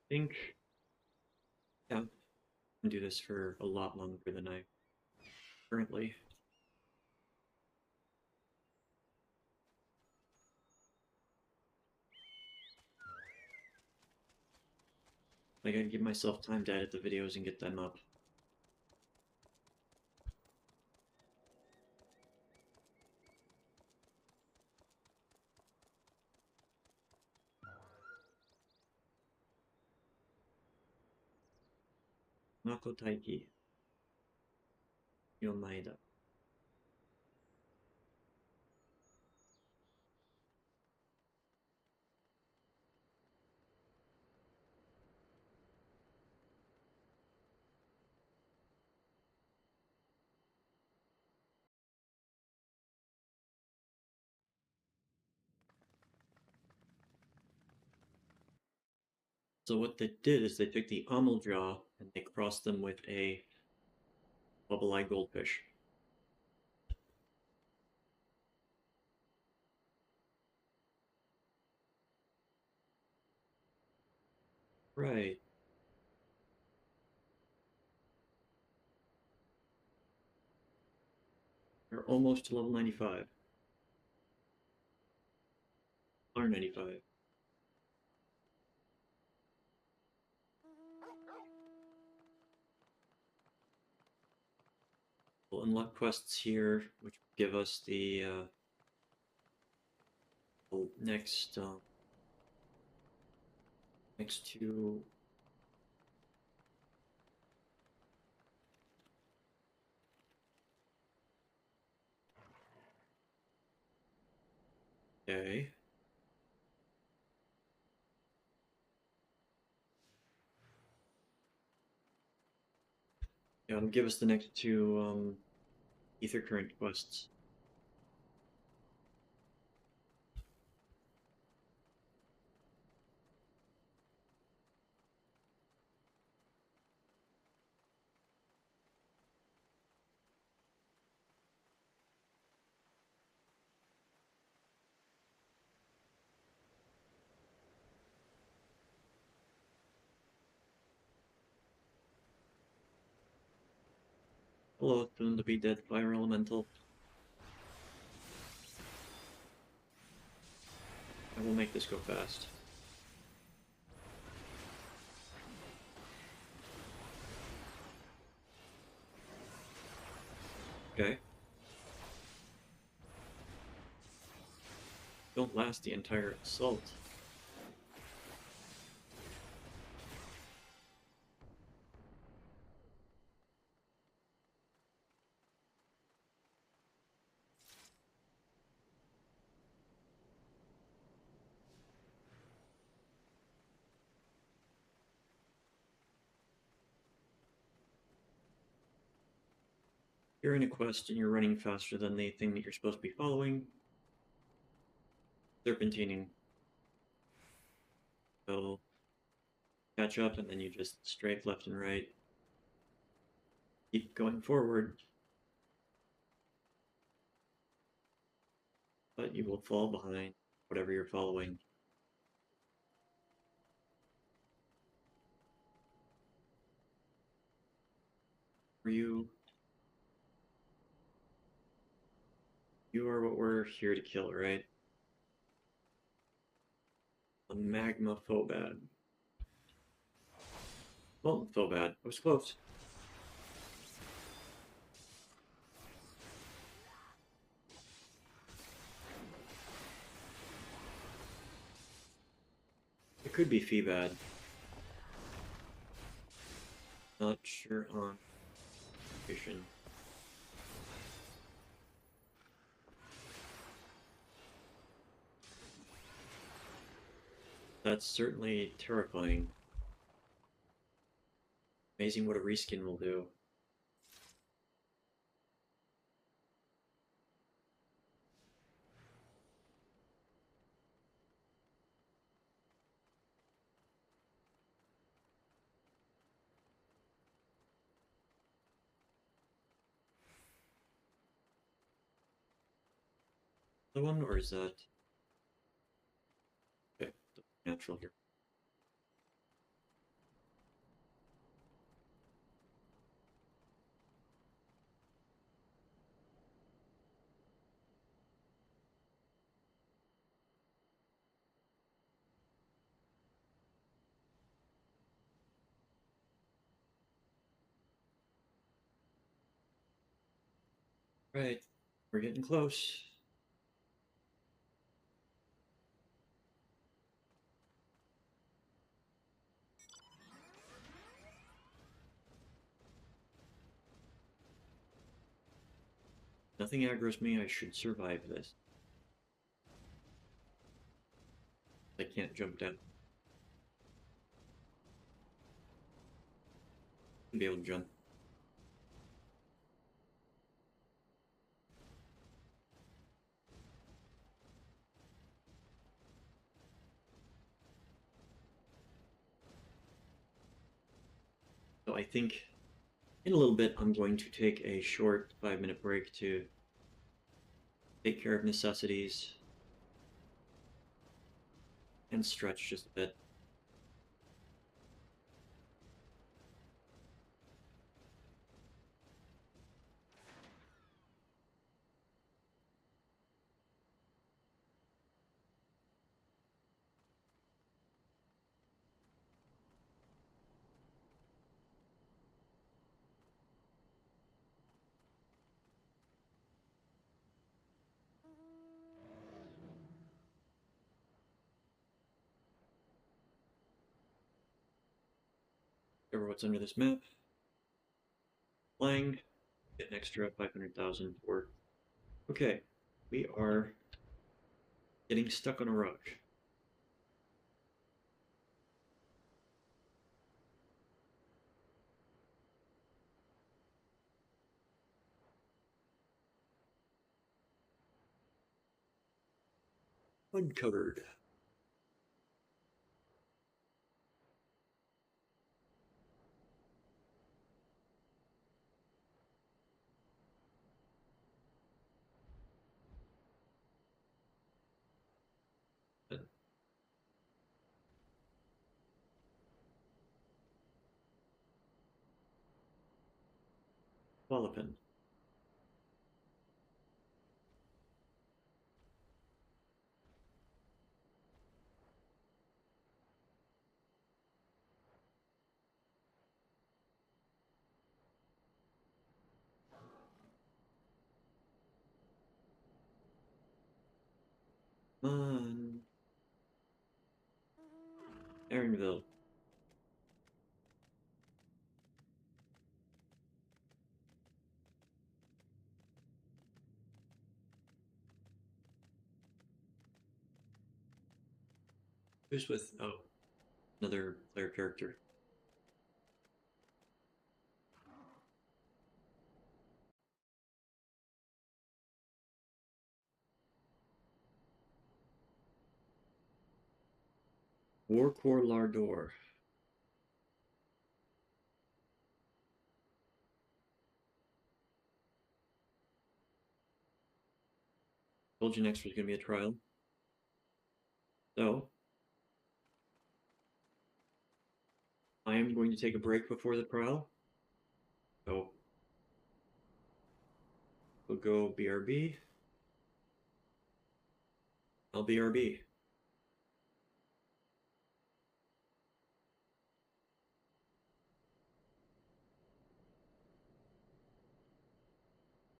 I think, yeah, I'm gonna do this for a lot longer than I currently. I gotta give myself time to edit the videos and get them up. Nako Taiki. Yomaida. So what they did is they took the Amaljaw and they crossed them with a bubble-eyed goldfish. Right. We're almost to level 95. Or 95. We'll unlock quests here, which give us the next next 2. Okay. Yeah, it'll give us the next 2 ether current quests. Hello, soon to be dead fire elemental. I will make this go fast. Okay. Don't last the entire assault. You're in a quest and you're running faster than the thing that you're supposed to be following. Serpentining. So catch up and then you just strafe left and right. Keep going forward. But you will fall behind whatever you're following. You are what we're here to kill, right? A magma phobad. Well, feel bad. I was close. It could be Feebad. Not sure on location. That's certainly terrifying. Amazing what a reskin will do. The one, or is that... Okay, natural here. Right, we're getting close. Nothing aggroes me, I should survive this. I can't jump down. Be able to jump. So I think in a little bit I'm going to take a short 5-minute break to take care of necessities and stretch just a bit. Remember what's under this map. Flying, get an extra 500,000 for. Okay, we are getting stuck on a rock. Uncovered. Wallopin. Come on. Aaronville. Who's with... Oh, another player character. Warcore Lardor. Told you next was going to be a trial. So, I am going to take a break before the trial. So, we'll go BRB. I'll BRB.